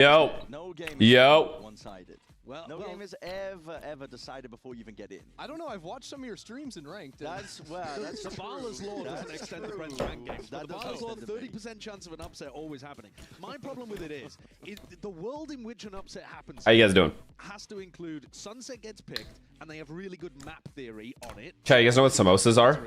Yo. No game Yo. is one-sided. No game is ever decided before you even get in. I don't know. I've watched some of your streams in ranked. That's The Barla's Law doesn't extend to friends ranked games. That The doesn't Barla's Law, extend to me. 30% chance of an upset always happening. My problem with it is the world in which an upset happens. How you guys doing? Has to include Sunset gets picked, and they have really good map theory on it. Chat, you guys know what samosas are?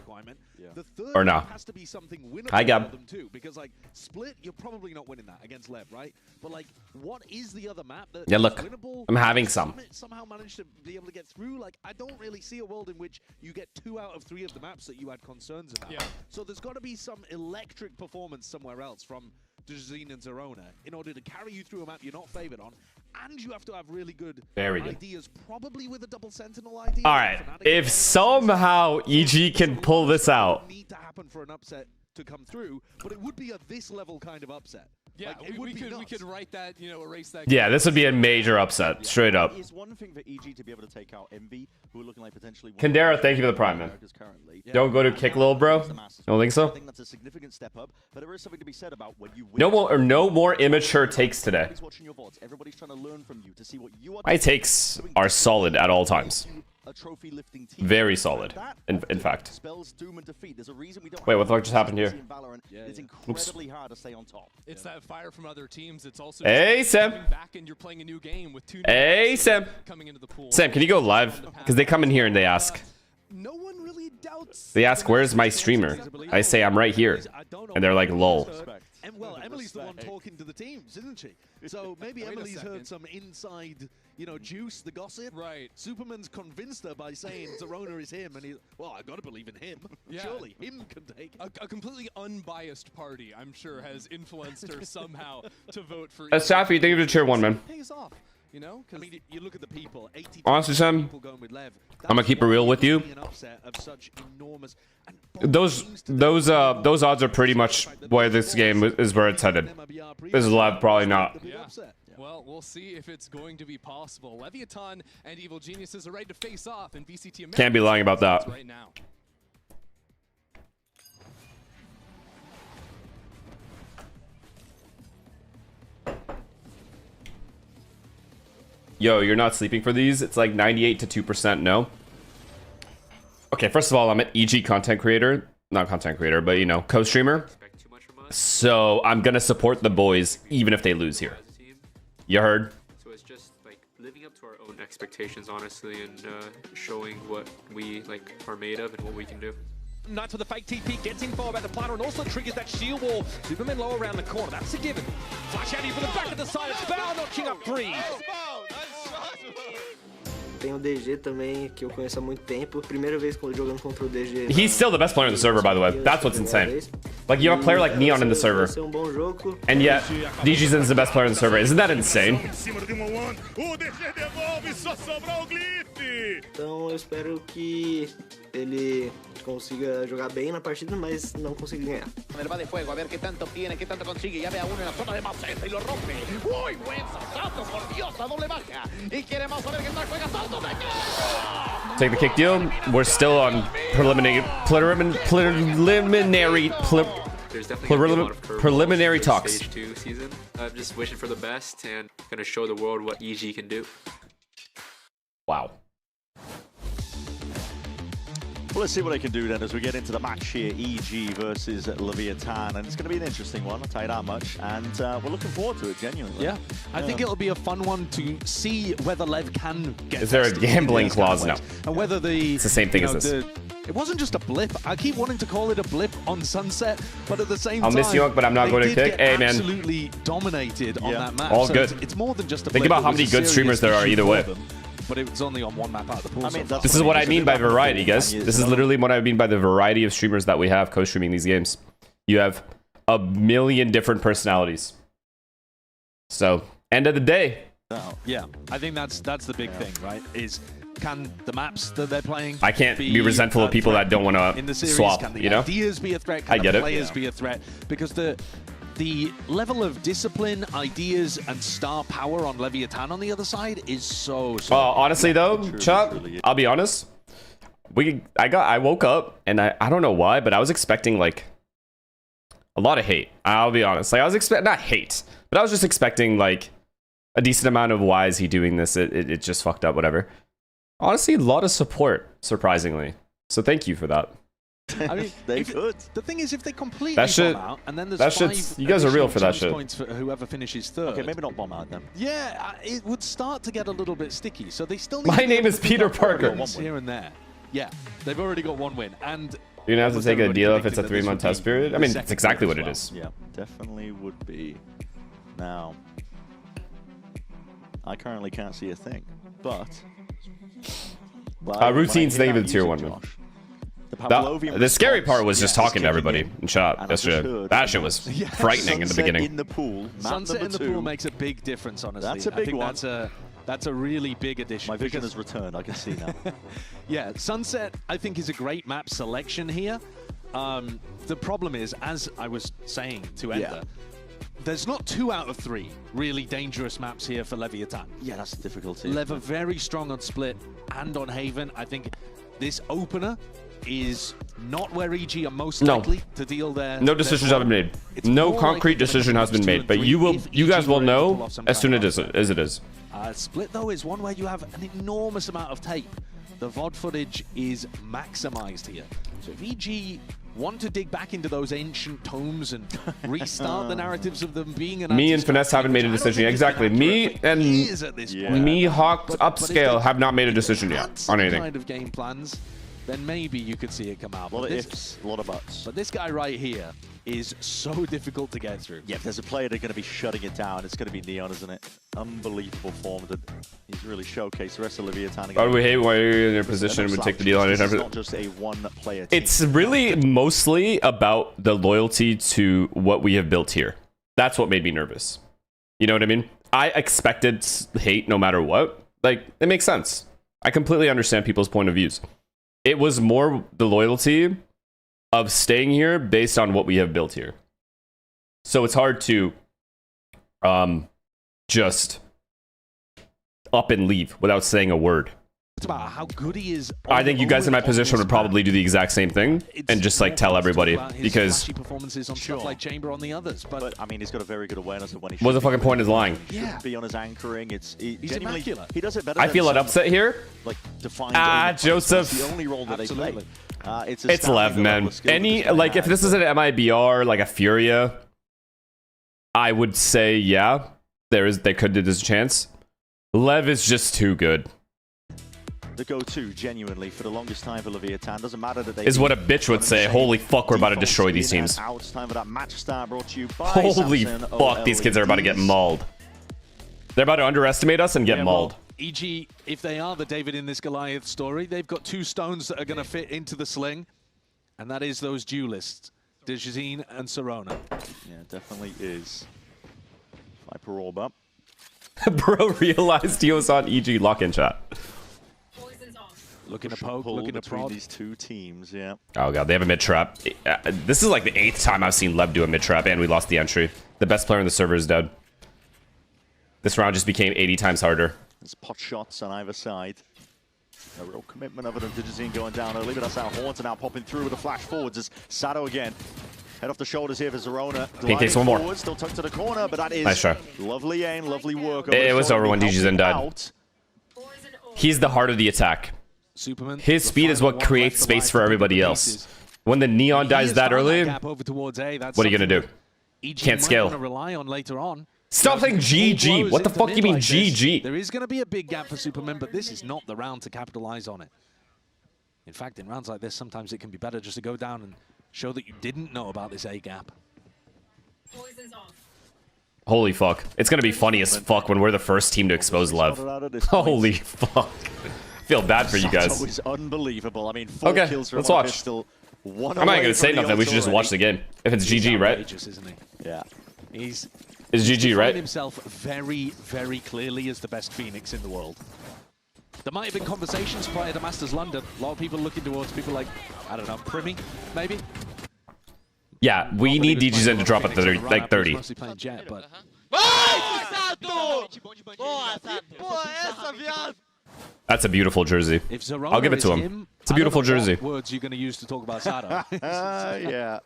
Yeah. The third Or no? has to be something winnable Hi, Gab. for them too, because like Split, you're probably not winning that against Lev, right? But like, what is the other map that Yeah, look, is winnable? I'm having some. Somehow managed to be able to get through. Like, I don't really see a world in which you get 2 out of 3 of the maps that you had concerns about. Yeah. So there's got to be some electric performance somewhere else from Dezine and Zerona in order to carry you through a map you're not favored on, and you have to have really good ideas, probably with a double sentinel idea. All right, if somehow EG can pull this out. Need to happen for an upset to come through, but it would be a this level kind of upset. Yeah, like, we could write that, you know, erase that. Yeah, this would be a major upset, straight up. It's one thing for EG to be able to take out Envy, who are looking like potentially. Kandera, thank you for the prime, man. Yeah. Don't go to kick, little bro. Don't think so? I think that's a significant step up, but there is something to be said about when you win. No more immature takes today. Everybody's watching your VODs. Everybody's trying to learn from you to see what you are. My takes are solid at all times. A trophy lifting team. Very solid, in fact. Spells doom and defeat. There's a reason we don't. Wait, what the fuck just happened here? It's incredibly hard to stay on top. It's that fire from other teams. It's also Hey, Sam. coming back and you're playing a new game with 2 Hey, Sam. coming into the pool. Sam, can you go live? Because they come in here and they ask. No one really doubts. They ask, where's my streamer? I say, I'm right here. And they're like, lol. And well, Emily's the one talking to the teams, isn't she? So maybe Emily's heard some inside, you know, juice, the gossip. Right. Superman's convinced her by saying Zerona is him, and he's, well, I've got to believe in him. Yeah. Surely him can take it. A completely unbiased party, I'm sure, has influenced her somehow to vote for. That's Safi, thank you for the tier 1, man. Pays off, you know. I mean, you look at the people. 80 Honestly, Sam, people going with Lev. I'm gonna keep it real with you. An upset of such enormous, and Those odds are pretty much where this game is where it's headed. This is live, probably not. Yeah. Well, we'll see if it's going to be possible. Leviathan and Evil Geniuses are ready to face off in VCT. Can't be lying about that. Right now. Yo, you're not sleeping for these? It's like 98 to 2% no. Okay, first of all, I'm an EG content creator. Not content creator, but, you know, co-streamer. So I'm going to support the boys even if they lose here. You heard? So it's just like living up to our own expectations, honestly, and showing what we like are made of and what we can do. Knight for the fake TP, gets in far about the platter and also triggers that shield wall. Superman low around the corner, that's a given. Flash out here for the back of the side, it's Bow notching up 3. Tem o DG também, que eu conheço há muito tempo. Primeira vez jogando contra o DG. He's still the best player in the server, by the way. That's what's insane. Like, you have a player like Neon in the server. And yet, DG's the best player in the server. Isn't that insane? Então eu espero que ele consiga jogar bem na partida, mas não consiga ganhar. Él va de fuego, a ver qué tanto tiene, qué tanto consigue. Ya ve a uno en la zona de maceta y lo rompe. Muy buen salto, por Dios, a doble baja. Y quiere más a ver qué tal juega salto de Take the kick deal. We're still on preliminary talks. Stage 2 season. I'm just wishing for the best and gonna show the world what EG can do. Wow. Well, let's see what they can do then as we get into the match here. EG versus Leviathan, and it's going to be an interesting one, I'll tell you that much. And we're looking forward to it, genuinely. Yeah, I think it'll be a fun one to see whether Lev can get. Is there a gambling clause now? And whether It's the same thing as this. It wasn't just a blip. I keep wanting to call it a blip on Sunset, but at the same time, I'll miss you, but I'm not going to kick. Hey, man. Absolutely dominated on that map. All so good. It's more than just a Think blip. about how many good streamers there are either way. But it was only on one map out of the pool. I mean, This is what I mean by variety, guys. This is literally what I mean by the variety of streamers that we have co-streaming these games. You have a million different personalities. So, end of the day. Yeah, I think that's the big thing, right? Is can the maps that they're playing? I can't be resentful of people that don't want to swap, can the you know? ideas be a threat? I Can get the it. players be a threat? Because the level of discipline, ideas, and star power on Leviathan on the other side is so honestly though, Chuck, I'll be honest. I woke up and I don't know why, but I was expecting like a lot of hate. I'll be honest. Like I was expecting not hate, but I was just expecting like a decent amount of why is he doing this. It just fucked up, whatever. Honestly, a lot of support, surprisingly. So thank you for that. I mean, They could. The thing is, if they completely That shit- bomb out, and then there's that 5 shit's- you guys are real for that additional shit. points for whoever finishes third. Okay, maybe not bomb out then. Yeah, it would start to get a little bit sticky. So they still. Need My to be name able is to pick Peter up Parker. wins here and there. Yeah, they've already got 1 win, and You're gonna have to almost take a everybody deal if it's a predicted that this 3-month would be test period. I the mean, second it's exactly win what it as is. Yeah, definitely would be. Now, I currently can't see a thing, but routine's negative tier 1, man. The scary part was just talking to everybody in chat yesterday. That shit was frightening in the beginning. In the pool, Sunset in the pool makes a big difference, honestly. That's a big I think one. That's a really big addition. My vision because- has returned. I can see now. Yeah, Sunset, I think, is a great map selection here. The problem is, as I was saying to Ender, there's not 2 out of 3 really dangerous maps here for Leviathan. Yeah, that's the difficulty. Lev are very strong on Split and on Haven. I think this opener is not where EG are most likely to deal their. No decisions have been made. It's No more concrete likely that decision it has been becomes 2 made, and but 3 you if guys EG will were able to pull know off some as soon kind as it is. Split, though, is one where you have an enormous amount of tape. The VOD footage is maximized here. So if EG want to dig back into those ancient tomes and restart the narratives of them being an Me and Finesse haven't made a decision. Exactly. Me and me, Hawk Upscale have not made a decision yet on anything. Kind of game plans, then maybe you could see it come out. A lot But of this, ifs, a lot of buts. but this guy right here is so difficult to get through. Yeah, if there's a player that's going to be shutting it down, it's going to be Neon, isn't it? Unbelievable form that he's really showcased. The rest of Leviathan. Oh, we hate why you're in your position would take the deal on it. It's not just a one-player team. It's really mostly about the loyalty to what we have built here. That's what made me nervous. You know what I mean? I expected hate no matter what. Like, it makes sense. I completely understand people's point of views. It was more the loyalty of staying here based on what we have built here. So it's hard to just up and leave without saying a word. It's about how good he is. I think you guys in my position would probably do the exact same thing and just like tell everybody because performances on stuff like Chamber on the others, but I mean, he's got a very good awareness of when he what's the should be fucking point is lying. Yeah. Be on his anchoring. He's genuinely, immaculate. he does it better. I than feel an some, upset here. Like defined. Joseph. That's the only role that they play. It's Lev, man. Any like if this is an MIBR like a Furia, I would say yeah. There's a chance. Lev is just too good. The go-to, genuinely, for the longest time for Leviathan. Doesn't matter that they... Is what a bitch would say. Holy fuck, we're about to destroy these teams. Out. Time for that match start brought to you by Holy Samson fuck, these kids are about to get mauled. They're about to underestimate us and get mauled. Well, EG, if they are the David in this Goliath story, they've got 2 stones that are going to fit into the sling, and that is those duelists, Dejazine and Serona. Yeah, definitely is. Viper up. Bro realized he was on EG lock-in chat. Looking to poke, looking to prod. These 2 teams, yeah. Oh god, they have a mid-trap. This is like the 8th time I've seen Lev do a mid-trap, and we lost the entry. The best player in the server is dead. This round just became 80 times harder. There's pot shots on either side. A real commitment of it, and Dejazine going down early, but that's how Horns are now popping through with a flash forwards as Sado again. Head off the shoulders here for Zerona. In case one more. Forward, still tucked to the corner, but that is nice try. Lovely aim, lovely work. It was over when DJ's died. He's the heart of the attack. Superman, his speed is what creates space for everybody else. When the Neon dies that early, what are you going to do? Can't scale. Rely on later on. Stop saying GG. What the fuck do you mean GG? There is going to be a big gap for Superman, but this is not the round to capitalize on it. In fact, in rounds like this, sometimes it can be better just to go down and show that you didn't know about this A gap. Holy fuck. It's going to be funny as fuck when we're the first team to expose Lev. Holy fuck. I feel bad for you guys. That was unbelievable. I mean, 4 kills for let's watch. Still I'm not even going to say nothing. We should just watch the game. If it's GG, right? Isn't he? Yeah. He's GG, right? himself very, very clearly as the best Phoenix in the world. There might have been conversations prior to Masters London. A lot of people looking towards people like, I don't know, Primi, maybe? Yeah, we need DGZN to drop at 30, like 30. Mostly playing Jet, but... That's a beautiful jersey. I'll give it to him. It's a beautiful jersey. What words you're going to use to talk about Sado? Yeah.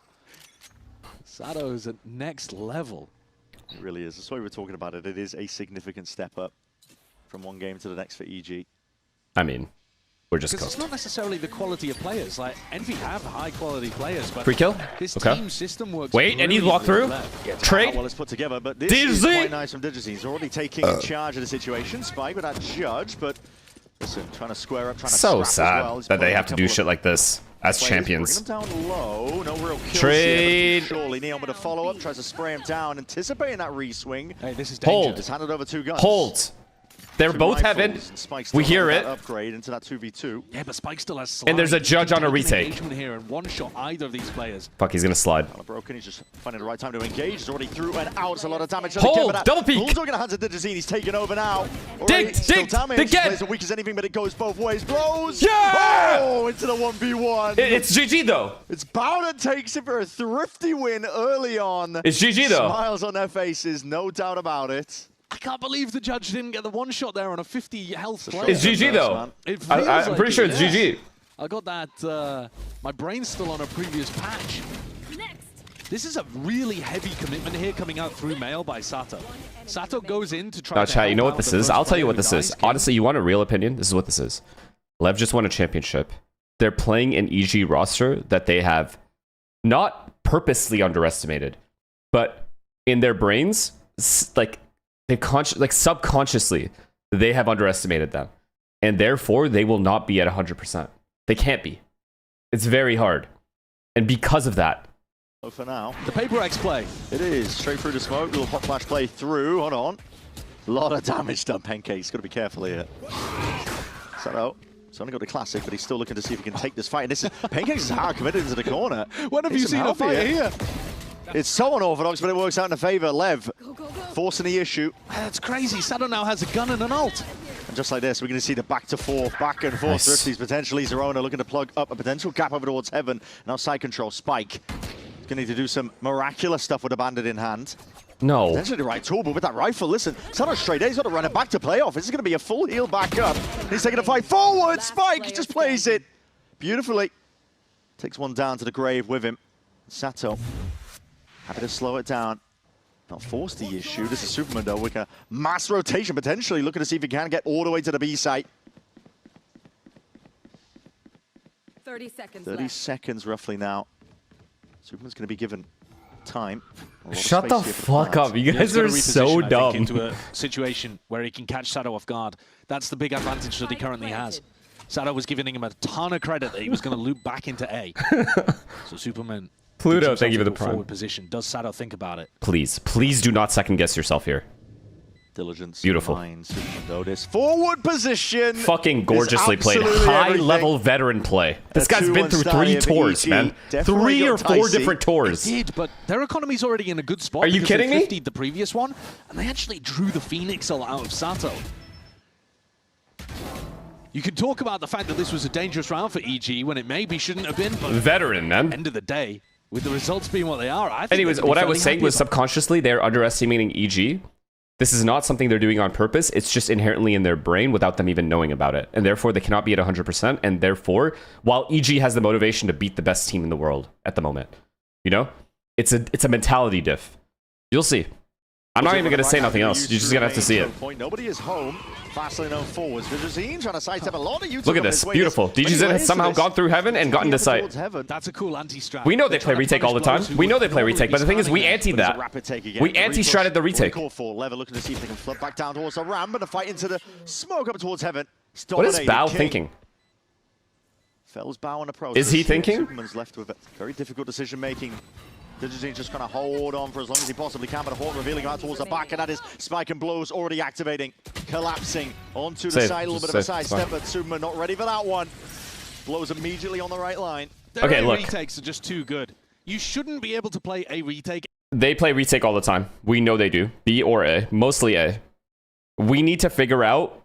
Sado's at next level. It really is. That's why we were talking about it. It is a significant step up from one game to the next for EG. I mean, we're just Because it's not necessarily the quality of players. Like, Envy have high-quality players, but free kill. this Okay. team system works. Wait, and he's really walked through. well. Trade. Well, it's put together, but this is DZ. quite nice from Digizine. He's already taking charge of the situation. Spike with that judge, but listen, trying to square up, trying to So scrap sad as well. He's that they putting have a to do couple shit of like this as players, champions. Bring them down low. No real kills Trade. here, but surely Neon with a follow-up, tries to spray him down, anticipating that re-swing. Hey, this is Hold. dangerous. Just handed over two guns. Hold. They're Two both rifles, heaven. and Spike still We hear has it. that upgrade into that 2v2. Yeah, but Spike still has And there's a slide. judge He on a can take an retake. engagement here and one-shot either of these players. Fuck, he's gonna slide. Broken, he's just finding the right time to engage. He's already through and out. It's a lot of damage. Hold, double peek. Bulldog in the hands of Digizine. He's taken over now. Dig, Still dig, damage. dig, He get. plays as weak as anything, but it goes both ways. Blows. Yeah! Oh, into the 1v1. It's GG though. It's Bowden takes it for a thrifty win early on. It's GG though. Smiles on their faces, no doubt about it. I can't believe the judge didn't get the one-shot there on a 50 health player. It's GG though. It feels I'm like pretty it, sure it's yeah. GG. I got that, my brain's still on a previous patch. This is a really heavy commitment here coming out through mail by Sato. Sato goes in to try Now, to chat, you know help what out this the is? first I'll tell you player what who this is. dies. Honestly, you want a real opinion? This is what this is. Lev just won a championship. They're playing an EG roster that they have not purposely underestimated, but in their brains, like subconsciously, they have underestimated them. And therefore, they will not be at 100%. They can't be. It's very hard. And because of that, For now, The Paper X play. it is straight through the smoke. Little hot flash play through. Hold on. A lot of damage done. Pancake's got to be careful here. Sato. He's only got the classic, but he's still looking to see if he can take this fight. And this is Pancake's is hard committed into the corner. When have Needs you some seen a help fight here? It's so unorthodox, but it works out in the favor. Lev forcing the issue. That's crazy. Sato now has a gun and an ult. And just like this, we're going to see the back and forth Nice. thrifties potentially. Zerona looking to plug up a potential gap over towards Heaven. Now side control, Spike. Going to need to do some miraculous stuff with a bandit in hand. no. Potentially the right tool, but with that rifle, listen, Sato's straight A. He's got to run it back to playoff. This is going to be a full heal back up. He's taking a fight forward. Spike just plays it beautifully. Takes one down to the grave with him. Sato happy to slow it down. Not force the issue. This is Superman though with a mass rotation potentially. Looking to see if he can get all the way to the B site. 30 seconds 30 left. seconds roughly now. Superman's going to be given time. A lot of Shut the space here for fuck plans. up. You He's guys gotta are reposition, so I think, dumb. into a situation where he can catch Sato off guard. That's the big advantage that he currently has. Sato was giving him a ton of credit that he was going to loop back into A. So Superman. Pluto, keeps thank you for the himself in a prime. forward position. Does Sato think about it? Please, please do not second guess yourself here. Diligence. Beautiful. Minds, Superman though. This forward position. Fucking is gorgeously played. absolutely High everything. level veteran play. This A guy's been 2-1 through start 3 here for tours, EG. man. Definitely 3 or got 4 dicey. different tours. Did, but their economy's already in a good spot. Are you because kidding they me? 50'd the previous one, and they actually drew the Phoenix ult out of Sato. You can talk about the fact that this was a dangerous round for EG when it maybe shouldn't have been, but Veteran, man. end of the day, with the results being what they are, I think Anyways, they can be what I fairly was saying happy was about it. subconsciously they're underestimating EG. This is not something they're doing on purpose. It's just inherently in their brain without them even knowing about it. And therefore, they cannot be at 100%. And therefore, while EG has the motivation to beat the best team in the world at the moment, you know, it's a mentality diff. You'll see. I'm not even going to say nothing else. You're just going to have to see it. Nobody is home. Fastly known forwards. Digizine trying to sidestep a lot of YouTube. Look at this. Beautiful. DGZ has somehow gone through heaven and gotten to sight. That's a cool anti-strat. We know they They're play trying to retake all the punish time. players We who know they would play normally retake, but the thing is, we be anti But it's a that. rapid take again. We The anti-stratted the repush, retake. call for Lever looking to see if they can flood back down towards the ramp and a fight into the smoke up towards Heaven. What is Dominated. Bao King thinking? Fells Bao in the process. Is he thinking? Superman's left with it. Very difficult decision making. Digizine's just going to hold on for as long as he possibly can, but a Hawk revealing out towards the back, and that is Spike and Blows already activating, collapsing onto the Save. side, a little Just bit of a save. It's sidestep, fine. but Superman not ready for that one. Blows immediately on the right line. Their Okay, A look. retakes are just too good. You shouldn't be able to play a retake. They play retake all the time. We know they do. B or A. Mostly A. We need to figure out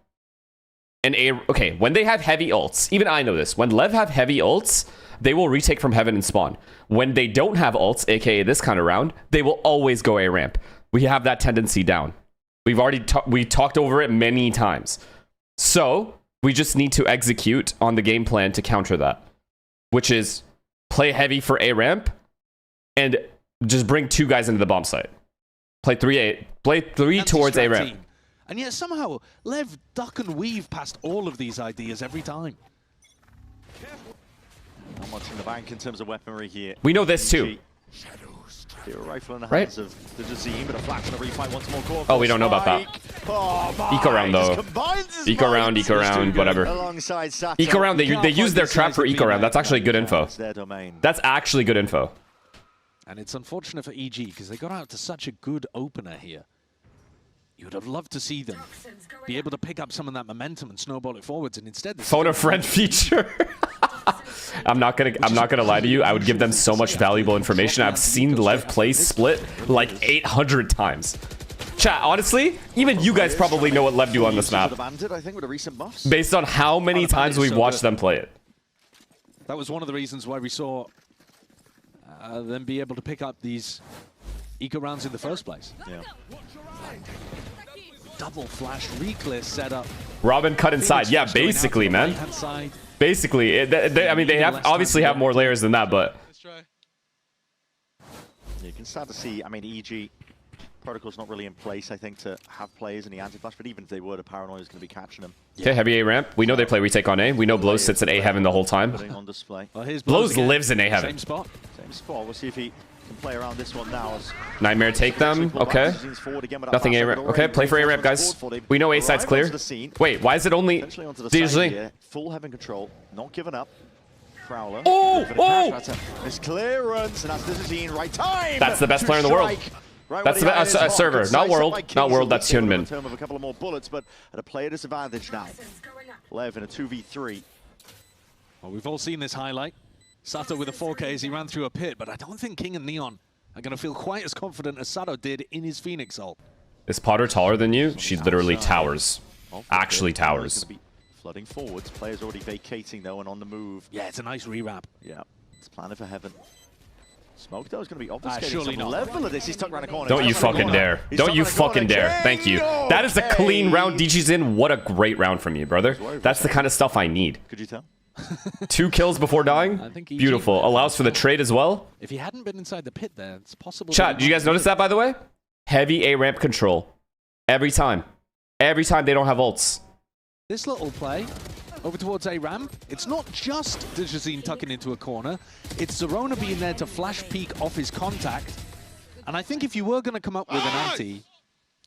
an A. Okay, when they have heavy ults, even I know this. When Lev have heavy ults, they will retake from Heaven and spawn. When they don't have ults, aka this kind of round, they will always go A ramp. We have that tendency down. We've already we talked over it many times. So we just need to execute on the game plan to counter that, which is play heavy for A ramp and just bring 2 guys into the bomb site. Play 3-8. Play 3 towards A ramp. And yet somehow Lev duck and weave past all of these ideas every time. Not much in the bank in terms of weaponry here. We know this too. A rifle in the Right. hands of the Jazim, but a flash and a refight once more. Oh, we don't know about that. Eco round though. Eco round, whatever. Alongside Sato. Eco round, they use their trap for eco round. That's actually good info. It's their domain. That's actually good info. And it's unfortunate for EG because they got out to such a good opener here. You would have loved to see them be able to pick up some of that momentum and snowball it forwards, and instead Phone a friend feature. I'm not gonna lie to you. I would give them so much valuable information. I've seen Lev play Split like 800 times. Chat, honestly, even you guys probably know what Lev do on this map. Based on how many times we've watched them play it. That was one of the reasons why we saw them be able to pick up these eco rounds in the first place. Yeah. Double flash reclear setup. Robin cut inside. Yeah, basically, man. Basically, I mean, they obviously have more layers than that, but you can start to see. I mean, EG protocol's not really in place, I think, to have players in the anti-flash. But even if they were, the Paranoia is going to be catching them. Okay, heavy A ramp. We know they play retake on A. We know Blows sits in A heaven the whole time. On display. Well, Blows lives in A heaven. Same spot. Same spot. We'll see if he can play around this one now. Nightmare take them. Okay. Nothing A ramp. Okay, play for A ramp, guys. We know A side's clear. Wait, why is it only DJZ? Full heaven control, not giving up. Prowler. Oh! It's clearance, and that's DJZ right time. That's the best player in the world. That's the best server, not world. Not world. That's Hyunmin. Term of a couple of more bullets, but at a player disadvantage now. Lev in a 2v3. Well, we've all seen this highlight. Sato with a 4K as he ran through a pit, but I don't think King and Neon are going to feel quite as confident as Sato did in his Phoenix ult. Is Potter taller than you? She literally towers. Actually towers. Flooding forwards. Players already vacating though and on the move. Yeah, it's a nice rewrap. Yeah, it's planning for heaven. Smoke though is going to be obfuscating surely some not. level of this. He's tucked around the corner. Don't you fucking dare. Don't you fucking dare. Thank you. That is a clean round. DG's in. What a great round from you, brother. That's the kind of stuff I need. Could you tell? 2 kills before dying. Beautiful. Allows for the trade as well. If he hadn't been inside the pit there, it's possible. Chat, did you guys notice that, by the way? Heavy A ramp control. Every time. Every time they don't have ults. This little play over towards A ramp, it's not just DJZ tucking into a corner. It's Zerona being there to flash peek off his contact. And I think if you were going to come up with an anti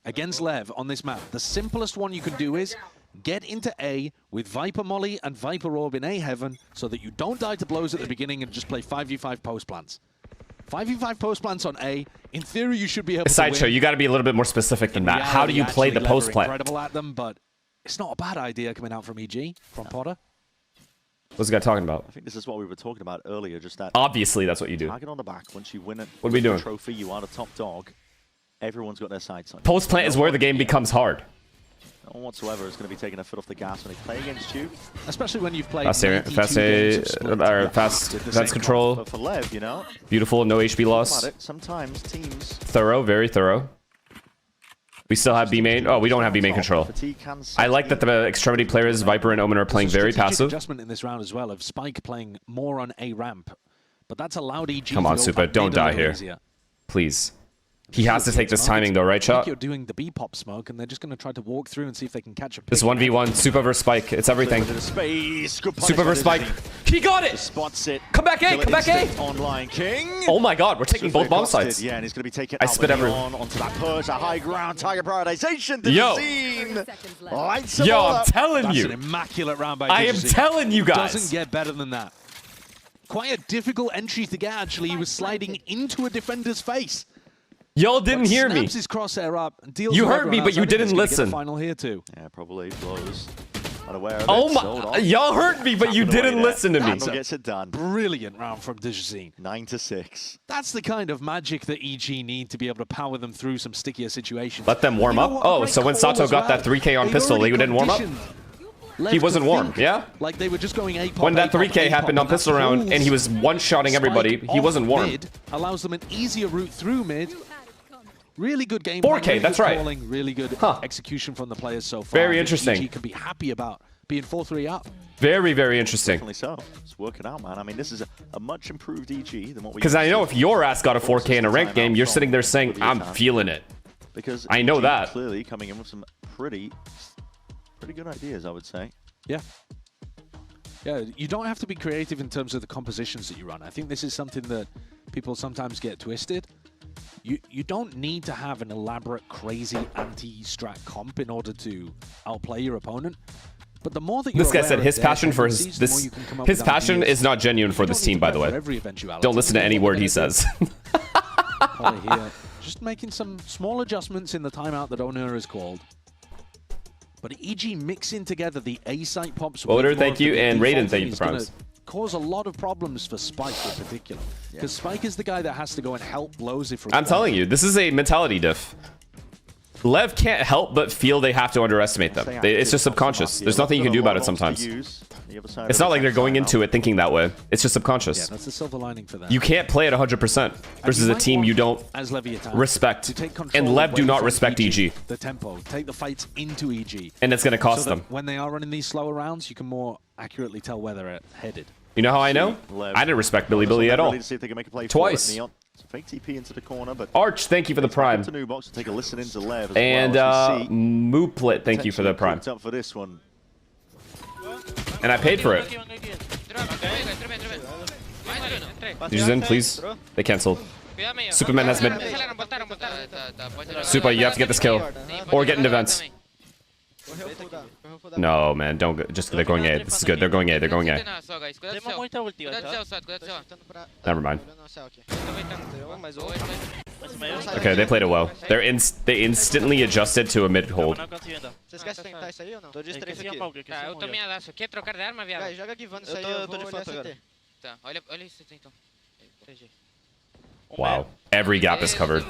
against Lev on this map, the simplest one you can do is get into A with Viper Molly and Viper Orb in A heaven so that you don't die to blows at the beginning and just play 5v5 post plants. 5v5 post plants on A. In theory, you should be able to Sideshow, win. you got to be a little bit more specific than that. How do you play the post plant? Incredible at them, but it's not a bad idea coming out from EG, from Potter. What's the guy talking about? I think this is what we were talking about earlier, just that. Obviously, that's what you do. Target on the back. Once you win it, what are we doing? Trophy, you are the top dog. Everyone's got their sights on you. Post plant is where the game becomes hard. No one whatsoever is going to be taking a foot off the gas when they play against you. Especially when you've played fast defense control. But for Lev, you know. Beautiful, no HP loss. Sometimes teams. Thorough, very thorough. We still have B main. Oh, we don't have B main control. I like that the extremity players, Viper and Omen, are playing very passive. Adjustment in this round as well of Spike playing more on A ramp, but that's allowed EG. Come on, Super, don't die here, please. He has to take this timing though, right, Shot? I think Shot? you're doing the B-pop smoke, and they're just going to try to walk through and see if they can catch a pick. This 1v1, Super versus Spike. It's everything. Super versus Spike. He got it! Spots it. Come back A, come back A! Online King. Oh my god, we're taking both bomb sites. Yeah, and he's going to be taking I spit everyone onto that push, a high ground, target prioritization. Yo. Yo, I'm telling you. That's an immaculate round by I am telling you guys. Doesn't get better than that. Quite a difficult entry to get, actually. He was sliding into a defender's face. Y'all didn't hear me. His crosshair up, you heard me, but you didn't listen. Final here too. Yeah, probably blows. Unaware of oh it. my! Y'all heard me, but you didn't listen to me. Gets it done. Brilliant round from DJZ. 9-6. That's the kind of magic that EG need to be able to power them through some stickier situations. Let them warm up. Oh, so when Sato got that 3K on pistol, he didn't warm up. He wasn't warm, yeah? Like they were just going A-pop, when that 3K happened on pistol round and he was one-shotting everybody, he wasn't warm. Mid allows them an easier route through mid. Really good game. 4K, really that's good right. Calling, really good execution from the players so far. Very interesting. EG can be happy about being 4-3 up. Very, very interesting. Definitely so. It's working out, man. I mean, this is a much improved EG than what we. Because I know if your ass got a 4K in a ranked game, you're sitting there saying, "I'm feeling it." Because I know EG that. clearly coming in with some pretty good ideas, I would say. Yeah. Yeah, you don't have to be creative in terms of the compositions that you run. I think this is something that people sometimes get twisted. You don't need to have an elaborate, crazy anti-strat comp in order to outplay your opponent. But the more that this guy said his passion for his passion is not genuine for this team, by the way. Don't listen to any word he says. Here. Just making some small adjustments in the timeout that Owner has called. But EG mixing together the A site pops. Voter, thank you, and Raiden, thank you for promise. Cause a lot of problems for Spike in particular, because Spike is the guy that has to go and help blows if required. I'm telling you, this is a mentality diff. Lev can't help but feel they have to underestimate them. It's just subconscious. There's nothing you can do about it sometimes. It's not like they're going into it thinking that way. It's just subconscious. Yeah, that's the silver lining for them. You can't play at 100% versus a team you don't respect. And Lev do not respect EG. The tempo, take the fights into EG. And it's going to cost them. When they are running these slower rounds, you can more accurately tell where they're headed. You know how I know? I didn't respect Billy Billy at all. Twice. Fake TP into the corner, but Arch, thank you for the prime. Take a listen into Lev as and Mooplet, thank you for the prime. Up for this one. And I paid for it. Use in, please. They canceled. Superman has mid. Super, you have to get this kill. Or get into vents. No, man, don't go. Just they're going A. This is good. They're going A. They're going A. Never mind. Okay, they played it well. They instantly adjusted to a mid hold. Wow, every gap is covered.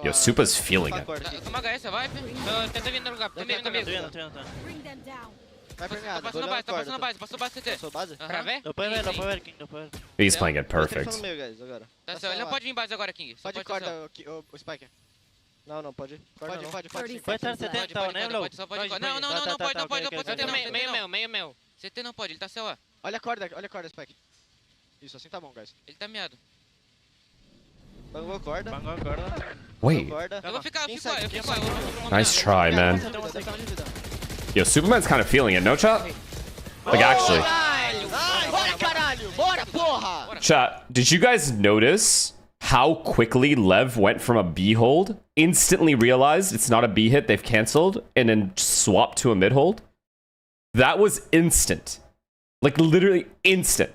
Yo, Supa's feeling it. Bring them down. He's playing it perfect. Ele não pode vir base agora, King. Pode corda o Spike. Não, pode. Pode. Vai estar 70, né, Léo? Não pode. Meio. CT não pode, ele tá CO. Olha a corda, Spike. Isso, assim tá bom, guys. Ele tá meado. Bangou a corda. Wait. Eu vou ficar. Nice try, man. Yo, Superman's kind of feeling it, no, chat? Like, actually. Chat, did you guys notice how quickly Lev went from a B hold, instantly realized it's not a B hit, they've canceled, and then swapped to a mid hold? That was instant. Like, literally instant.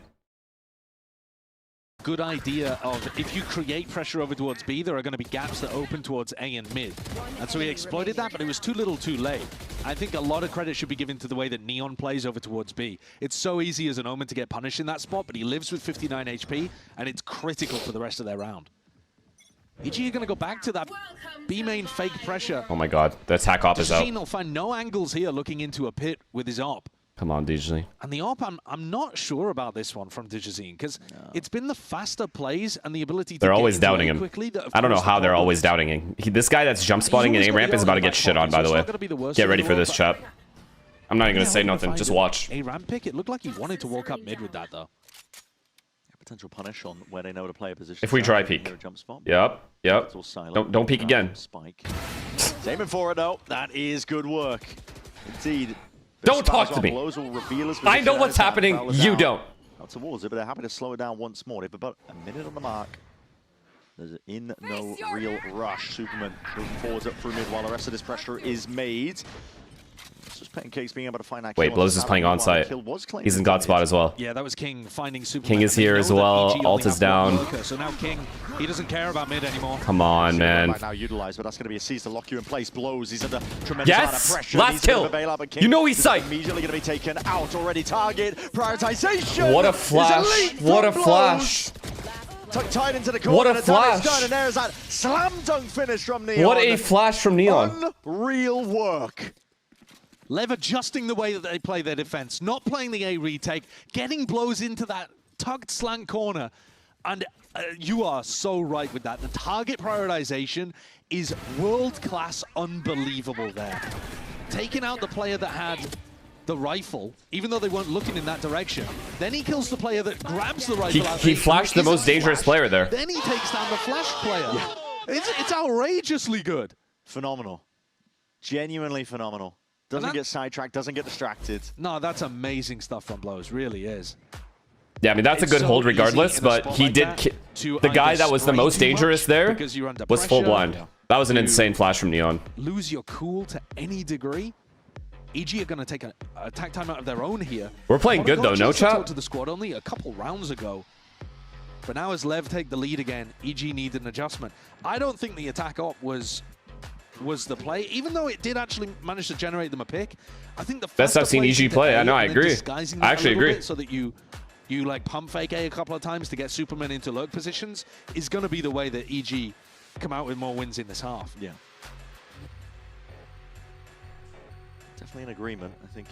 Good idea of if you create pressure over towards B, there are going to be gaps that open towards A and mid. And so he exploited that, but it was too little too late. I think a lot of credit should be given to the way that Neon plays over towards B. It's so easy as an Omen to get punished in that spot, but he lives with 59 HP, and it's critical for the rest of their round. EG are going to go back to that B main fake pressure. Oh my god, the attack op is out. Will find no angles here looking into a pit with his op. Come on, Digizine. And the op, I'm not sure about this one from Digizine, because it's been the faster plays and the ability to They're always doubting him. I don't know how they're always doubting him. This guy that's jump spotting in A-ramp is about to get shit on, by the way. Get ready for this, chat. I'm not even going to say nothing. Just watch. A-ramp pick, it looked like he wanted to walk up mid with that, though. Potential punish on where they know to play a position. If we try peek. Yep. Don't peek again. Spike. Aiming for it, though. That is good work. Indeed. Don't talk to me. I know what's happening. You don't. Out towards it, but they're happy to slow it down once more. They've about a minute on the mark. There's no real rush. Superman moving forwards up through mid while the rest of this pressure is made. It's just Pancakes being able to find that Wait, Blows is playing on site. He's in God spot as well. Yeah, that was King finding Superman. King is here as well. Alt is down. So now King, he doesn't care about mid anymore. Come on, man. Right now utilized, but that's going to be a seize to lock you in place. Blows, he's under tremendous amount of pressure. Last kill. You know he's sight. Immediately going to be taken out already. Target prioritization. What a flash. What a flash. Tied into the corner. What a flash. Done, and there's that slam dunk finish from Neon. What a flash from Neon. Unreal work. Lev adjusting the way that they play their defense, not playing the A retake, getting Blows into that tugged slant corner. And you are so right with that. The target prioritization is world-class, unbelievable there. Taking out the player that had the rifle, even though they weren't looking in that direction. Then he kills the player that grabs the rifle. He flashed the most dangerous player there. Then he takes down the flash player. It's outrageously good. Phenomenal. Genuinely phenomenal. Doesn't get sidetracked, doesn't get distracted. No, that's amazing stuff from Blows. Really is. Yeah, I mean, that's a good hold regardless, but he did... The guy that was the most dangerous there was full blind. That was an insane flash from Neon. Lose your cool to any degree. EG are going to take an attack time out of their own here. We're playing good though, no chat? To the squad only a couple rounds ago. But now as Lev take the lead again, EG need an adjustment. I don't think the attack op was the play, even though it did actually manage to generate them a pick. I think the best I've seen EG play. I know, I agree. I actually agree. So that you like pump fake A couple of times to get Superman into lurk positions is going to be the way that EG come out with more wins in this half. Yeah. Definitely in agreement. I think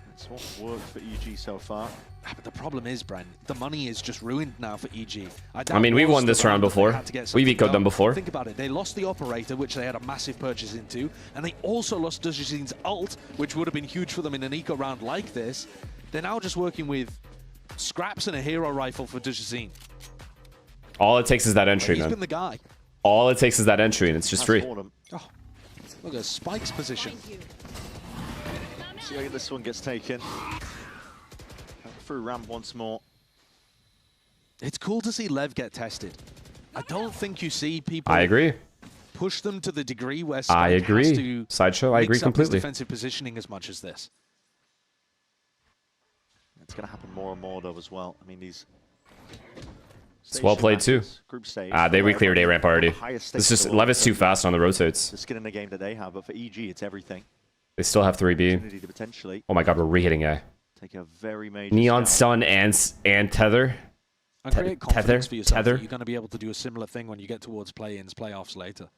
that's what worked for EG so far. But the problem is, Brent, the money is just ruined now for EG. I mean, we won this round before. We've ecoed them before. Think about it. They lost the operator, which they had a massive purchase into, and they also lost Dujardin's ult, which would have been huge for them in an eco round like this. They're now just working with scraps and a hero rifle for Dujardin. All it takes is that entry, man. He's been the guy. All it takes is that entry, and it's just free. Oh, look at Spike's position. See how this one gets taken. Through ramp once more. It's cool to see Lev get tested. I don't think you see people. I agree. Push them to the degree where I Spike has agree. to Sideshow, I agree mix up his completely. defensive positioning as much as this. It's going to happen more and more though as well. I mean, these. It's well played too. Group stage. They recleared A ramp already. It's just Lev is too fast on the rotates. The skin in the game that they have, but for EG, it's everything. They still have 3B. Oh my god, we're re-hitting A. Take a very major Neon Sun and Tether. And create confidence for yourself Tether. that you're going to be able to do a similar thing when you get towards play-ins, playoffs later.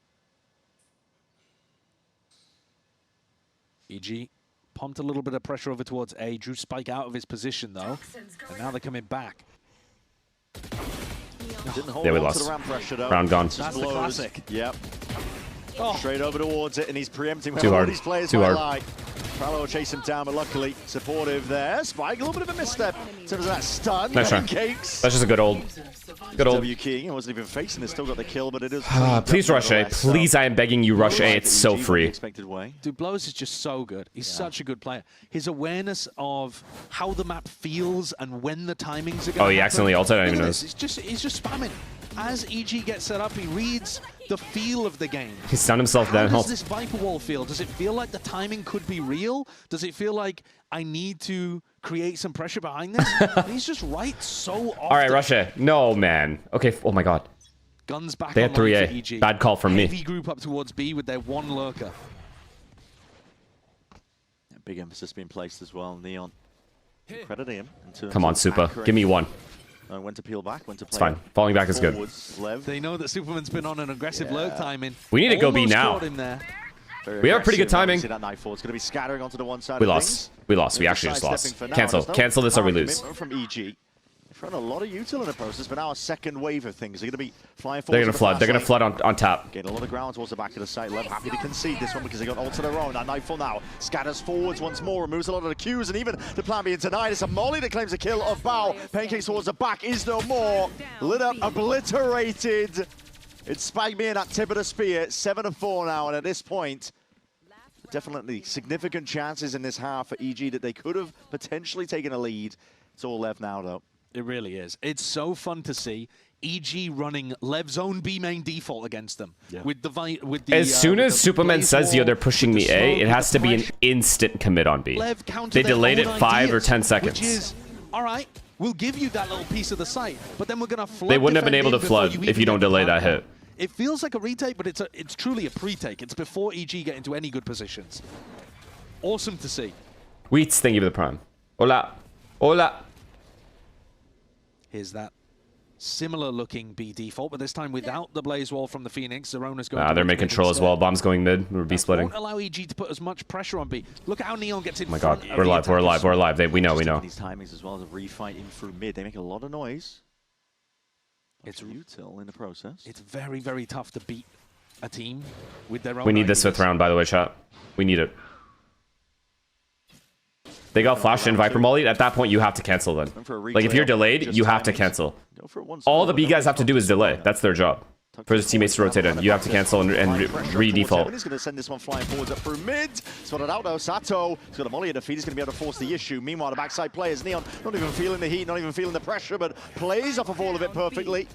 EG pumped a little bit of pressure over towards A, drew Spike out of his position though, and now they're coming back. Yeah, we lost. Round gone. That's the classic. Yep. Straight over towards it, and he's preempting Too where all hard. these players Too might hard. lie. Prowler will chase him down, but luckily supportive there. Spike, a little bit of a misstep in terms of that stun. Nice try. Cakes. That's just a good old. Good old. W key, he wasn't even facing it, still got the kill, but it is. Please rush A. Please, I am begging you, rush A. It's so free. Dude, Blows is just so good. He's such a good player. His awareness of how the map feels and when the timings are going to he accidentally ulted, I didn't even notice. He's just spamming. As EG gets set up, he reads the feel of the game. He stunned himself down. How does this Viper wall feel? Does it feel like the timing could be real? Does it feel like I need to create some pressure behind this? And he's just right so often. All right, rush A. No, man. Okay. Oh my god. Guns back They had online 3A. for EG. Bad call from me. Heavy group up towards B with their one lurker. Big emphasis being placed as well. Neon crediting him. Come on, Supa. Give me one. When to peel back, when to play. It's fine. Falling back is good. They know that Superman's been on an aggressive lurk timing. We need to go B now. We have pretty good timing. See that nightfall. It's going to be scattering onto the one side. We lost. We lost. We actually just lost. Cancel. Cancel this or we lose. From EG. They're throwing a lot of util in the process, but now a second wave of things. They're going to be flying forward. They're going to flood. They're going to flood on top. Getting a lot of ground towards the back of the site. Lev happy to concede this one because they got ult to their own. That nightfall now scatters forwards once more, removes a lot of the Qs, and even the plan being denied. It's a Molly that claims a kill of Bao. Pancakes towards the back is no more. Lit up, obliterated. It's Spike being at tip of the spear. 7-4 now, and at this point, definitely significant chances in this half for EG that they could have potentially taken a lead. It's all Lev now, though. It really is. It's so fun to see EG running Lev's own B main default against them. Yeah. With the as soon as Superman says, yo, they're pushing me A, it has to be an instant commit on B. They delayed it 5 or 10 seconds. Which is, all right, we'll give you that little piece of the site, but then we're going to flood. They wouldn't have been able to flood if you don't delay that hit. It feels like a retake, but it's truly a pre-take. It's before EG get into any good positions. Awesome to see. Wheats, thank you for the prime. Hola. Hola. Here's that similar looking B default, but this time without the blaze wall from the Phoenix. Zerona's going. They're making control as well. Bomb's going mid. We're B splitting. Won't allow EG to put as much pressure on B. Look at how Neon gets in. Oh my god, we're alive. We're alive. We're alive. We know. We know. These timings as well as a refight in through mid. They make a lot of noise. It's util in the process. It's very, very tough to beat a team with their own. We need this 5th round, by the way, chat. We need it. They got flashed in Viper Molly. At that point, you have to cancel then. Like, if you're delayed, you have to cancel. All the B guys have to do is delay. That's their job. for his teammates to rotate in. You have to cancel and re-default. He's going to send this one flying forwards up through mid. Spotted out though. Sato. He's got a molly at the feet. He's going to be able to force the issue. Meanwhile, the backside players, Neon, not even feeling the heat, not even feeling the pressure, but plays off of all of it perfectly.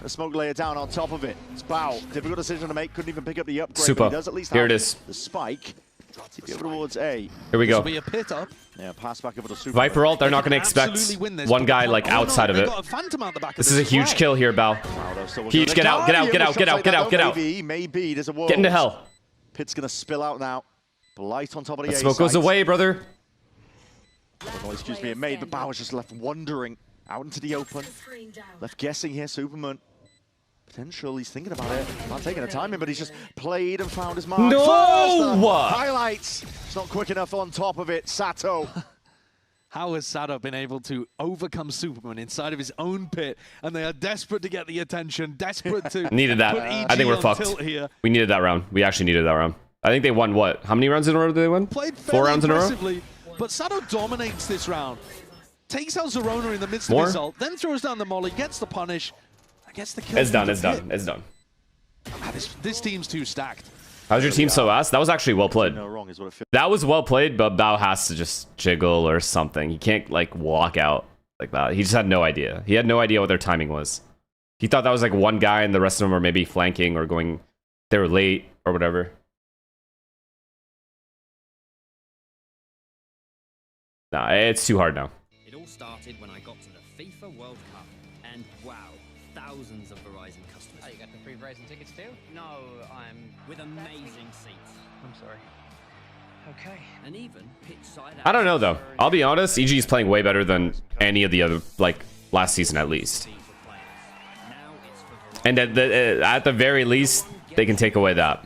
A smoke layer down on top of it. It's Bao. Difficult decision to make. Couldn't even pick up the upgrade. Super. But he does at least Here have it is. the spike. Go towards A. Here we go. Be a pit up. Yeah, pass back over to Super. Viper ult, they're not going to expect one guy like outside of it. This is a huge kill here, Bao. Huge, get out, get out, get out, get out, get out, get out. Maybe there's a world. Get into hell. Pit's going to spill out now. Blight on top of the A smoke goes away, brother. Noise excuse being made, but Bao was just left wandering out into the open. Left guessing here, Superman. Potential, he's thinking about it. Not taking the timing, but he's just played and found his mark. No! Highlights. It's not quick enough on top of it. Sato. How has Sato been able to overcome Superman inside of his own pit? And they are desperate to get the attention, desperate to needed that. I think we're fucked. We needed that round. We actually needed that round. I think they won what? How many rounds in a row did they win? Played 4 rounds in a row? But Sato dominates this round. Takes out Zerona in the midst of his ult, then throws down the molly, gets the punish. Gets the kill. It's done, it's done, it's done. This team's too stacked. How's your team so ass? That was actually well played. No, wrong is what it feels. That was well played, but Bao has to just jiggle or something. He can't like walk out like that. He just had no idea. He had no idea what their timing was. He thought that was like one guy and the rest of them were maybe flanking or going, they were late or whatever. Nah, it's too hard now. It all started when I got to the FIFA World Cup, and wow, thousands of Verizon customers. Oh, you got the free Verizon tickets too? No, I'm with amazing seats. I'm sorry. Okay. And even pitch side. I don't know though. I'll be honest, EG is playing way better than any of the other, like last season at least. And at the very least, they can take away that.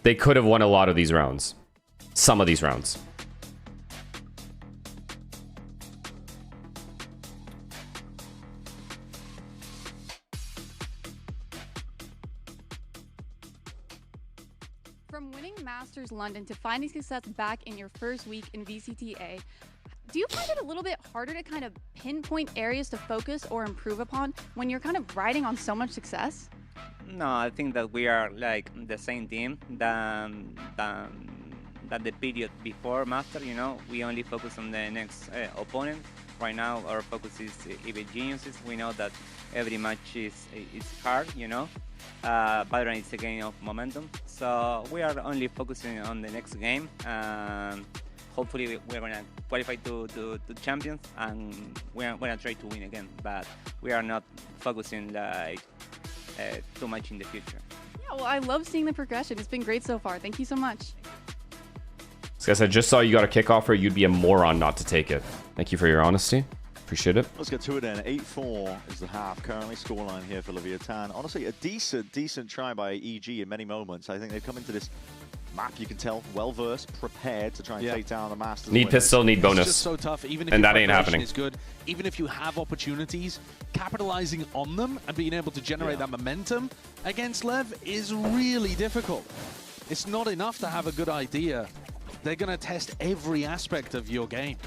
They could have won a lot of these rounds. Some of these rounds. From winning Masters London to finding success back in your first week in VCTA, do you find it a little bit harder to kind of pinpoint areas to focus or improve upon when you're kind of riding on so much success? No, I think that we are like the same team than the period before Master, you know. We only focus on the next opponent. Right now our focus is Evil Geniuses. We know that every match is hard, you know. Bademperor is a game of momentum, so we are only focusing on the next game. Hopefully we're gonna qualify to champions, and we're gonna try to win again. But we are not focusing like too much in the future. Yeah, well, I love seeing the progression. It's been great so far. Thank you so much. Guys, I just saw you got a kick offer. You'd be a moron not to take it. Thank you for your honesty. Appreciate it. Let's get to it then. 8-4 is the half. Currently scoreline here for Leviathan. Honestly, a decent try by EG in many moments. I think they've come into this map, you can tell, well-versed, prepared to try and take down the Masters. Need pistol, need bonus. It's just so tough. Even if and that ain't happening. Is good. Even if you have opportunities, capitalizing on them and being able to generate that momentum against Lev is really difficult. It's not enough to have a good idea. They're going to test every aspect of your game.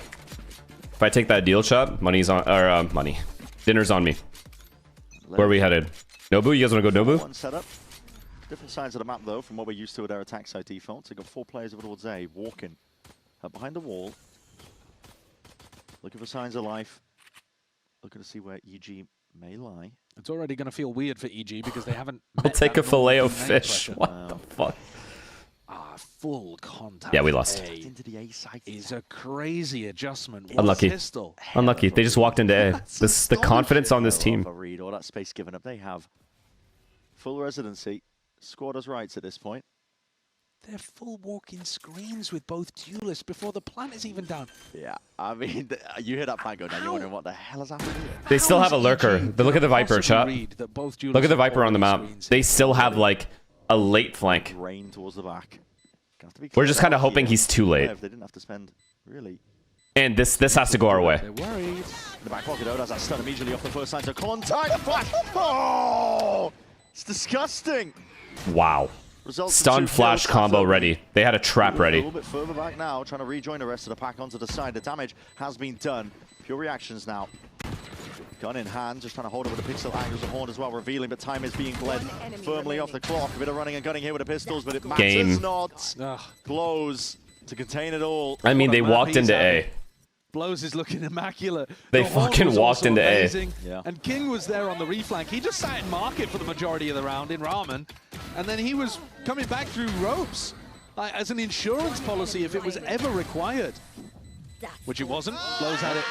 If I take that deal shot, money's on, or money. Dinner's on me. Where are we headed? Nobu? You guys want to go Nobu? One setup. Different sides of the map, though, from what we're used to with their attack side defaults. They've got 4 players over towards A, walking up behind the wall. Looking for signs of life. Looking to see where EG may lie. It's already going to feel weird for EG because they haven't... I'll take a filet of fish. What the fuck? Full contact. Yeah, we lost. Into the A side is a crazy adjustment. Unlucky. Unlucky. They just walked into A. The confidence on this team. Read all that space given up. They have full residency. Squatters' rights at this point. They're full walking screens with both duelists before the plant is even down. Yeah, I mean, you hear that plant go down, you're wondering what the hell is happening here. They still have a lurker. Look at the Viper, chat. Look at the Viper on the map. They still have, like, a late flank. Rain towards the back. We're just kind of hoping he's too late. They didn't have to spend, really. And this has to go our way. They're worried. In the back pocket, though, does that stun immediately off the first signs of contact. Flash! Oh! It's disgusting. Wow. Stun flash combo ready. They had a trap ready. A little bit further back now, trying to rejoin the rest of the pack onto the side. The damage has been done. Pure reactions now. Gun in hand, just trying to hold it with the pixel angles of Horn as well, revealing, but time is being bled firmly off the clock. A bit of running and gunning here with the pistols, but it matters not. Blows to contain it all. I mean, they walked into A. Blows is looking immaculate. They fucking walked into A. Yeah. And King was there on the reflank. He just sat in market for the majority of the round in Ramen, and then he was coming back through ropes as an insurance policy if it was ever required. Which it wasn't. Blows had it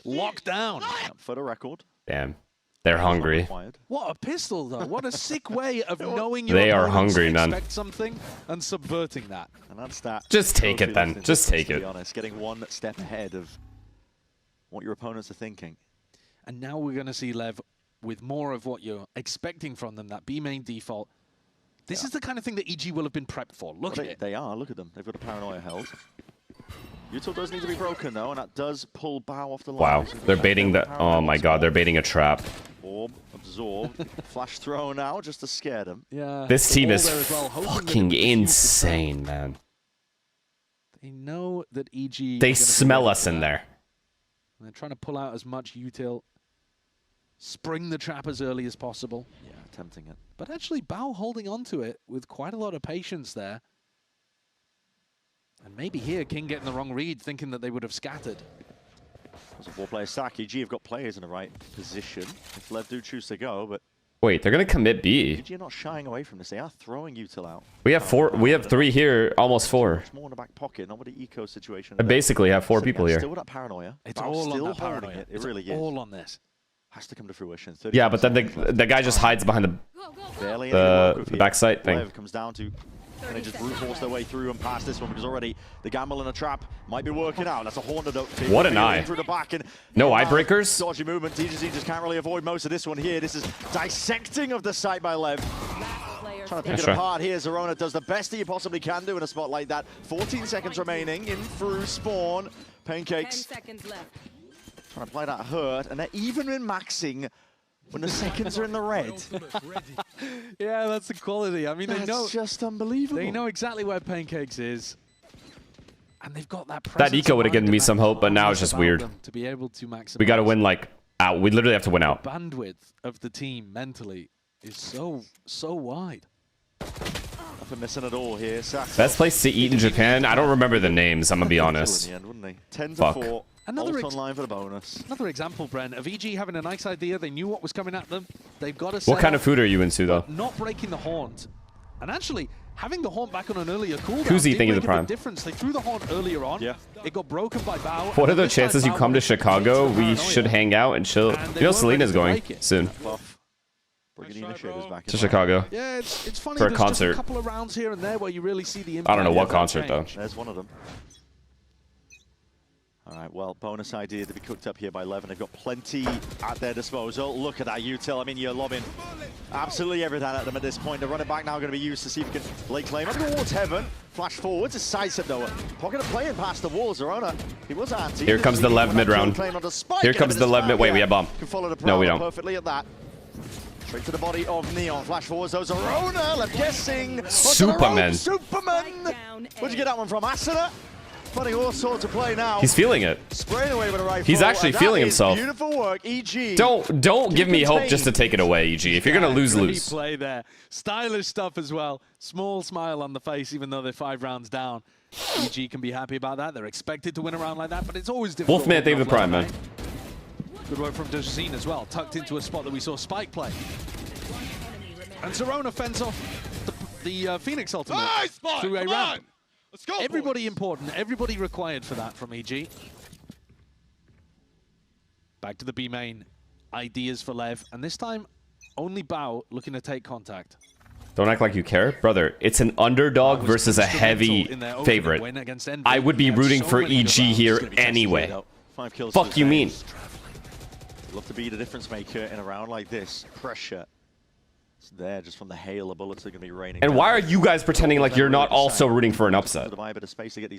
locked down. For the record. Damn. They're hungry. What a pistol, though. What a sick way of knowing they are hungry, man. Expect something and subverting that. And that's that. Just take it, then. Just take it. To be honest, getting one step ahead of what your opponents are thinking. And now we're going to see Lev with more of what you're expecting from them, that B main default. This is the kind of thing that EG will have been prepped for. Look at it. They are. Look at them. They've got a paranoia held. Util does need to be broken, though, and that does pull Bao off the line. Wow. They're baiting the... Oh, my God. They're baiting a trap. Orb absorbed. Flash throw now just to scare them. Yeah. This team is fucking insane, man. They know that EG... They smell us in there. They're trying to pull out as much util. Spring the trap as early as possible. Yeah, attempting it. But actually, Bao holding on to it with quite a lot of patience there. And maybe here, King getting the wrong read, thinking that they would have scattered. There's a four-player stack. EG have got players in the right position. If Lev do choose to go, but... Wait, they're going to commit B. EG are not shying away from this. They are throwing util out. We have four. We have three here, almost four. Much more in the back pocket, not with the eco situation. I basically have four people here. Still with that paranoia. It's all on that paranoia. It really is. All on this. Has to come to fruition. Yeah, but then the guy just hides behind the backside thing. Lev comes down to... And they just brute force their way through and past this one because already the gamble in a trap might be working out. That's a Horned up. What an eye. Through the back and no eye breakers. Dodgy movement. DGZ just can't really avoid most of this one here. This is dissecting of the site by Lev. Trying to pick it apart here. Zerona does the best that you possibly can do in a spot like that. 14 seconds remaining in through spawn. Pancakes. 10 seconds left. Trying to play that hurt, and they're even in maxing when the seconds are in the red. Yeah, that's the quality. I mean, they know. That's just unbelievable. They know exactly where Pancakes is. And they've got that That eco would have given me some hope, but now it's just weird. To be able to maximize. We got to win, like, out. We literally have to win out. The bandwidth of the team mentally is so wide. Nothing missing at all here. Best place to eat in Japan? I don't remember the names, I'm going to be honest. In the end, wouldn't they? 10 to Fuck. 4. Another online for the bonus. Another example, Bren, of EG having a nice idea. They knew what was coming at them. They've got to. What kind of food are you into, though? Not breaking the haunt, and actually having the haunt back on an earlier cooldown. Who's he thinking of the prime? Difference. They threw the haunt earlier on. Yeah. It got broken by Bao. What are the chances you come to Chicago? We should hang out and chill. You know, Selena's going soon. Bringing the initiators back to Chicago. Yeah, it's funny. For a There's concert. Just a couple of rounds here and there where you really see the impact. I don't know what concert though. There's one of them. All right, well, bonus idea to be cooked up here by Lev. They've got plenty at their disposal. Look at that util. I mean, you're lobbing absolutely everything at them at this point. The running back now going to be used to see if he can lay claim up towards heaven. Flash forwards, a sidestep though. Pocket of playing past the walls. Zerona, he was anti. Here comes the Lev mid round. Here comes the Lev mid. Wait, we have bomb. No, we don't. Perfectly at that. Straight to the body of Neon. Flash forwards, those Zerona. Left guessing. Superman. Superman. Where'd you get that one from? Asuna? Putting all sorts of play now. He's feeling it. Spraying away with a rifle. He's actually feeling himself. Beautiful work, EG. Don't give me hope just to take it away, EG. If you're gonna lose. Play there. Stylish stuff as well. Small smile on the face, even though they're 5 rounds down. EG can be happy about that. They're expected to win a round like that, but it's always difficult. Wolfman, they have the prime, man. Good work from Dejazine as well. Tucked into a spot that we saw Spike play. And Zerona fends off the Phoenix ultimate through a round. Let's go, everybody boys. Important, everybody required for that from EG. Back to the B main. Ideas for Lev, and this time only Bao looking to take contact. Don't act like you care. Brother, it's an underdog versus a heavy favorite. I would be rooting for EG here anyway. Fuck you mean? Love to be the difference maker in a round like this. Pressure. There, just from the hail of bullets that are going to be raining. And why are you guys pretending like you're not also rooting for an upset?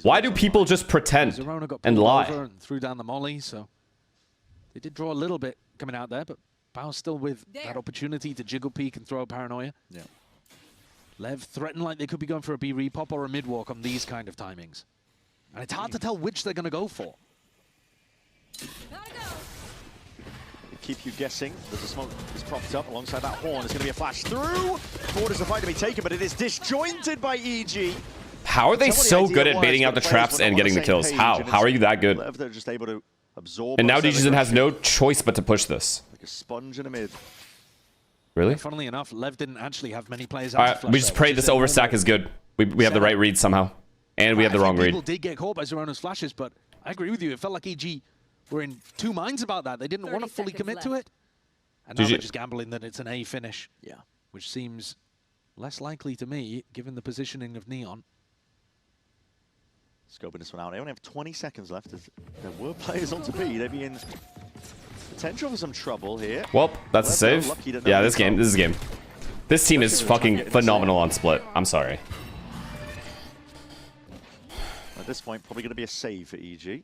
Why do people just pretend and lie? And threw down the molly, so they did draw a little bit coming out there, but Bao's still with that opportunity to jiggle peek and throw a paranoia. Yeah. Lev threatened like they could be going for a B repop or a mid walk on these kind of timings, and it's hard to tell which they're going to go for. keep you guessing. There's a smoke is propped up alongside that horn. There's going to be a flash through. Forward is the fight to be taken, but it is disjointed by EG. How are they so good at baiting out the traps and getting the kills? How? How are you that good? They're just able to absorb. And now DGZN has no choice but to push this. Like a sponge in a mid. Really? Funnily enough, Lev didn't actually have many players out. All right, we just pray this overstack is good. We have the right read somehow. And we have the wrong read. People did get caught by Zerona's flashes, but I agree with you. It felt like EG were in two minds about that. They didn't want to fully commit to it. And now they're just gambling that it's an A finish. Yeah. Which seems less likely to me, given the positioning of Neon. Scoping this one out. They only have 20 seconds left. There were players on to B. They'd be in potential for some trouble here. Well, that's a save. Yeah, this is a game. This team is fucking phenomenal on split. I'm sorry. At this point, probably going to be a save for EG.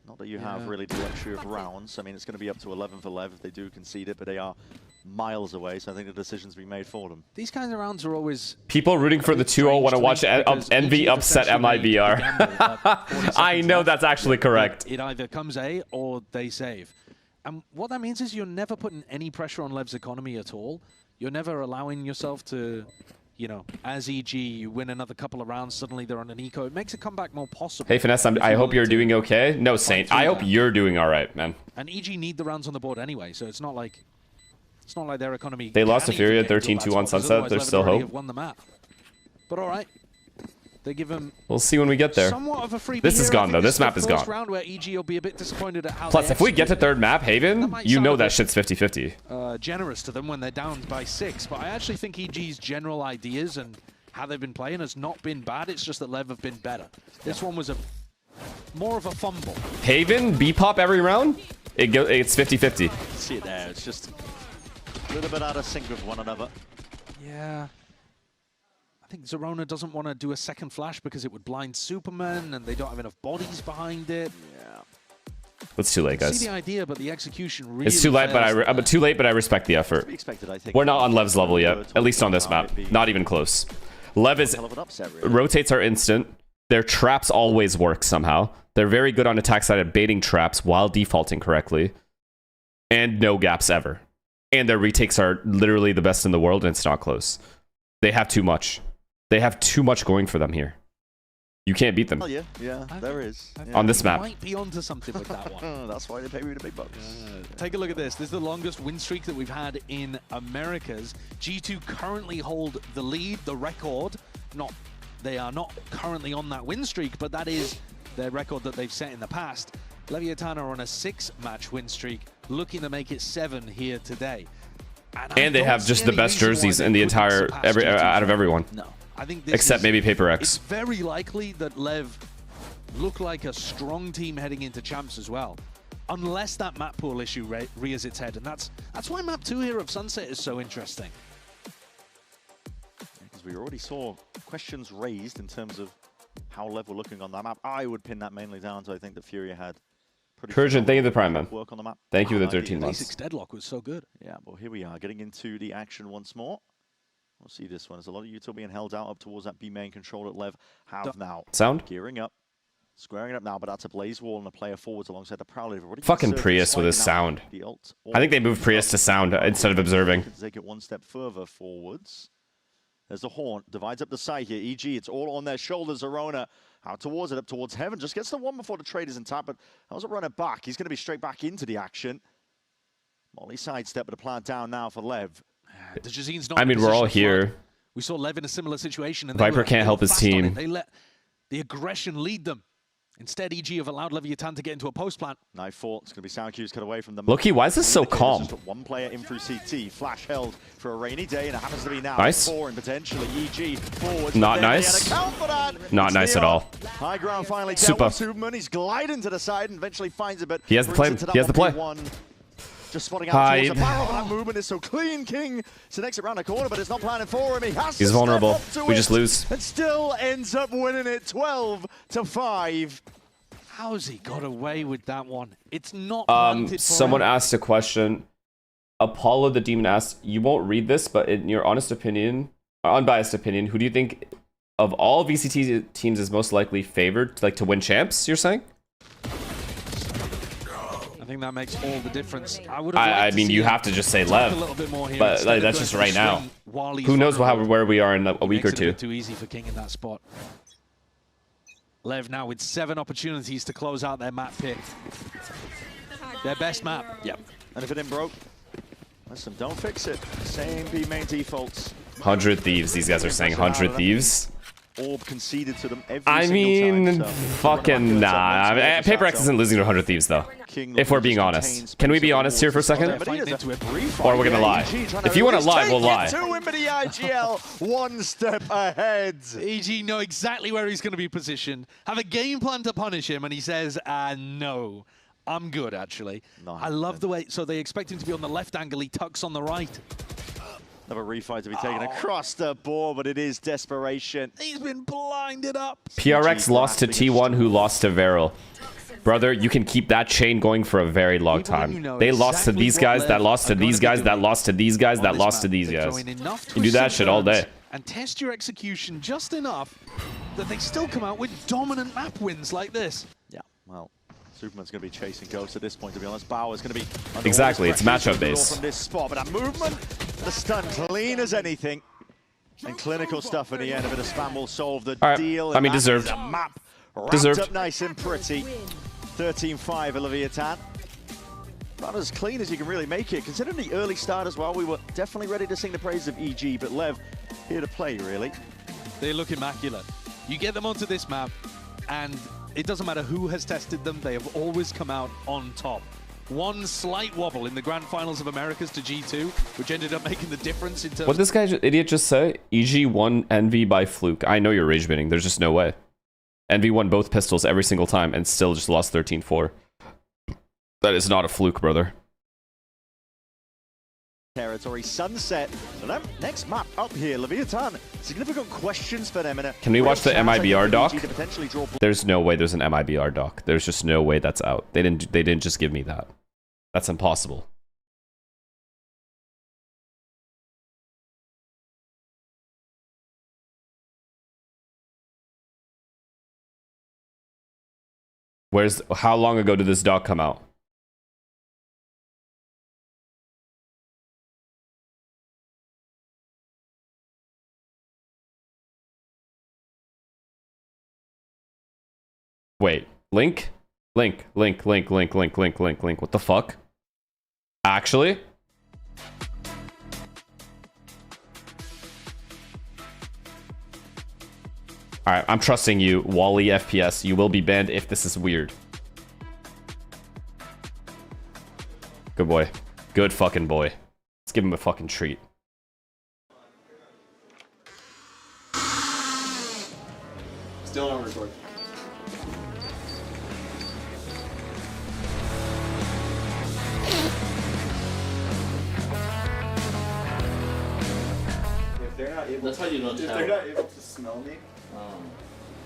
Not that you have really the luxury of rounds. I mean, it's going to be up to 11 for Lev if they do concede it, but they are miles away, so I think the decision's being made for them. These kinds of rounds are always... People rooting for the 2-0 want to watch Envy upset MIBR. I know that's actually correct. It either comes A or they save. And what that means is you're never putting any pressure on Lev's economy at all. You're never allowing yourself to... You know, as EG, you win another couple of rounds, suddenly they're on an eco. It makes a comeback more possible. Hey, Finesse, I hope you're doing okay. No, Saint, I hope you're doing all right, man. And EG need the rounds on the board anyway, so it's not like their economy... They lost to Furia 13-2 on Sunset. There's still hope. Won the map. But all right. They give him... We'll see when we get there. Somewhat of a freebie. This is gone, though. This map is gone. Round where EG will be a bit disappointed at how Plus, if we get to third map, Haven, you know that shit's 50-50. Generous to them when they're down by 6. But I actually think EG's general ideas and how they've been playing has not been bad. It's just that Lev have been better. This one was more of a fumble. Haven, B-pop every round? It's 50-50. See it there. It's just a little bit out of sync with one another. Yeah. I think Zerona doesn't want to do a second flash because it would blind Superman, and they don't have enough bodies behind it. Yeah. It's too late, guys. I see the idea, but the execution really It's too late, but I respect the effort. Expected, I think. We're not on Lev's level yet, at least on this map. Not even close. Lev is rotates are instant. Their traps always work somehow. They're very good on attack side at baiting traps while defaulting correctly. And no gaps ever. And their retakes are literally the best in the world, and it's not close. They have too much. They have too much going for them here. You can't beat them. Oh, yeah, there is. On this map. Might be onto something with that one. That's why they pay me the big bucks. Take a look at this. This is the longest win streak that we've had in Americas. G2 currently hold the lead, the record. They are not currently on that win streak, but that is their record that they've set in the past. Leviathan are on a 6-match win streak, looking to make it 7 here today. And they have just the best jerseys in the entire out of everyone. No. I think this except maybe Paper X. It's very likely that Lev look like a strong team heading into champs as well, unless that map pool issue rears its head, and that's why map 2 here of Sunset is so interesting. Because we already saw questions raised in terms of how Lev were looking on that map. I would pin that mainly down to I think that Furia had pretty Persian, thank you for the Prime, man. Work on the map. Thank you for the 13 months. Basics deadlock was so good. Yeah, well here we are getting into the action once more. We'll see this one. There's a lot of util being held out up towards that B main control that Lev have now. Sound? Gearing up. Squaring it up now, but that's a Blaze Wall and a player forwards alongside the Prowler. Fucking Prius with his sound. I think they moved Prius to sound instead of observing. Take it one step further forwards. There's the Horn. Divides up the side here. EG, it's all on their shoulders. Zerona out towards it, up towards Heaven. Just gets the one before the trade is in tap, but how's it run it back? He's going to be straight back into the action. Molly sidestep, but a plant down now for Lev. I mean, we're all here. We saw Lev in a similar situation. And Viper can't help his team. They let the aggression lead them. Instead, EG have allowed Leviathan to get into a post plant. Knife fought. It's going to be sound cues cut away from them. Loki, why is this so calm? Just one player in through CT. Flash held for a rainy day, and it happens to be now. Nice. 4 and potentially EG forwards. Not nice. Not nice at all. High ground finally. Super. Superman. He's gliding to the side and eventually finds it, but he has the play. He has the play. Just spotting out towards the barrel, but that movement is so clean. King to next around the corner, but it's not planning for him. He's vulnerable. We just lose. And still ends up winning it 12-5. How's he got away with that one? It's not someone asked a question. Apollo the Demon asked, you won't read this, but in your honest opinion, unbiased opinion, who do you think of all VCT teams is most likely favored to win champs, you're saying? I think that makes all the difference. I mean, you have to just say Lev, but like, that's just right now. Who knows where we are in a week or two? Too easy for King in that spot. Lev now with 7 opportunities to close out their map pick. Their best map. Yep. And if it ain't broke, listen, don't fix it. Same B main defaults. 100 Thieves. These guys are saying 100 Thieves. Orb conceded to them every I mean, time, so fucking nah. Paper X isn't losing to 100 Thieves though. If we're being honest, can we be honest here for a second? Or we're gonna lie. If you want to lie, we'll lie. Two in the IGL, 1 step ahead. EG know exactly where he's going to be positioned. Have a game plan to punish him, and he says, no. I'm good, actually. I love the way... So they expect him to be on the left angle. He tucks on the right. Another refight to be taken across the board, but it is desperation. He's been blinded up. PRX lost to T1, who lost to Veryl. Brother, you can keep that chain going for a very long time. They lost to these guys, that lost to these guys, that lost to these guys, that lost to these guys. You can do that shit all day. And test your execution just enough that they still come out with dominant map wins like this. Yeah, well... Superman's going to be chasing Ghost at this point, to be honest. Bauer's going to be... Exactly, it's matchup based. From this spot, but that movement, the stun, clean as anything. And clinical stuff in the end. A bit of spam will solve the deal. I mean, deserved. Map Deserved. Up nice and pretty. 13-5, Leviathan. About as clean as you can really make it. Considering the early start as well, we were definitely ready to sing the praise of EG, but Lev here to play, really. They look immaculate. You get them onto this map, and it doesn't matter who has tested them, they have always come out on top. One slight wobble in the Grand Finals of Americas to G2, which ended up making the difference in terms... What did this guy idiot just say? EG won Envy by fluke. I know you're rage bidding. There's just no way. Envy won both pistols every single time and still just lost 13-4. That is not a fluke, brother. Territory Sunset. So next map up here, Leviathan. Significant questions for them. Can we watch the MIBR doc? There's no way there's an MIBR doc. There's just no way that's out. They didn't just give me that. That's impossible. How long ago did this doc come out? Wait, link? Link. What the fuck? Actually? Alright, I'm trusting you, Wally FPS. You will be banned if this is weird. Good boy. Good fucking boy. Let's give him a fucking treat. Still on record. That's how you know. If they're not able to smell me,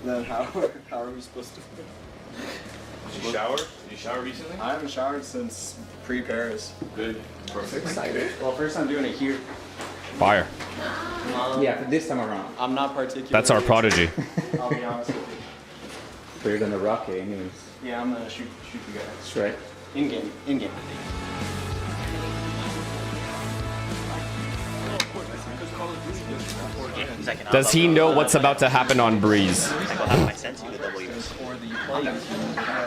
then how are we supposed to? Did you shower? Did you shower recently? I haven't showered since pre-Paris. Good. Perfect. Excited. Well, first I'm doing it here. Fire. Yeah, for this time around. I'm not particular. That's our prodigy. I'll be honest with you. But you're gonna rock it anyways. Yeah, I'm gonna shoot you guys. Straight. In game. In game. Does he know what's about to happen on Breeze?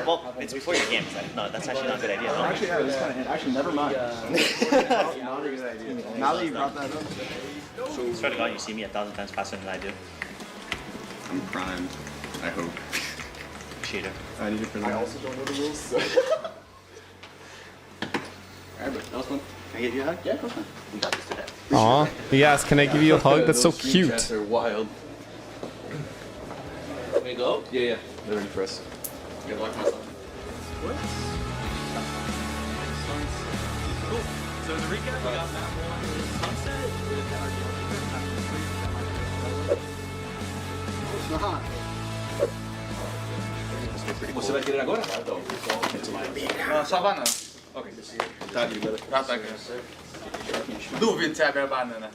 Well, it's before your game. No, that's actually not a good idea. No? Actually, yeah, this kind of actually never mind. Not a good idea. Now that you brought that up. Swear to God, you see me 1,000 times faster than I do. I'm primed. I hope. Cheater. I need to present. I also don't know the rules. So. Alright, but that was fun. Can I get you a hug? Yeah, go on. We got this today. Aw, yes, can I give you a hug? That's so cute. Those are wild. Can we go? Yeah. They're ready for us. Good luck, myself. What? Cool. So the recap, we got map 1 Sunset with Você vai querer agora? Não, só banana. Ok. Tá aqui, beleza. Tá aqui. Duvido se abre a banana.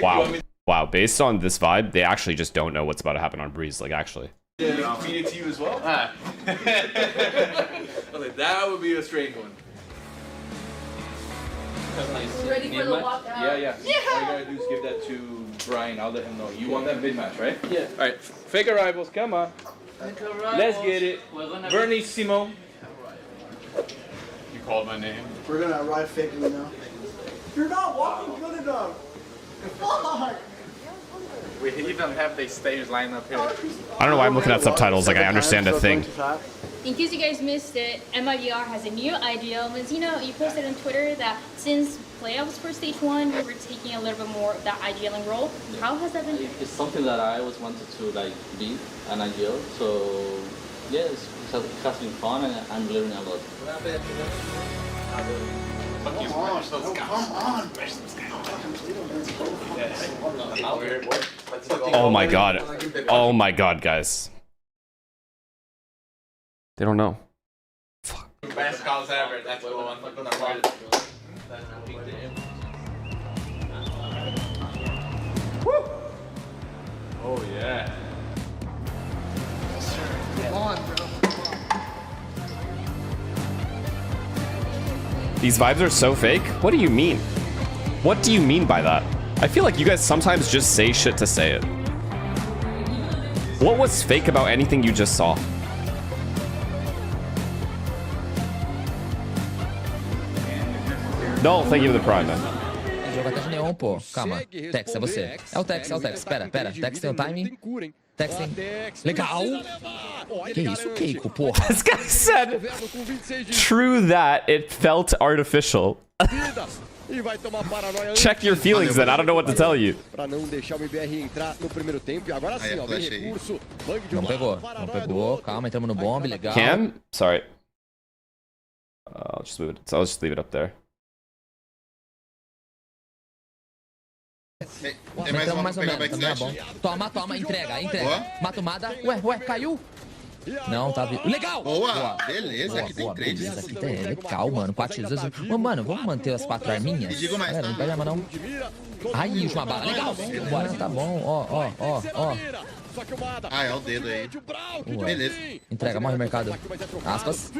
Wow. Wow, based on this vibe, they actually just don't know what's about to happen on Breeze, like actually. Yeah, feed it to you as well? Ah. Okay, that would be a strange one. Ready for the walkout? Yeah. All you gotta do is give that to Brian. I'll let him know. You want that mid-match, right? Yeah. All right, fake arrivals, come on. Let's get it. Bernissimo. You called my name. We're gonna arrive faking now. You're not walking good enough. Fuck. We even have the stage line up here. I don't know why I'm looking at subtitles, like I understand a thing. In case you guys missed it, MIBR has a new idea. You posted on Twitter that since playoffs for stage 1, we were taking a little bit more of that idealing role. How has that been? It's something that I always wanted to like be an ideal. So yeah, it has been fun and I'm learning a lot. Oh my god. Oh my god, guys. They don't know. Fuck. Best calls ever. That's what I'm gonna write. Woo! Oh yeah. Come on, bro. These vibes are so fake? What do you mean? What do you mean by that? I feel like you guys sometimes just say shit to say it. What was fake about anything you just saw? No, thank you for the prime, man. Jogo até de neon, pô. Calma. Tex, é você. É o Tex, é o Tex. Pera. Tex tem o timing. Tex tem. Legal! Que isso, Keiko, porra? This guy said, true that, it felt artificial. Check your feelings then, I don't know what to tell you. Não pegou. Calma, entramos no bomb, legal. Cam? Sorry. I'll just leave it up there. Entramos mais ou menos, também é bom. Toma, entrega. Matumada. Ué, caiu? Não, tá vivo. Legal! Boa! Beleza, aqui tem 3. Beleza, aqui tem. Legal, mano. 4 tiros azul. Mano, vamos manter as 4 arminhas? Me diga mais, Não perde arma, não. Aí, última bala. Legal! Bora, tá bom. Ó. Ah, é o dedo aí. Beleza. Entrega, morre o mercado. Aspas.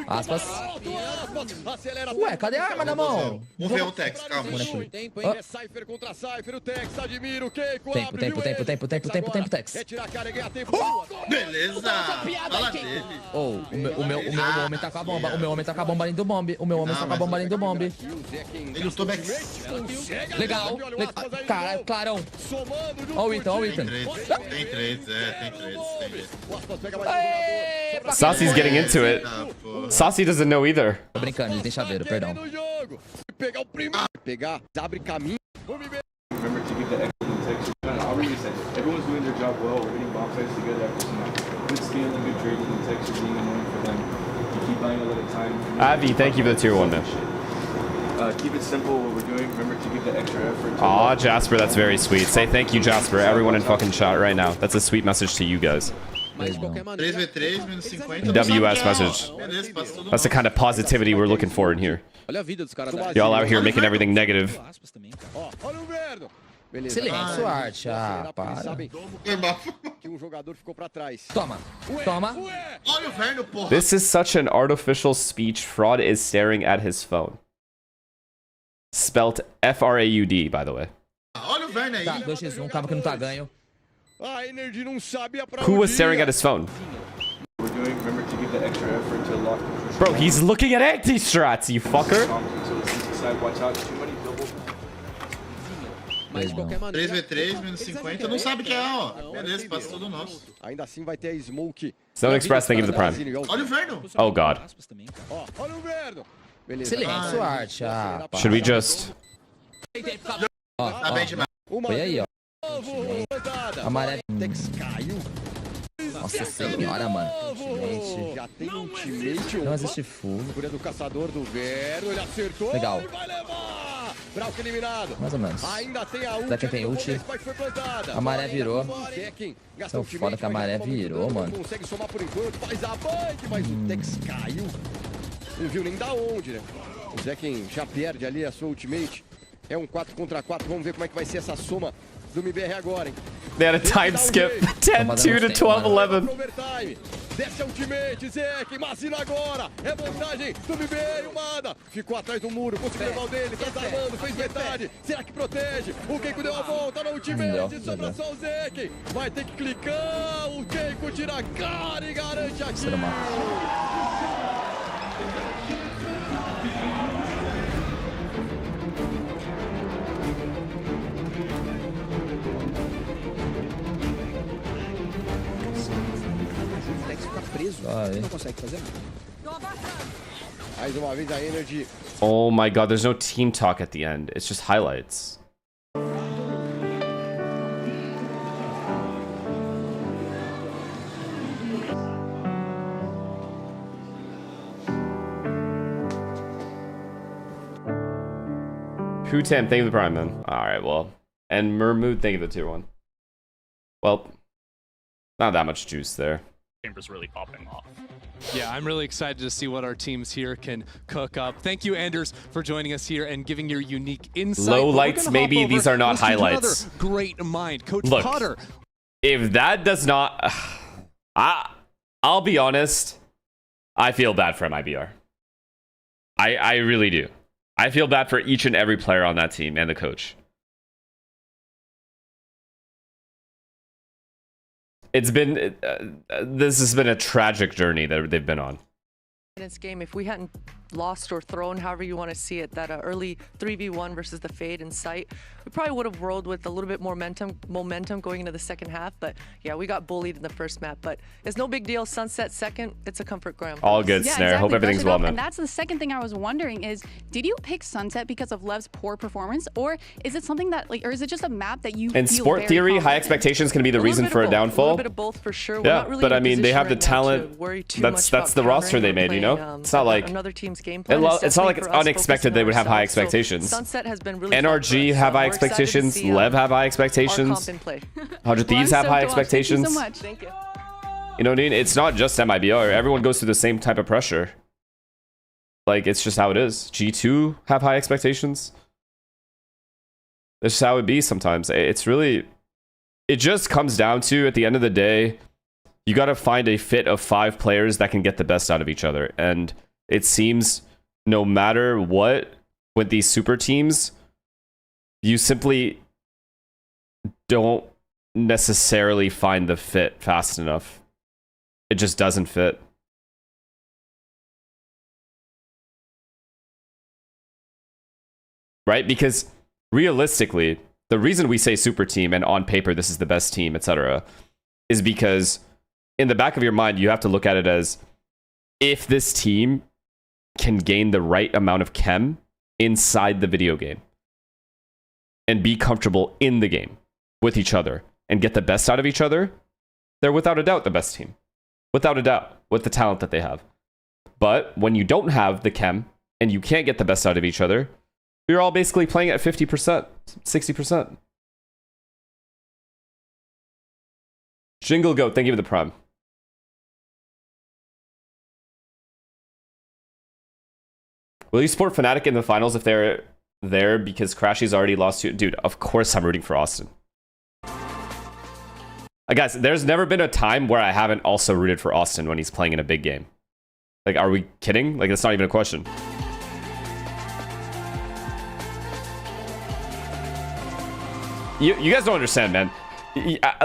Ué, cadê a arma na mão? Vamos ver o Tex, calma. Tempo, Tex. Beleza! Fala dele. O meu homem tá com a bomba. O meu homem tá com a bomba ali do bombe. Ele lutou back. Legal. Caralho, clarão. Ó o Ethan. Tem 3. Sassy's getting into it. Sassy doesn't know either. Tô brincando, ele tem chaveiro, perdão. Abre caminho. Remember to give the excellent texture. I'll really say everyone's doing their job well. We're getting bomb sites together after some good scaling, good trading, and texture being annoying for them. You keep buying a little time. Avi, thank you for the tier 1 man. Keep it simple what we're doing. Remember to give the extra effort. Aw, Jasper, that's very sweet. Say thank you, Jasper. Everyone in fucking chat right now. That's a sweet message to you guys. 3v3, menos 50. WS message. That's the kind of positivity we're looking for in here. Y'all out here making everything negative. Silêncio, arte. Ah, para. Toma. Olha o Verno, porra. This is such an artificial speech. Fraud is staring at his phone. Spelt F-R-A-U-D, by the way. Olha o Verno aí. Tá, 2x1, calma que não tá ganho. Who was staring at his phone? We're doing. Remember to give the extra effort to lock the Bro, he's looking at anti-strats, you fucker. So the CT side, watch out. Too many double. 3v3, menos 50. Não sabe quem é, ó. Beleza, passa tudo nosso. Ainda assim vai ter a smoke. Zone Express, thank you for the prime. Olha o Verno. Oh, God. Olha o Verno. Silêncio, arte. Ah, para. Should we just... Tá bem demais. Foi aí, ó. Amarelo. Nossa senhora, mano. Já tem um ultimate. Não existe full. Fúria do caçador do Verno. Ele acertou. Legal. Vai levar. Brauco eliminado. Mais ou menos. Ainda tem a ult. Daqui tem ult. A maré virou. Tão foda que a maré virou, mano. Consegue somar por enquanto. Faz a bang, mas o Tex caiu. Não viu nem da onde, né? O Zekin já perde ali a sua ultimate. É um 4 contra 4. Vamos ver como é que vai ser essa soma do MIBR agora, hein? They had a time skip. 10-2 to 12-11. Overtime. Desce ultimate, Zeke, Mazina agora. É vantagem do MIBR, o Mada. Ficou atrás do muro, conseguiu levar o dele, tá desarmando, fez metade. Será que protege? O Keiko deu a volta no ultimate, sobra só o Zeke. Vai ter que clicar, o Keiko tira a cara e garante aqui. Não consegue fazer nada. Mais uma vez a Energy. Oh my god, there's no team talk at the end. It's just highlights. Hutam, thank you for the prime, man. Alright, well. And Mermood, thank you for the tier 1. Well, not that much juice there. Chamber's really popping off. Yeah, I'm really excited to see what our teams here can cook up. Thank you, Anders, for joining us here and giving your unique insight. Low lights, maybe these are not highlights. Great mind, Coach Look, Potter. If that does not, I'll be honest. I feel bad for MIBR. I really do. I feel bad for each and every player on that team and the coach. It's been this has been a tragic journey that they've been on. In this game, if we hadn't lost or thrown, however you want to see it, that early 3v1 versus the Fade in sight, we probably would have rolled with a little bit more momentum going into the second half. But yeah, we got bullied in the first map. But it's no big deal. Sunset second, it's a comfort ground. All good, yeah, Snare. Exactly. Hope everything's well, man. And that's the second thing I was wondering is, did you pick Sunset because of Lev's poor performance, or is it something that or is it just a map that you? In feel sport very theory, confident high expectations can be the reason for a downfall. A little bit of both for sure. Yeah, really but I mean, they have the talent. That's the roster they made. You know, it's not like another team's game plan. It's not like it's unexpected they would have high expectations. Sunset has been really NRG have high expectations. Lev have high expectations. 100 Thieves have high expectations. Thank you so much. Thank you. You know what I mean? It's not just MIBR. Everyone goes through the same type of pressure. Like, it's just how it is. G2 have high expectations. That's just how it be sometimes. It's really... It just comes down to, at the end of the day, you got to find a fit of 5 players that can get the best out of each other. And it seems no matter what, with these super teams, you simply don't necessarily find the fit fast enough. It just doesn't fit. Right? Because realistically, the reason we say super team and on paper this is the best team, etc., is because in the back of your mind you have to look at it as if this team can gain the right amount of chem inside the video game and be comfortable in the game with each other and get the best out of each other, they're without a doubt the best team. Without a doubt, with the talent that they have. But when you don't have the chem and you can't get the best out of each other, you're all basically playing at 50%, 60%. Jingle Goat, thank you for the prime. Will you support Fnatic in the finals if they're there because Crashy's already lost to... Dude, of course I'm rooting for Austin. Guys, there's never been a time where I haven't also rooted for Austin when he's playing in a big game. Like, are we kidding? Like, that's not even a question. You guys don't understand, man.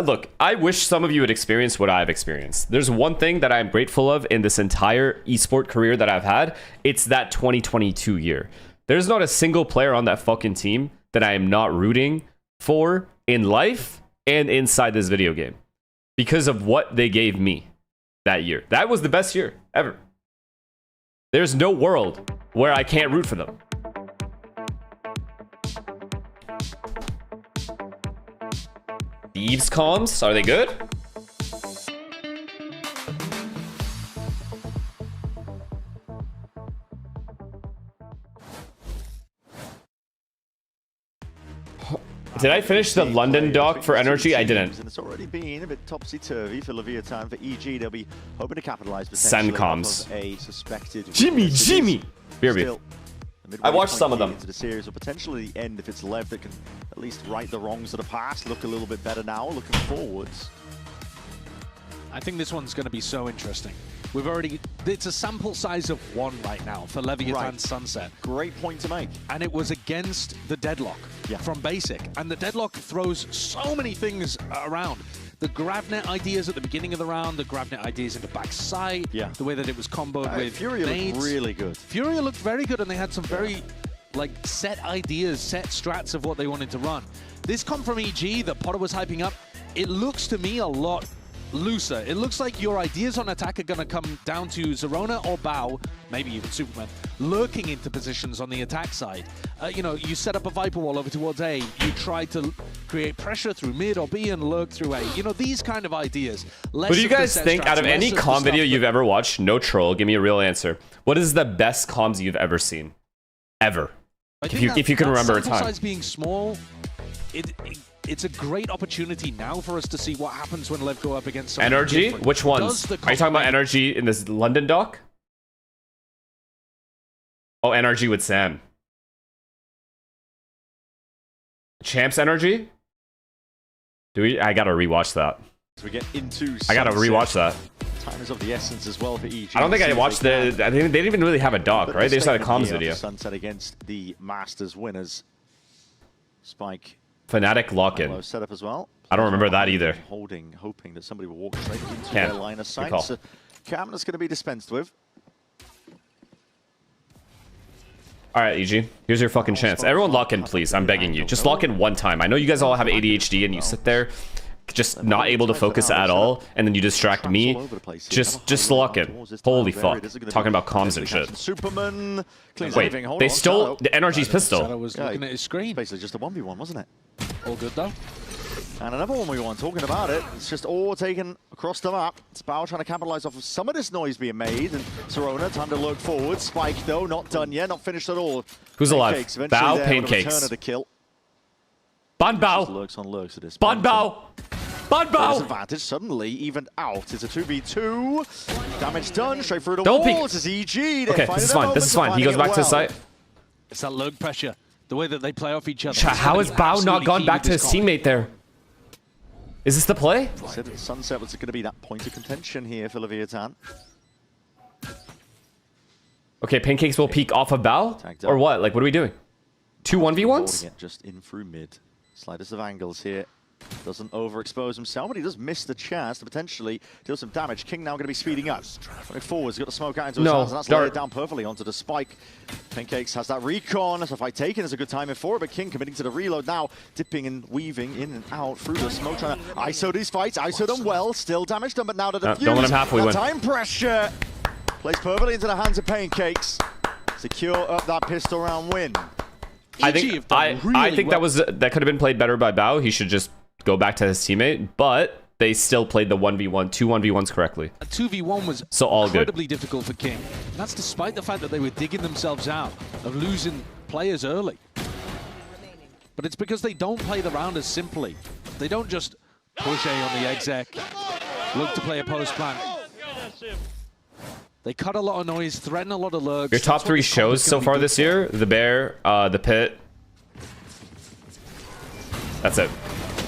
Look, I wish some of you had experienced what I've experienced. There's one thing that I'm grateful of in this entire esport career that I've had. It's that 2022 year. There's not a single player on that fucking team that I am not rooting for in life and inside this video game because of what they gave me that year. That was the best year ever. There's no world where I can't root for them. Thieves comms, are they good? Did I finish the London doc for energy? I didn't. And it's already been a bit topsy-turvy for Leviathan. For EG, they'll be hoping to capitalize Send potentially comms. off of a suspected Jimmy! Still, I watched some of them. Into the series, or potentially the end if it's Lev that can at least right the wrongs of the past, look a little bit better now, looking forwards. I think this one's going to be so interesting. It's a sample size of 1 right now for Leviathan Sunset. Great point to make. And it was against the Deadlock from Basic. And the Deadlock throws so many things around. The Gravnet ideas at the beginning of the round, the Gravnet ideas into backside, the way that it was comboed with Furia nades. looked really good. Furia looked very good, and they had some very set ideas, set strats of what they wanted to run. This come from EG that Potter was hyping up. It looks to me a lot looser. It looks like your ideas on attack are going to come down to Zerona or Bao, maybe even Superman, lurking into positions on the attack side. You know, you set up a Viper wall over towards A, you try to create pressure through mid or B and lurk through A. You know, these kind of ideas. What do you guys think, out of any comm video you've ever watched, no troll, give me a real answer. What is the best comms you've ever seen? Ever. If you can remember a time. Size being small, it's a great opportunity now for us to see what happens when Lev go up against someone Energy? different. Which ones? Are you talking about Energy in this London doc? Oh, Energy with Sam. Champs Energy? I gotta rewatch that. As we get into I gotta rewatch that. Time is of the essence as well for EG. I don't think I watched they didn't even really have a doc, right? They just had a comms video. Sunset against the Masters winners. Spike. Fnatic lock-in. Setup as well. I don't remember that either. Hoping that somebody will walk straight into their line of sight. So Camna's going to be dispensed with. All right, EG. Here's your fucking chance. Everyone lock in, please. I'm begging you. Just lock in one time. I know you guys all have ADHD and you sit there just not able to focus at all, and then you distract me. Just lock in. Holy fuck. Talking about comms and shit. Superman. Wait, they stole the Energy's pistol. I was looking at his screen. Basically just a 1v1, wasn't it? All good though. And another 1v1, talking about it. It's just all taken across the map. It's Bao trying to capitalize off of some of this noise being made. And Zerona, time to lurk forward. Spike, though, not done yet, not finished at all. Who's alive? Bao, Pancakes. Ban Bao. Lurks on lurks at this. Ban Bao. Ban Bao. Advantage suddenly evened out. It's a 2v2. Damage done. Straight through the Don't walls. It's EG. Okay, this is fine. This is fine. He goes back to the site. It's that lurk pressure. The way that they play off each other. How has Bao not gone back to his teammate there? Is this the play? I said that Sunset was going to be that point of contention here for Leviathan. Okay, Pancakes will peek off of Bao? Or what? Like, what are we doing? 2 1v1s? Just in through mid. Slightest of angles here. Doesn't overexpose himself, but he does miss the chance to potentially deal some damage. King now going to be speeding up. Running forward, he's got the smoke out into his hands, and that's laid down perfectly onto the spike. Pancakes has that recon. So fight taken is a good timing for it, but King committing to the reload now, dipping and weaving in and out through the smoke, trying to ISO these fights, ISO them well, still damage done, but now to the fuse. Don't let him halfway win. Time pressure plays perfectly into the hands of Pancakes. Secure up that pistol round win. I think that could have been played better by Bao. He should just go back to his teammate, but they still played the 1v1, 2 1v1s correctly. A 2v1 was incredibly difficult for King. And that's despite the fact that they were digging themselves out of losing players early. But it's because they don't play the round as simply. They don't just push A on the exec, look to play a post plant. They cut a lot of noise, threaten a lot of lurks. Your top 3 shows so far this year: the Bear, the Pit. That's it.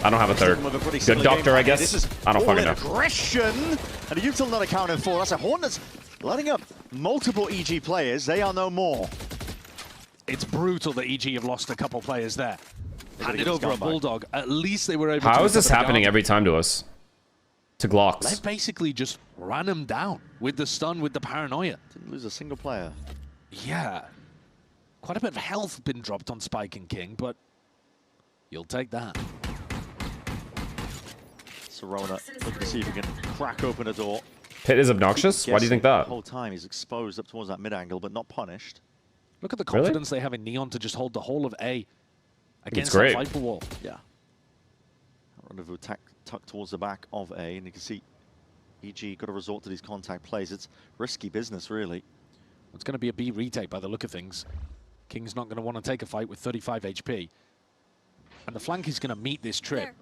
I don't have a third. Good Doctor, I guess. I don't fucking know. Aggression, and a util not accounted for. That's a Hornets letting up multiple EG players. They are no more. It's brutal that EG have lost a couple players there. Handed over a Bulldog. At least they were able to... How is this happening every time to us? To Glocks. They basically just ran him down with the stun, with the paranoia. Didn't lose a single player. Yeah. Quite a bit of health been dropped on Spike and King, but you'll take that. Zerona looking to see if he can crack open a door. Pit is obnoxious? Why do you think that? The whole time he's exposed up towards that mid angle, but not punished. Look at the confidence they have in Neon to just hold the whole of A against that Viper wall. Yeah. Rendezvous tucked towards the back of A, and you can see EG got to resort to these contact plays. It's risky business, really. It's going to be a B retake by the look of things. King's not going to want to take a fight with 35 HP. And the flank is going to meet this trip.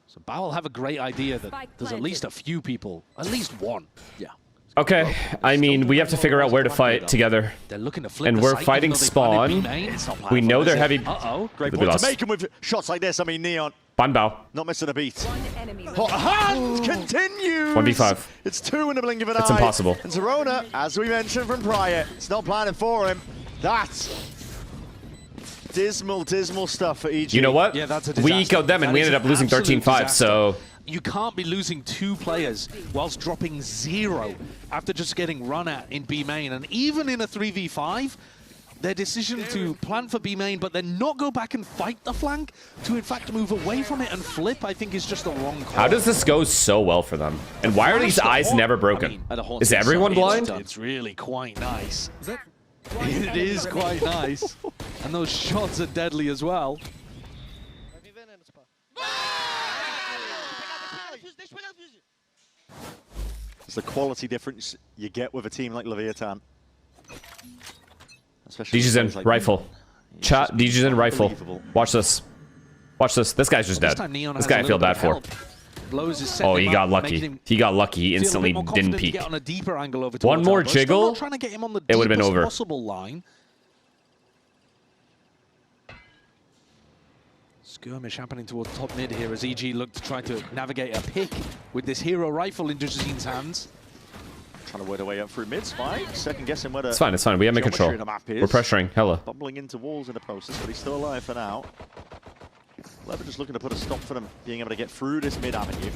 So Bao will have a great idea that there's at least a few people, at least one. Yeah. He's Okay, I mean, we have to figure out where to fight together. They're looking to flip And the we're site, even fighting though they spawn. planted B-main. We know they're heavy. Great We point to lost. make him with shots like this. I mean, Neon Banbao. not missing a beat. Hot hand continues. 1v5. It's 2 in the blink of an eye. It's impossible. And Zerona, as we mentioned from prior, it's not planning for him. That's dismal, dismal stuff for EG. You know what? Yeah, that's a we disaster. ecoed them and That we is ended up an losing absolute 13-5, disaster. so... You can't be losing 2 players whilst dropping 0 after just getting run at in B main. And even in a 3v5, their decision to plan for B main but then not go back and fight the flank, to in fact move away from it and flip, I think is just the wrong call. How does this go so well for them? And why are these eyes never broken? Is everyone blind? It's really quite nice. It is quite nice. And those shots are deadly as well. It's the quality difference you get with a team like Leviathan. Especially DJ's in, like rifle. Chat, DJ's in, rifle. Watch this. Watch this. This guy's just dead. This guy I feel bad for. Oh, he got lucky. He got lucky. He instantly didn't peek. One more jiggle, it would have been over. Possible line. Skirmish happening towards top mid here as EG look to try to navigate a pick with this hero rifle in Dujazin's hands. Trying to work their way up through mid. Spike, second guessing whether It's fine, it's fine. We have control. We're pressuring, hella. Bumbling into walls in the process, but he's still alive for now. Lever just looking to put a stop for them being able to get through this mid avenue.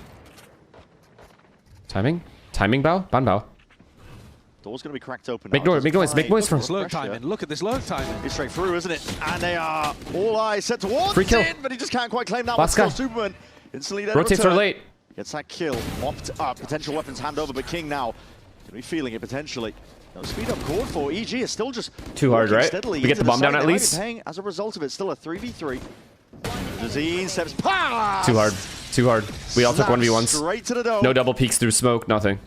Timing? Timing bow? Ban bow. Door's going to be cracked open. Make noise, make noise, make noise for Lurk timing. Look at this lurk timing. It's straight through, isn't it? And they are all eyes set towards Free kill. it, but he just can't quite claim that Last one. guy. Superman instantly there. Rotates for late. Gets that kill. Mopped up. Potential weapons hand over, but King now going to be feeling it potentially. No speed up called for. EG is still just too hard, right? We get the bomb down at least. Paying, as a result of it, still a 3v3. Zine steps past. Too hard. Too hard. We all took 1v1s. Straight to the dome. No double peeks through smoke, nothing.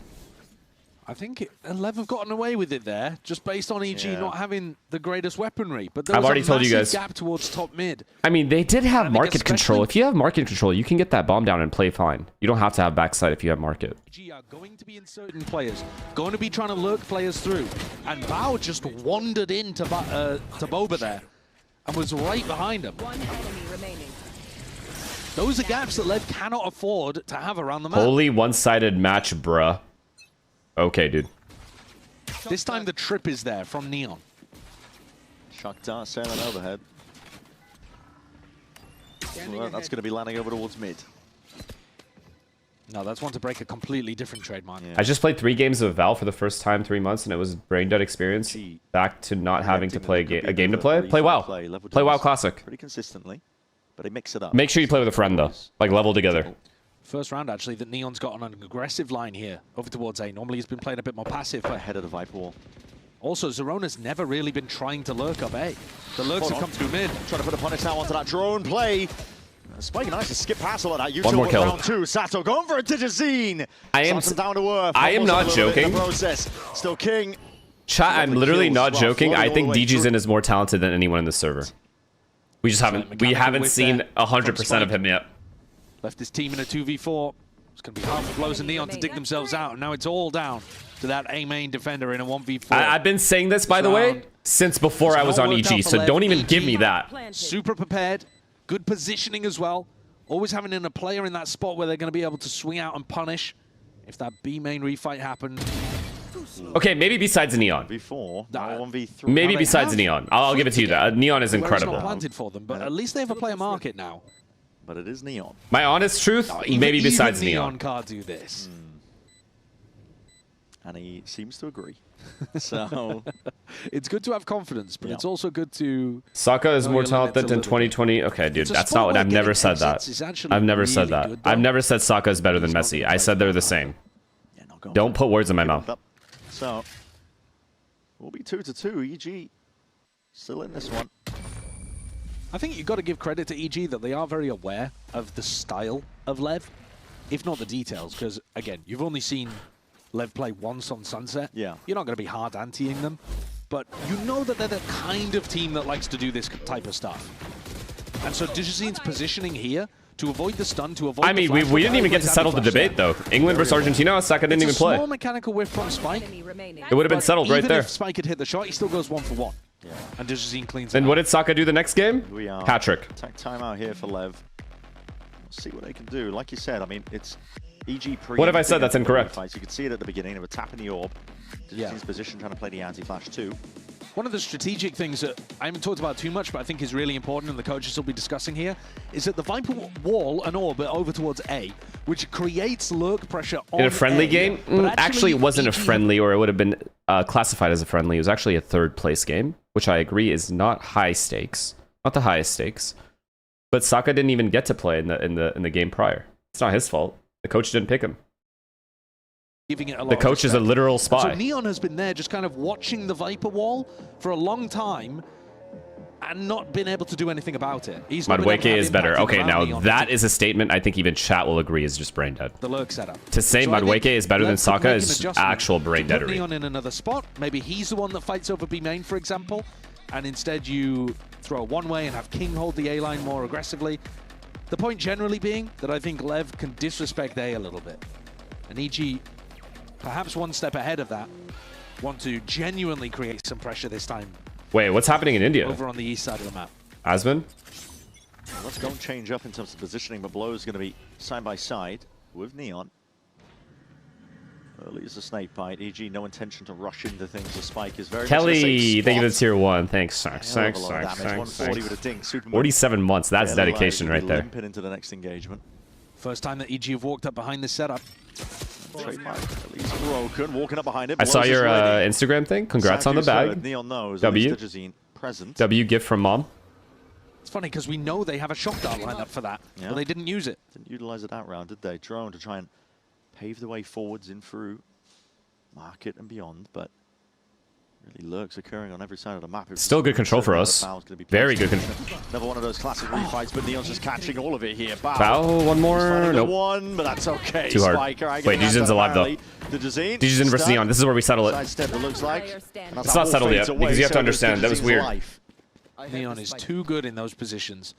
I think 11 have gotten away with it there, just based on EG not having the greatest weaponry. But there I've was already a told you massive guys. gap towards top mid. I mean, they did have market especially- control. If you have market control, you can get that bomb down and play fine. You don't have to have backside if you have market. EG are going to be inserting players, going to be trying to lurk players through. And Bao just wandered into Boba there and was right behind him. One enemy remaining. Those are gaps that Lev cannot afford to have around the map. Holy one-sided match, bruh. Okay, dude. This time the trip is there from Neon. Shock dart sailing overhead. Well, that's going to be landing over towards mid. No, that's one to break a completely different trademark. Yeah. I just played 3 games of Val for the first time in 3 months, and it was brain dead experience. Back to not having to play a game to play. Play WoW. Play WoW Classic. Pretty consistently, but they mix it up. Make sure you play with a friend, though. Like, level together. First round, actually, that Neon's got on an aggressive line here over towards A. Normally, he's been playing a bit more passive. Ahead of the Viper wall. Also, Zerona's never really been trying to lurk up A. The lurks have come through mid. Trying to put a punish now onto that drone play. Spike nice to skip past all of that. One more kill. Round 2. Sato going for a Digizine. I am down to earth. I am not joking. Process. Still King. Chat, I'm literally kills not well, joking. I floating think all the way DGZin through. is more talented than anyone in the server. We just haven't seen 100% of him yet. Left his team in a 2v4. It's going to be half the blows of Neon to dig themselves out. And now it's all down to that A main defender in a 1v4. I've been saying this, by the way, since before I was on EG, so don't even give me that. Super prepared. Good positioning as well. Always having in a player in that spot where they're going to be able to swing out and punish if that B main refight happened. Okay, maybe besides Neon. V4, 1v3. Maybe besides Neon. I'll give it to you. That Neon is incredible. It's not planted for them, but at least they have a player market now. But it is Neon. My honest truth, maybe besides even Neon. can't do this. And he seems to agree. So it's good to have confidence, but it's also good to. Sokka is know more your talented limits a in little 2020. Okay, dude, It's a that's sport not what where I've never getting said that. exits is actually I've never said really that. good, though. I've never said Sokka is better than Messi. I said they're the same. Don't put words in my mouth. So we'll be 2-2. EG still in this one. I think you've got to give credit to EG that they are very aware of the style of Lev, if not the details, because, again, you've only seen Lev play once on Sunset. Yeah. You're not going to be hard anteing them, but you know that they're the kind of team that likes to do this type of stuff. And so Digizine's positioning here to avoid the stun, to avoid I mean, we didn't even get to settle the debate, though. England versus Argentina, Saka didn't even play. Small mechanical whiff from Spike. It would have been settled right there. Even if Spike had hit the shot, he still goes 1 for 1. Yeah. And Dejazine cleans Then it what did Saka do the next game? We are. Hat-trick. Attack timeout here for Lev. Let's see what they can do. Like you said, I mean, it's EG pre. What have I said that's incorrect? You could see it at the beginning. They were tapping the orb. Dejazine's position, trying to play the anti-flash too. One of the strategic things that I haven't talked about too much, but I think is really important and the coaches will be discussing here, is that the Viper wall and orb are over towards A, which creates lurk pressure on In a friendly A, game? Actually, it wasn't a friendly, or it would have been classified as a friendly. It was actually a third place game, which I agree is not high stakes. Not the highest stakes. But Saka didn't even get to play in the game prior. It's not his fault. The coach didn't pick him. Giving it a lot The coach is a literal spy. So Neon has been there just kind of watching the Viper wall for a long time and not been able to do anything about it. He's not been able to Madueke have is better. impact Okay, around now Neon. that is a statement I think even chat will agree is just brain dead. The lurk setup. To say So I think Madueke is better than Lev could Saka make an is adjustment actual brain to put deadery. Neon in another spot. Maybe he's the one that fights over B main, for example, and instead you throw one way and have King hold the A line more aggressively. The point generally being that I think Lev can disrespect A a little bit. And EG, perhaps one step ahead of that, want to genuinely create some pressure this time. Wait, what's happening in India? Over on the east side of the map. Asman? Let's don't change up in terms of positioning, but Blow is going to be side by side with Neon. Early as a snake bite. EG, no intention to rush into things. The Spike is very Kelly, much thank you for the tier 1. Thanks, thanks. 140 with a ding. 47 months. That's Yeah, dedication right there. Limping into the next engagement. First time that EG have walked up behind this setup. Trademark, at least broken, walking up behind it. I saw Blows your is ready. Instagram thing. Congrats on the Sanku's bag. heard, Neon knows. W. Dejazine present. W gift from mom. It's funny because we know they have a shock dart lined up for that, but they didn't use it. Didn't utilize it that round, did they? Drone to try and pave the way forwards in through market and beyond, but really lurks occurring on every side of the map. Still good control for us. Very good control. Never one of those classic refights, but Neon's just catching all of it here. Bow, one more. Nope. One, but that's okay. Too hard. Spiker, Wait, Dijon's alive though. Dijon versus Neon. This is where we settle it. Sidestep, it looks like. It's not settled yet because you have to understand that was weird. Neon is too good in those positions.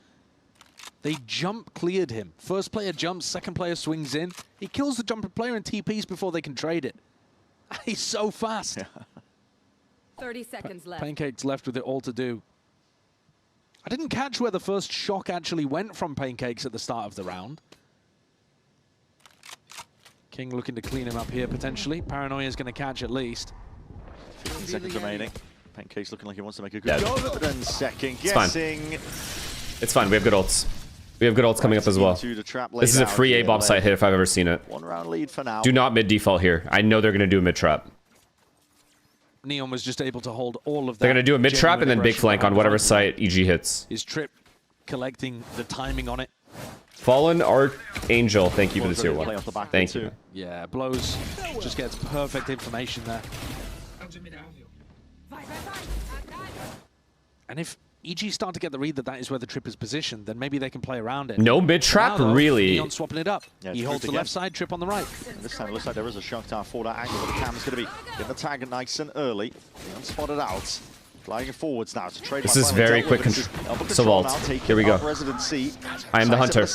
They jump cleared him. First player jumps, second player swings in. He kills the jumper player and TPs before they can trade it. He's so fast. 30 seconds left. Pancake's left with it all to do. I didn't catch where the first shock actually went from Pancakes at the start of the round. King looking to clean him up here potentially. Paranoia is going to catch at least. 15 seconds remaining. Pancake's looking like he wants to make a good go, but then second guessing. It's fine. We have good ults. We have good ults coming up as well. This is a free A-bomb site hit if I've ever seen it. One round lead for now. Do not mid-default here. I know they're going to do a mid-trap. Neon was just able to hold all of that. They're going to do a mid-trap and then big flank on whatever site EG hits. His trip collecting the timing on it. Fallen Archangel, thank you for the tier 1. Thank you. Yeah, Blows just gets perfect information there. And if EG start to get the read that that is where the trip is positioned, then maybe they can play around it. No mid-trap, really? Neon swapping it up. Yeah, he holds the left side, trip on the right. And this time it looks like there is a shock tower for that angle, but the cam's going to be getting the tag nice and early. Neon spotted out. Flying forwards now to trade. This is very quick control. Here we go. I am the hunter.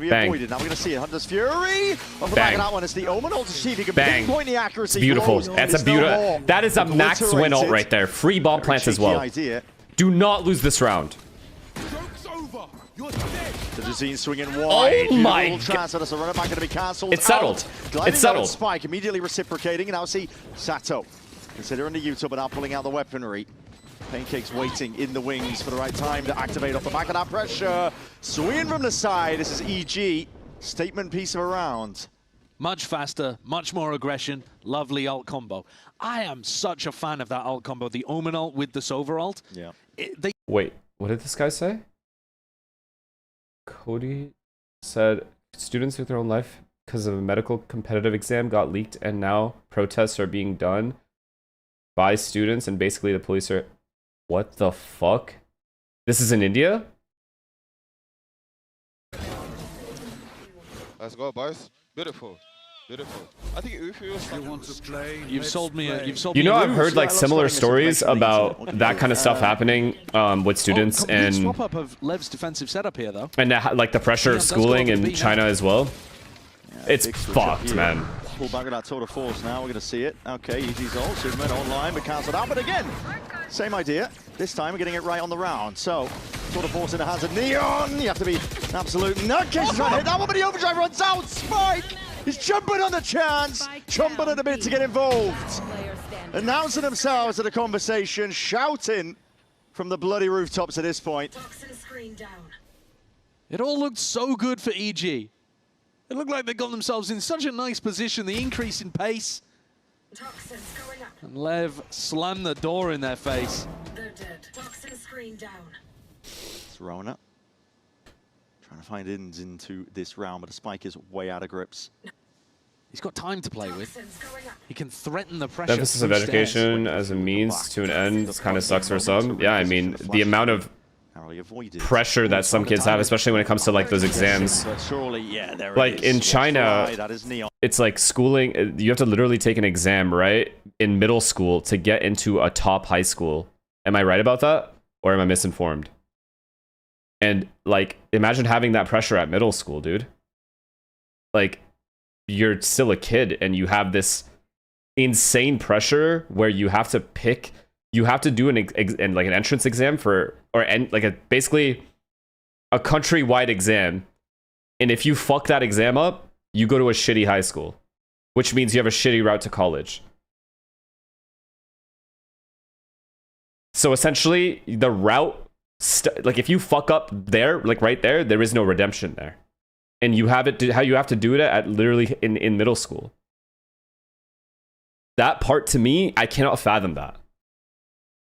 Bang. Now we're going to see it. Hunter's Fury. Off the back of that one, it's the Omen ult to see if he can pinpoint the accuracy. It's beautiful. That's a beautiful. That is a max win ult right there. Free bomb plants as well. Do not lose this round. Dejazine swinging wide. Oh my god. That's a runner back going to be cancelled. It's settled. It's settled. Spike immediately reciprocating. And now see Sato considering the Utah, but now pulling out the weaponry. Pancake's waiting in the wings for the right time to activate off the back of that pressure. Swinging from the side. This is EG. Statement piece of a round. Much faster, much more aggression. Lovely ult combo. I am such a fan of that ult combo. The Omen ult with the Sova ult. Yeah. Wait, what did this guy say? Cody said students with their own life because of a medical competitive exam got leaked and now protests are being done by students and basically the police are... What the fuck? This is in India? Let's go, boys. Beautiful. Beautiful. I think if you want to play, you've sold me. You know, I've heard like similar stories about that kind of stuff happening with students and swap up of Lev's defensive setup here, though. And like the pressure of schooling in China as well. It's fucked, man. Pull back with that tour de force now. We're going to see it. Okay, EG's ult. Superman online, but cancelled out. But again, same idea. This time we're getting it right on the round. So, tour de force in the hands of Neon. You have to be an absolute nutcase trying to hit that one, but the overdrive runs out. Spike is jumping on the chance, jumping at the bit to get involved. Announcing themselves at the conversation, shouting from the bloody rooftops at this point. It all looked so good for EG. It looked like they got themselves in such a nice position, the increase in pace. And Lev slammed the door in their face. It's Rona. Trying to find ins into this round, but the Spike is way out of grips. He's got time to play with. He can threaten the pressure. The emphasis of education as a means to an end kind of sucks for some. Yeah, I mean, the amount of pressure that some kids have, especially when it comes to like those exams. Like in China, it's like schooling, you have to literally take an exam, right? In middle school to get into a top high school. Am I right about that? Or am I misinformed? And like, imagine having that pressure at middle school, dude. Like, you're still a kid and you have this insane pressure where you have to pick, you have to do like an entrance exam for, or like basically a countrywide exam. And if you fuck that exam up, you go to a shitty high school, which means you have a shitty route to college. So essentially the route, like if you fuck up there, like right there, there is no redemption there. And you have it, how you have to do it at literally in middle school. That part to me, I cannot fathom that.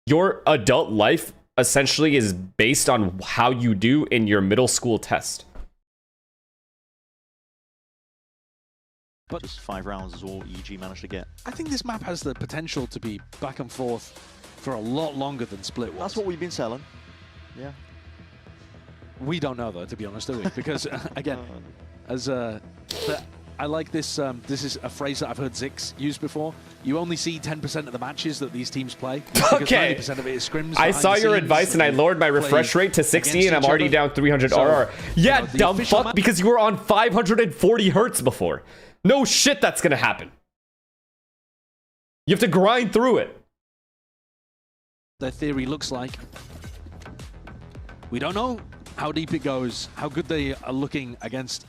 Your adult life essentially is based on how you do in your middle school test. But just 5 rounds is all EG managed to get. I think this map has the potential to be back and forth for a lot longer than Split was. That's what we've been selling. Yeah. We don't know though, to be honest, do we? Because again, as I like this. This is a phrase that I've heard Zix use before. You only see 10% of the matches that these teams play. Okay. 90% of it is scrims. I saw your advice and I lowered my refresh rate to 60 and I'm already down 300 RR. Yeah, dumb fuck, because you were on 540 hertz before. No shit that's gonna happen. You have to grind through it. Their theory looks like. We don't know how deep it goes, how good they are looking against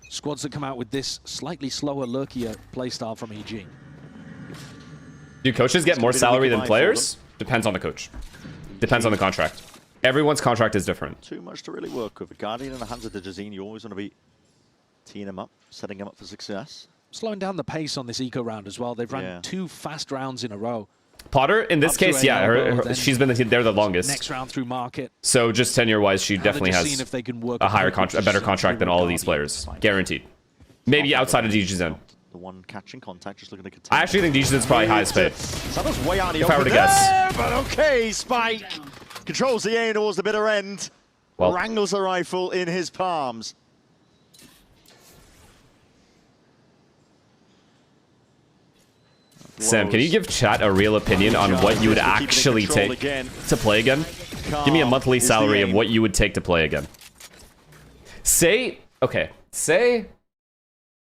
squads that come out with this slightly slower, lurkier playstyle from EG. Do coaches get more salary than players? Depends on the coach. Depends on the contract. Everyone's contract is different. Too much to really work with. A Guardian in the hands of the Jazine, you always want to be teeing him up, setting him up for success. Slowing down the pace on this eco round as well. They've run 2 fast rounds in a row. Potter, in this case, yeah, she's been there the longest. Next round through market. So just tenure-wise, she definitely has if they can work a higher a better contract than all of these players, guaranteed. Maybe outside of DGZen. The one catching contact, just looking to continue. I actually think DGZen's probably highest paid. Sada's way out of the if I were to guess. But okay, Spike controls the aim towards the bitter end. Well, wrangles the rifle in his palms. Sam, can you give chat a real opinion on what you would actually take to play again? Give me a monthly salary of what you would take to play again. Say, okay, say,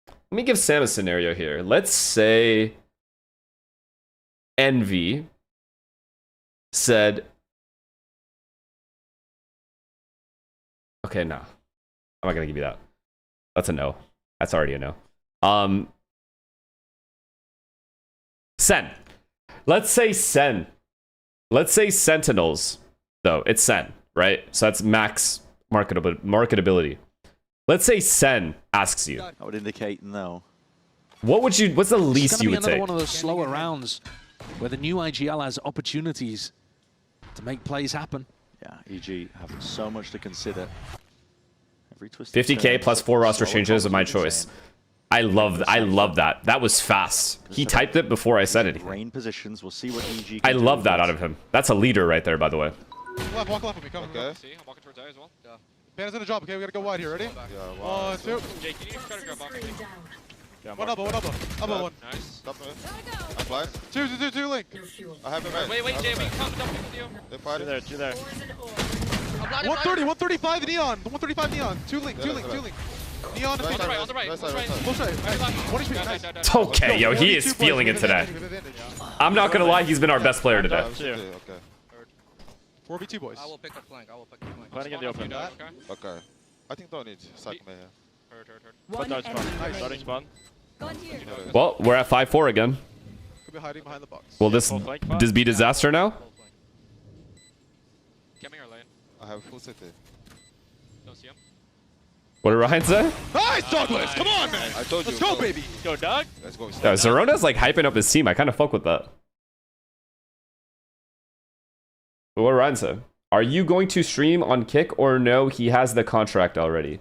let me give Sam a scenario here. Let's say Envy said, okay, no, I'm not gonna give you that. That's a no. That's already a no. Sen. Let's say Sen. Let's say Sentinels, though. It's Sen, right? So that's max marketability. Let's say Sen asks you. That would indicate no. What's the least you would take? It's one of those slower rounds where the new IGL has opportunities to make plays happen. Yeah, EG have so much to consider. Every 50k plus 4 roster changes of my choice. I love that. That was fast. He typed it before I said anything. Rain positions. We'll see what EG I love that out of him. That's a leader right there, by the way. Walk left with me. Come. Okay. See, I'm walking towards A as well. Yeah. Pana's in the job. Okay, we gotta go wide here. Ready? Yeah. 1, 2. Jake, you need to try to grab off. Yeah, one elbow, one elbow. Elbow one. Nice. Stop it. I'm flying. Two link. I have him. Wait, Jay, we come double with you. They're fighting. Two there. 135 neon. 135 neon. Two link. Neon and On the right. Both sides. One HP. Nice. Okay, yo, he is feeling it today. I'm not gonna lie, he's been our best player today. Okay. 4v2 boys. I will pick up flank. Planning in the open. Okay. I think don't need cycle here. Heard. Starting spawn. Well, we're at 5-4 again. Could be hiding behind the box. Will this be disaster now? Coming or lane? I have full city. Don't see him. What did Ryan say? Nice, Douglas! Come on, man! I told you. Let's go, baby! Let's go, Doug! Let's go. Yeah, Zerona's like hyping up his team. I kind of fuck with that. What did Ryan say? Are you going to stream on Kick or no? He has the contract already.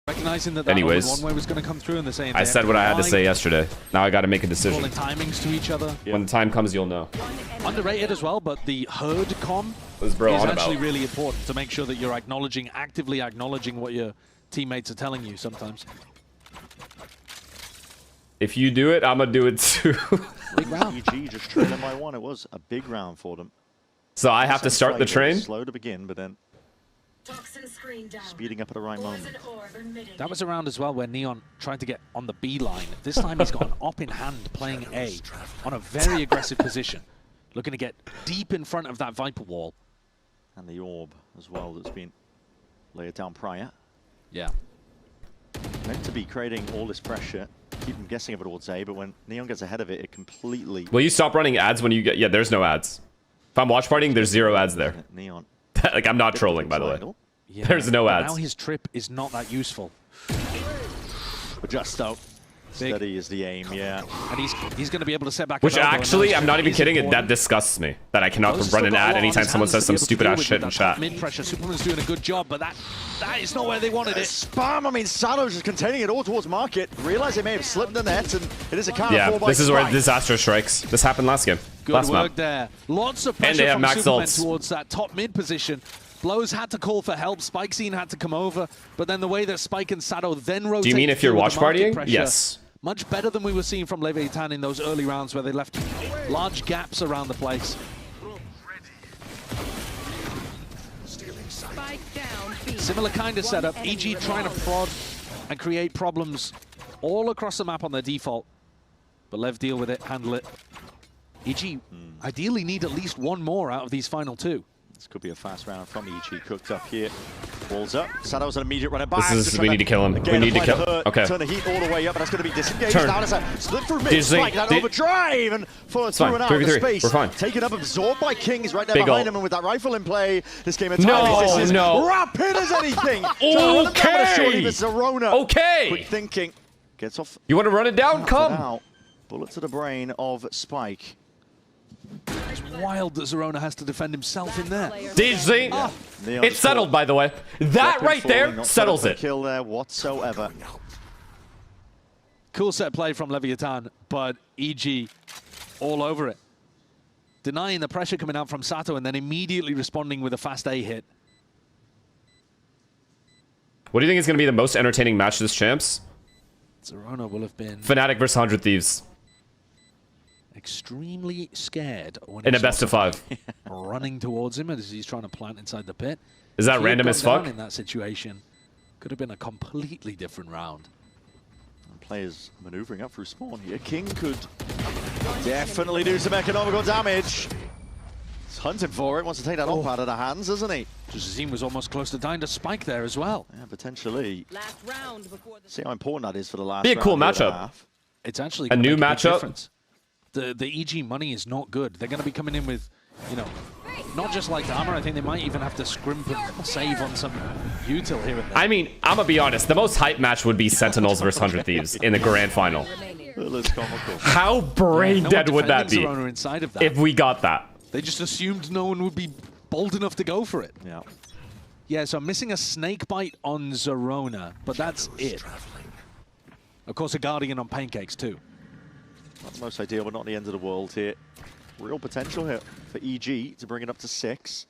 Recognizing that Anyways, one way was going to come through and they're saying I said what I had to say yesterday. Now I got to make a decision. Calling timings to each other. When the time comes, you'll know. Underrated as well, but the herd comm is actually really important to make sure that you're actively acknowledging what your teammates are telling you sometimes. If you do it, I'm going to do it too. Big round. EG just trailing by one. It was a big round for them. So I have to start the train? Slow to begin, but then speeding up at the right moment. That was a round as well where Neon tried to get on the B line. This time he's got an op in hand playing A on a very aggressive position. Looking to get deep in front of that Viper wall. And the orb as well that's been laid down prior. Yeah. Meant to be creating all this pressure. Keep them guessing if it towards A, but when Neon gets ahead of it, it completely... Will you stop running ads when you get... Yeah, there's no ads. If I'm watch partying, there's 0 ads there. Neon. Like, I'm not trolling, by the way. Yeah, there's no ads. Now his trip is not that useful. But just out. Steady is the aim, yeah. And he's going to be able to set back. Which actually, I'm not even kidding, that disgusts me. That I cannot run an ad anytime someone says some stupid ass shit in chat. Mid-pressure, Superman's doing a good job, but that is not where they wanted it. Spam, I mean, Sato's just containing it all towards market. Realize they may have slipped in the net, and it is a counter yeah, by this is where Spike. disaster strikes. This happened last game. Good last work map. there. Lots of And they pressure have from max Superman ults. towards that top mid position. Blows had to call for help. Spike Scene had to come over, but then the way that Spike and Sato then rotate. Do you mean if you're watch partying? Pressure, Yes. Much better than we were seeing from Leviathan in those early rounds where they left large gaps around the place. Similar kind of setup. EG trying to prod and create problems all across the map on their default. But Lev deal with it, handle it. EG ideally need at least one more out of these final two. This could be a fast round from EG. Cooked up here. Walls up. Sato's an immediate runner back. We need to kill him. We need to kill him. Okay. Turn the heat all the way up, but that's going to be disengaged. Turn. Now there's a slip through mid. Spike, that overdrive, and follows through and out of the space. We're fine. Taken up, absorbed by King. He's right there Big behind ult. him, and with that rifle in play, this game of No, time this is no. rapid as anything. Okay. Zerona. Okay. Quick thinking. Gets off. You want to run it down? Come. Out. Bullet to the brain of Spike. It's wild that Zerona has to defend himself in there. DZ. It's settled, by the way. That right there settles it. Kill there whatsoever. Cool set play from Leviathan, but EG all over it. Denying the pressure coming out from Sato and then immediately responding with a fast A hit. What do you think is going to be the most entertaining match this champs? Zerona will have been Fnatic versus 100 Thieves. Extremely scared when In a best of 5. running towards him as he's trying to plant inside the pit. Is that If he had random gone as fuck? down in that situation, could have been a completely different round. And players maneuvering up through spawn here. King could definitely do some economical damage. He's hunting for it. Wants to take that off out of the hands, doesn't he? Jazim was almost close to dying to Spike there as well. Yeah, potentially. Last round before the See how important that is for the last Be a cool round here at matchup. half. It's actually A gonna new make big matchup. difference. The EG money is not good. They're going to be coming in with, you know, not just like armor. I think they might even have to scrimp and save on some util here and there. I mean, I'm going to be honest. The most hype match would be Sentinels versus 100 Thieves in the grand final. How brain dead would that be Zerona inside of that. if we got that? They just assumed no one would be bold enough to go for it. Yeah. Yeah, so I'm missing a snake bite on Zerona, but that's it. Of course, a Guardian on pancakes too. Not the most ideal, but not the end of the world here. Real potential here for EG to bring it up to 6.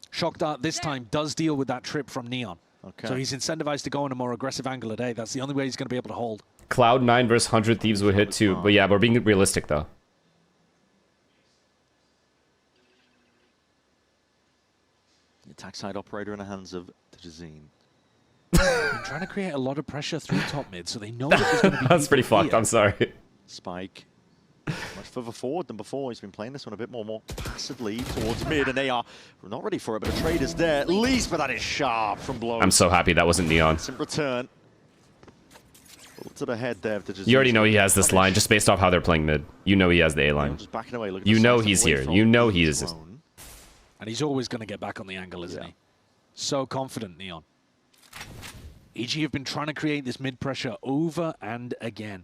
Shock Dart this time does deal with that trip from Neon. Okay. So he's incentivized to go on a more aggressive angle at A. That's the only way he's going to be able to hold. Cloud9 versus 100 Thieves would hit too. But yeah, we're being realistic though. The attack side operator in the hands of Dejazine. Been trying to create a lot of pressure through top mid, so they know that there's going to be. That's pretty people fucked. here. I'm sorry. Spike. Much further forward than before. He's been playing this one a bit more passively towards mid, and they are not ready for it, but a trade is there at least, but that is sharp from Blow. I'm so happy that wasn't Neon. In return. To the head there. You already know he has this line just based off how they're playing mid. You know he has the A line. Just backing away. You know he's here. You know he is. And he's always going to get back on the angle, isn't he? So confident, Neon. EG have been trying to create this mid pressure over and again.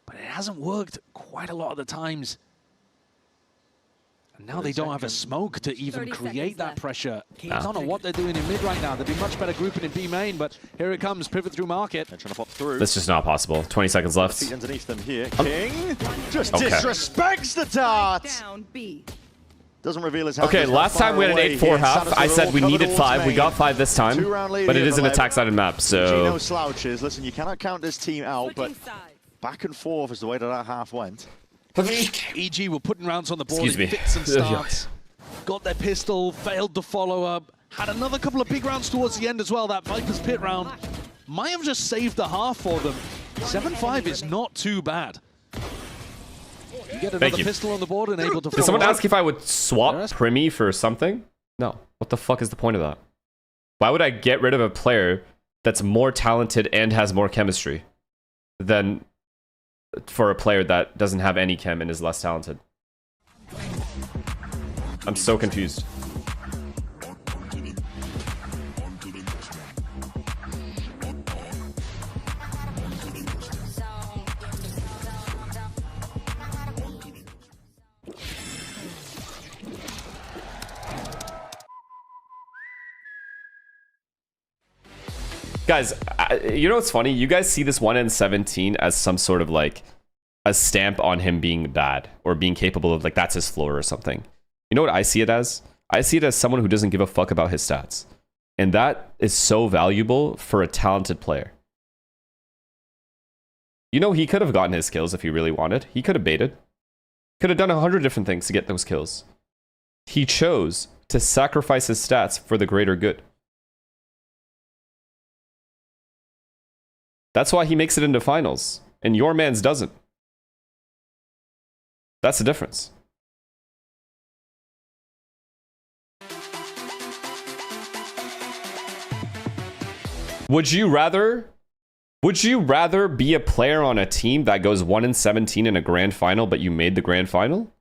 But it hasn't worked quite a lot of the times. And now they don't have a smoke to even create that pressure. I don't know what they're doing in mid right now. They'd be much better grouping in B main, but here it comes, pivot through market. They're trying to pop through. That's just not possible. 20 seconds left. Feet underneath them here. King just disrespects the dart. Doesn't reveal his hand. Okay, last time we had an 8-4 half. I said we needed 5. We got 5 this time. But it is an attack-sided map, so... No slouches. Listen, you cannot count this team out, but back and forth is the way that half went. EG were putting rounds on the board in fits and starts. Got their pistol, failed to follow up. Had another couple of big rounds towards the end as well. That Viper's pit round might have just saved the half for them. 7-5 is not too bad. You get another pistol on the board and able to follow. Did someone ask if I would swap Primi for something? No. What the fuck is the point of that? Why would I get rid of a player that's more talented and has more chemistry than for a player that doesn't have any chem and is less talented? I'm so confused. Guys, you know what's funny? You guys see this 1N17 as some sort of like a stamp on him being bad or being capable of like that's his floor or something. You know what I see it as? I see it as someone who doesn't give a fuck about his stats. And that is so valuable for a talented player. You know, he could have gotten his kills if he really wanted. He could have baited. Could have done 100 different things to get those kills. He chose to sacrifice his stats for the greater good. That's why he makes it into finals, and your man's doesn't. That's the difference. Would you rather be a player on a team that goes 1-17 in a grand final, but you made the grand final?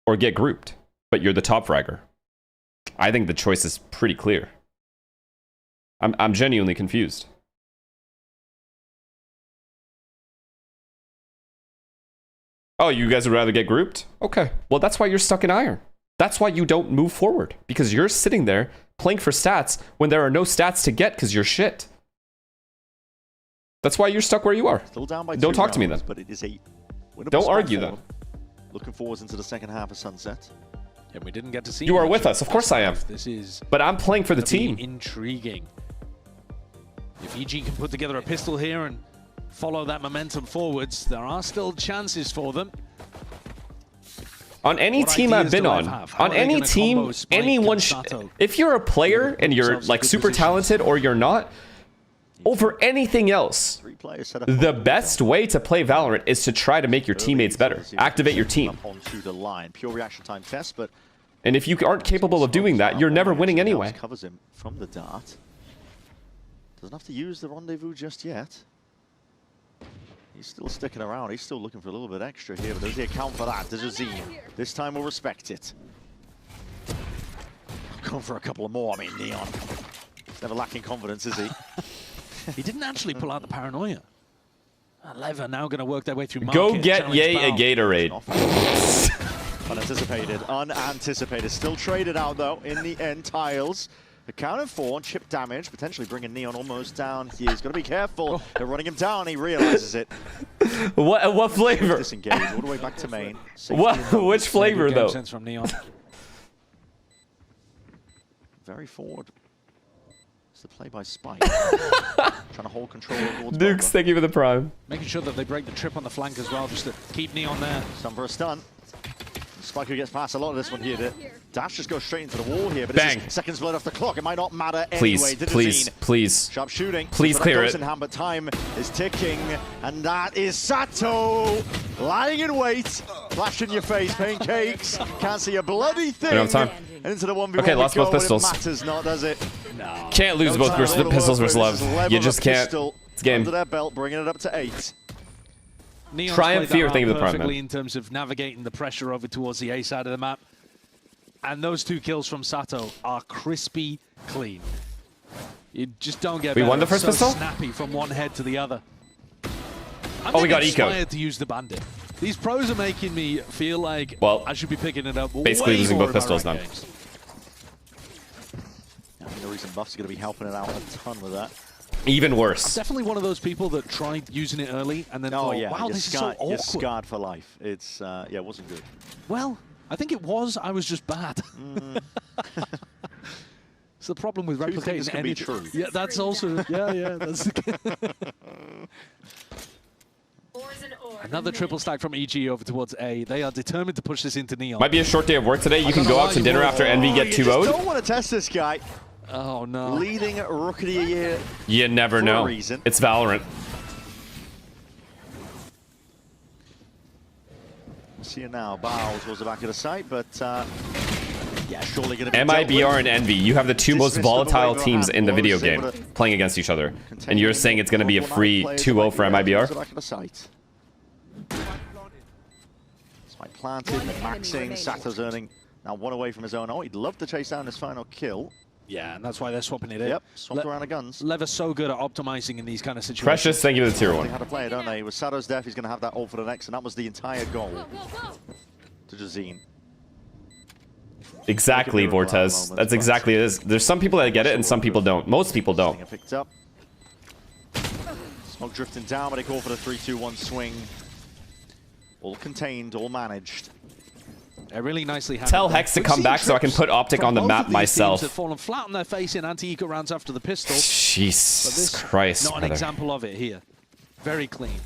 Or get grouped, but you're the top fragger? I think the choice is pretty clear. I'm genuinely confused. Oh, you guys would rather get grouped? Okay. Well, that's why you're stuck in iron. That's why you don't move forward. Because you're sitting there playing for stats when there are no stats to get because you're shit. That's why you're stuck where you are. Still down by don't 2 talk to me then. rounds, but it is a winnable don't spot argue for then. them. Looking forwards into the second half of Sunset. And we didn't get to see you are much with us. Of course I am. This is but I'm playing for the team. Intriguing. If EG can put together a pistol here and follow that momentum forwards, there are still chances for them. On any team I've been on any team, anyone if you're a player and you're like super talented or you're not, over anything else, the best way to play Valorant is to try to make your teammates better. Activate your team. Onto the line. Pure reaction time test, but and if you aren't capable of doing that, you're never winning anyway. Covers him from the dart. Doesn't have to use the rendezvous just yet. He's still sticking around. He's still looking for a little bit extra here, but does he account for that? There's a Z. This time we'll respect it. Going for a couple of more. I mean, Neon. He's never lacking confidence, is he? He didn't actually pull out the paranoia. Leva now going to work their way through market. Go get Ye a Gatorade. Unanticipated. Still traded out, though, in the end. Tiles. Accounted for, chip damage, potentially bringing Neon almost down. He's got to be careful. They're running him down. He realizes it. What flavor? Disengage all the way back to main. Which flavor, though? Sense from Neon. Very forward. the play by Spike. Trying to hold control towards Dukes, thank you for the prime. Making sure that they break the trip on the flank as well, just to keep Neon there. Stun for a stun. Spike who gets past a lot of this one here. Dash just goes straight into the wall here, but Bang. this is seconds blood off the clock. It might not matter Please, anyway. please, please. Sharp shooting. Please clear it. In hand, but time is ticking, and that is Sato lying in wait. Flash in your face, pancakes. Can't see a bloody thing. We don't have time. And into the 1v1 Okay, lost both pistols. It matters not, does it? No. Can't lose both pistols versus love. You just can't. It's game. Under their belt, bringing it up to 8. Neon's Triumph played Fear, that thank you for the prime, perfectly man. in terms of navigating the pressure over towards the A side of the map. And those 2 kills from Sato are crispy clean. You just don't get We better. won the first so pistol? Snappy from one head to the other. I'm Oh, we got inspired eco. to use the bandit. These pros are making me feel like Well, I should be picking it up. basically way losing more both in my pistols ranked now. games. I think the recent buffs are going to be helping it out a ton with that. Even I'm worse. definitely one of those people that tried using it early and then thought, wow, you're this scarred, is so you're awkward. scarred for life. It's, yeah, it wasn't good. Well, I think it was. I was just bad. It's the problem with replicating can be anything. true. Yeah, that's also. Yeah. That's another triple stack from EG over towards A. They are determined to push this into Neon. Might be a short day of work today. You can go out to dinner after Envy get You just 2-0'd. don't want to test this guy. Oh no. Leading Rookie of the Year. You never For a know. reason. It's Valorant. See you now. Bow towards the back of the site, but yeah, surely going to be MIBR and Envy, you have the 2 most volatile teams in the video game playing against each other. And you're saying it's going to be a free 2-0 for MIBR? Back of the site. Spike planted, maxing. Sato's earning now 1 away from his own. Oh, he'd love to chase down his final kill. Yeah, and that's why they're swapping it in. Yep, swapped around the guns. Lever's so good at optimizing in these kind of situations. Precious, thank you for the tier They 1. had to play it, don't they? With Sato's death, he's going to have that ult for the next, and that was the entire goal to Jazine. Exactly, Vortez. That's exactly it is. There's some people that get it and some people don't. Most people don't. Picked up. Smoke drifting down, but they call for the 3-2-1 swing. All contained, all managed. Really nicely handled. Tell Hex to come back so I can put Optic on the map myself. Have fallen flat on their face in anti-eco rounds after the pistol. Jesus Christ, Not an brother. example of it here. Very clean.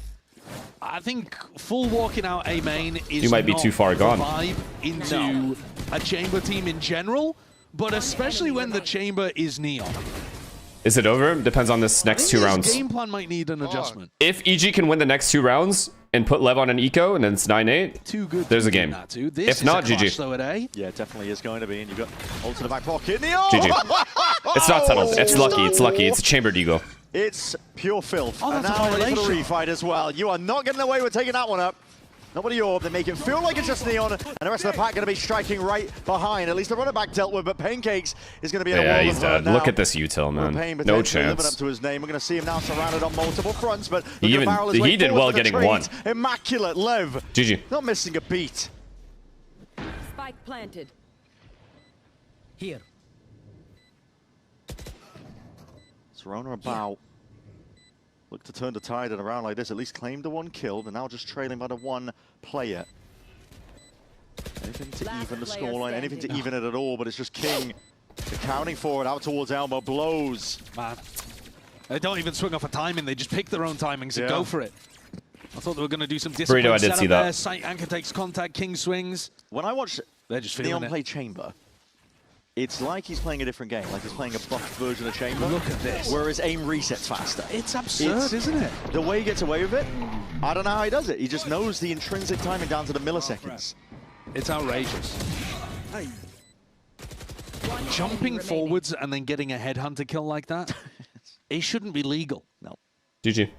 I think full walking out A main is You might be not too far the gone. vibe into a chamber team in general, but especially when the chamber is Neon. Is it over? Depends on this next 2 rounds. Game plan might need an adjustment. If EG can win the next 2 rounds and put Lev on an eco and then it's 9-8, Too good. there's a game. If not, GG. Yeah, it definitely is going to be, and you've got ult to the back pocket. Neon! GG. It's not settled. It's lucky. It's lucky. It's a chambered ego. It's pure filth. Oh, and that's a now ready for the violation. refight as well. You are not getting away with taking that one up. Nobody orb. They make it feel like it's just Neon, and the rest of the pack going to be striking right behind. At least the runner back dealt with, but Pancakes is going to be in a Yeah, wall he's of hurt dead. now. Look at this util, man. Pain No potentially living up chance. to his name. We're going to see him now surrounded on multiple fronts, but He look at Barrel his way did forward well to the getting trade. 1. Immaculate. Lev. GG. Not missing a beat. Spike planted. Here. Serona about. Look to turn the tide and around like this. At least claim the 1 kill. They're now just trailing by the 1 player. Anything to even the scoreline, anything to even it at all, but it's just King accounting for it out towards Elmo. Blows. Man. They don't even swing off a timing. They just pick their own timings and go for it. I thought they were going to do some discipline. Burrito, I did see that. There. Sight anchor takes contact. King swings. When I watch They're just feeling Neon play Chamber, it's like he's playing a different game, like he's playing a buffed version of Chamber. Look at this. Whereas aim resets faster. It's absurd, isn't it? The way he gets away with it, I don't know how he does it. He just knows the intrinsic timing down to the milliseconds. It's outrageous. Jumping forwards and then getting a headhunter kill like that, it shouldn't be legal. No. GG.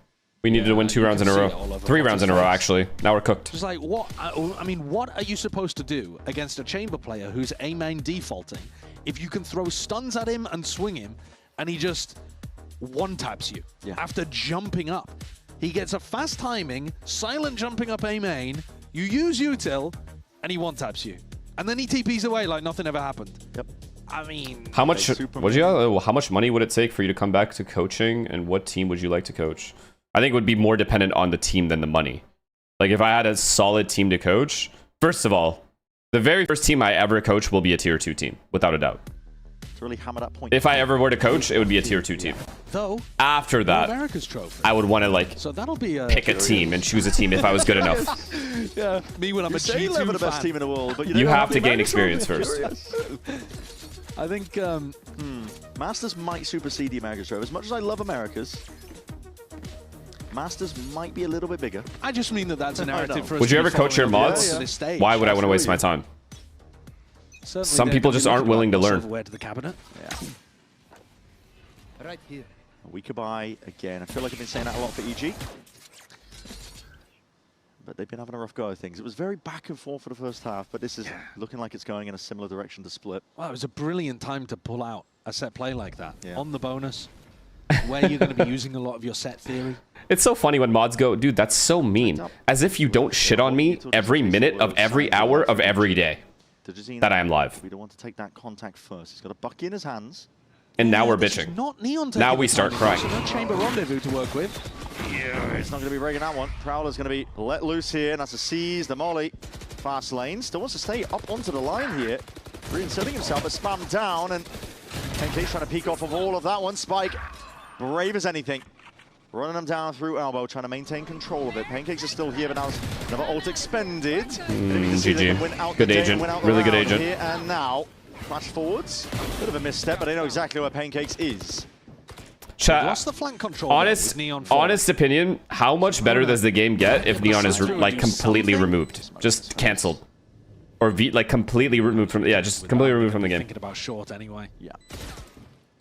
We needed to win 2 rounds in a row. 3 rounds in a row, actually. Now we're cooked. Just like, what? I mean, what are you supposed to do against a chamber player who's A main defaulting if you can throw stuns at him and swing him and he just one-taps you after jumping up? He gets a fast timing, silent jumping up A main, you use util, and he one-taps you. And then he TPs away like nothing ever happened. Yep. I mean... How much how much money would it take for you to come back to coaching, and what team would you like to coach? I think it would be more dependent on the team than the money. Like, if I had a solid team to coach, first of all, the very first team I ever coach will be a tier 2 team, without a doubt. to really hammer that point. If I ever were to coach, it would be a tier 2 team. Though after that, America's trophy. I would want to like So that'll be pick a team and choose a team if I was good enough. Yeah, me when I'm a G2 fan. The best team in the world, but you have to gain experience first. I think Masters might supersede the America's trophy. As much as I love America's, Masters might be a little bit bigger. I just mean that that's a narrative for us. Would you to ever be coach your following mods? up this stage. Why would I want to waste my time? Certainly Some they're people gonna just be aren't looking willing to like learn. silverware to the cabinet. Yeah. Right here. A weaker buy again. I feel like I've been saying that a lot for EG. But they've been having a rough go of things. It was very back and forth for the first half, but this is looking like it's going in a similar direction to Split. Well, it was a brilliant time to pull out a set play like that on the bonus, where you're going to be using a lot of your set theory. It's so funny when mods go, dude, that's so mean. As if you don't shit on me every minute of every hour of every day that I am live. We don't want to take that contact first. He's got a bucky in his hands. And now we're bitching. Not Neon now we start crying. So no chamber rendezvous to work with. Yeah, it's not going to be breaking that one. Prowler's going to be let loose here, and that's a seize. The molly. Fast lane. Still wants to stay up onto the line here. Reinserting himself, but spammed down, and Pancake's trying to peek off of all of that one. Spike, brave as anything. Running them down through elbow, trying to maintain control of it. Pancakes are still here, but now another ult expended. GG. Good agent. Really good agent. Here and now, flash forwards. Bit of a misstep, but they know exactly where Pancakes is. Chat. Lost the flank control. Honest opinion, how much better does the game get if Neon is like completely removed? Just cancelled. Or like completely removed from, just completely removed from the game. Thinking about short anyway. Yeah.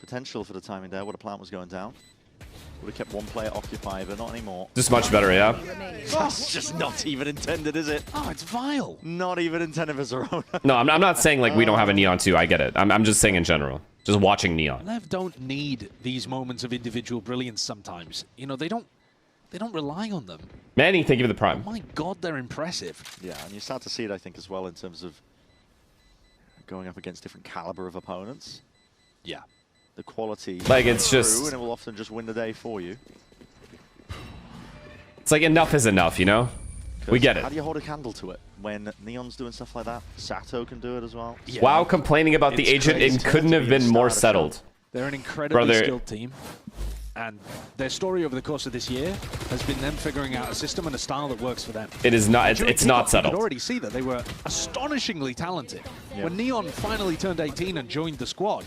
Potential for the timing there. What a plant was going down. Would have kept one player occupied, but not anymore. Just much better, yeah. That's just not even intended, is it? Oh, it's vile. Not even intended for Zerona. No, I'm not saying like we don't have a Neon too. I get it. I'm just saying in general. Just watching Neon. Lev don't need these moments of individual brilliance sometimes. You know, they don't rely on them. Manny, thank you for the prime. Oh my God, they're impressive. Yeah, and you start to see it, I think, as well in terms of going up against different caliber of opponents. Yeah. The quality, like it's just, and it will often just win the day for you. It's like enough is enough, you know. We get it. How do you hold a candle to it when Neon's doing stuff like that? Sato can do it as well. Yeah. Wow, complaining about the agent, it couldn't have been more settled. They're an incredibly skilled team, and their story over the course of this year has been them figuring out a system and a style that works for them. It is not. It's not settled. You could already see that they were astonishingly talented. Yep. When Neon finally turned 18 and joined the squad,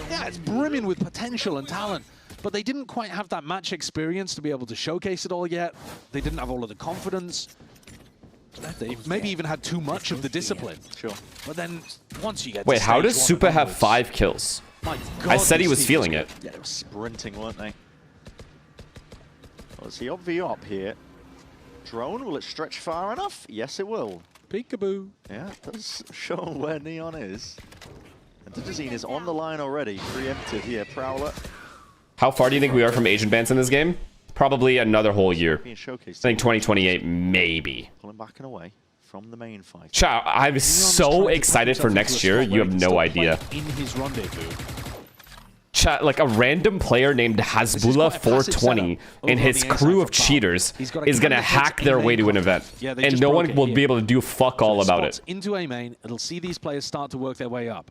yeah, it's brimming with potential and talent, but they didn't quite have that match experience to be able to showcase it all yet. They didn't have all of the confidence. They maybe even had too much of the discipline. Sure. But then once you get Wait, how does Super have 5 kills? My God, I said he was feeling it. Yeah, they were sprinting, weren't they? Let's see, op here. Drone, will it stretch far enough? Yes, it will. Peekaboo. Yeah, it does show where Neon is. And Digizine is on the line already, preempted here. Prowler. How far do you think we are from agent bans in this game? Probably another whole year. Being showcased. I think 2028, maybe. Pulling back and away from the main fight. Chat, I'm so excited for next year. You have no idea. In his rendezvous. Chat, like a random player named Hasbullah420 and his crew of cheaters is going to hack their way to an event. Yeah, and no one will be able to do fuck all about it. Into A main, it'll see these players start to work their way up.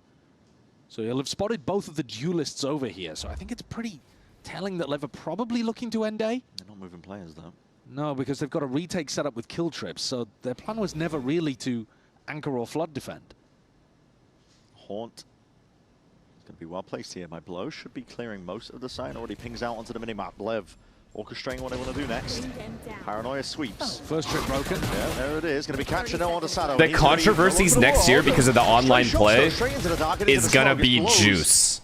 So you'll have spotted both of the duelists over here. So I think it's pretty telling that Lev are probably looking to end A. They're not moving players, though. No, because they've got a retake set up with kill trips. So their plan was never really to anchor or flood defend. Haunt. Going to be well placed here. My blow should be clearing most of the site. Already pings out onto the minimap. Lev orchestrating what they want to do next. Paranoia sweeps. First trick broken. Yeah, there it is. Going to be catching now onto Sato. The controversies next year because of the online play is going to be juice.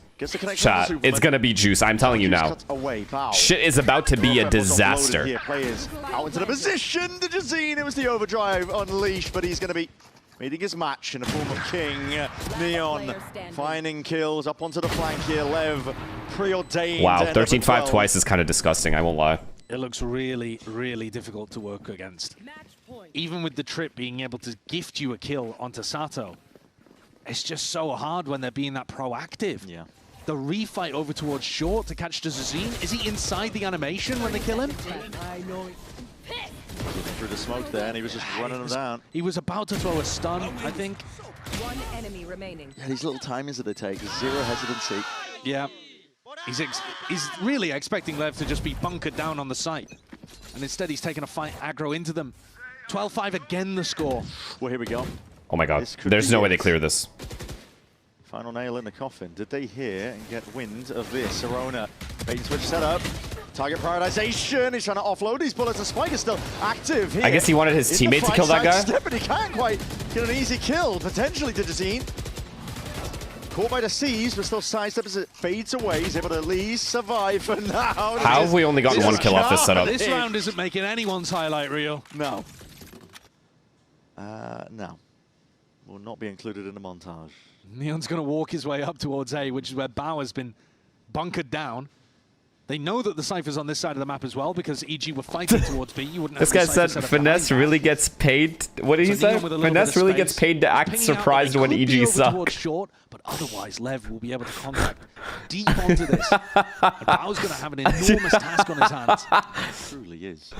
Chat, it's going to be juice. I'm telling you now. Shit is about to be a disaster. Here, players out into the position. Digizine, it was the overdrive unleashed, but he's going to be meeting his match in the form of King. Neon finding kills up onto the flank here. Lev preordained. Wow, 13-5 twice is kind of disgusting, I won't lie. It looks really, really difficult to work against. Even with the trip being able to gift you a kill onto Sato, it's just so hard when they're being that proactive. Yeah. the refight over towards short to catch Dezazine. Is he inside the animation when they kill him? Through the smoke there, and he was just running them down. He was about to throw a stun, I think. One enemy remaining. Yeah, these little timings that they take, zero hesitancy. Yeah. He's really expecting Lev to just be bunkered down on the site. And instead he's taking a fight aggro into them. 12-5 again the score. Well, here we go. Oh my god. There's no way they clear this. Final nail in the coffin. Did they hear and get wind of this? Arona, bait and switch setup. Target prioritization. He's trying to offload these bullets. The Spike is still active here. I guess he wanted his teammate to kill that guy. Step, but he can't quite get an easy kill. Potentially to Dezine. Caught by the C's, but still sidestep as it fades away. He's able to at least survive for now. How have we only gotten one kill off this setup? This round isn't making anyone's highlight reel. No. No. Will not be included in the montage. Neon's going to walk his way up towards A, which is where Bauer's been bunkered down. They know that the Cypher's on this side of the map as well, because EG were fighting towards B. You wouldn't This guy said Finesse really gets paid. What did he say? Finesse really gets paid to act surprised when EG suck. Short, but otherwise, Lev will be able to contact deep onto this. And Bauer's going to have an enormous task on his hands. It truly is.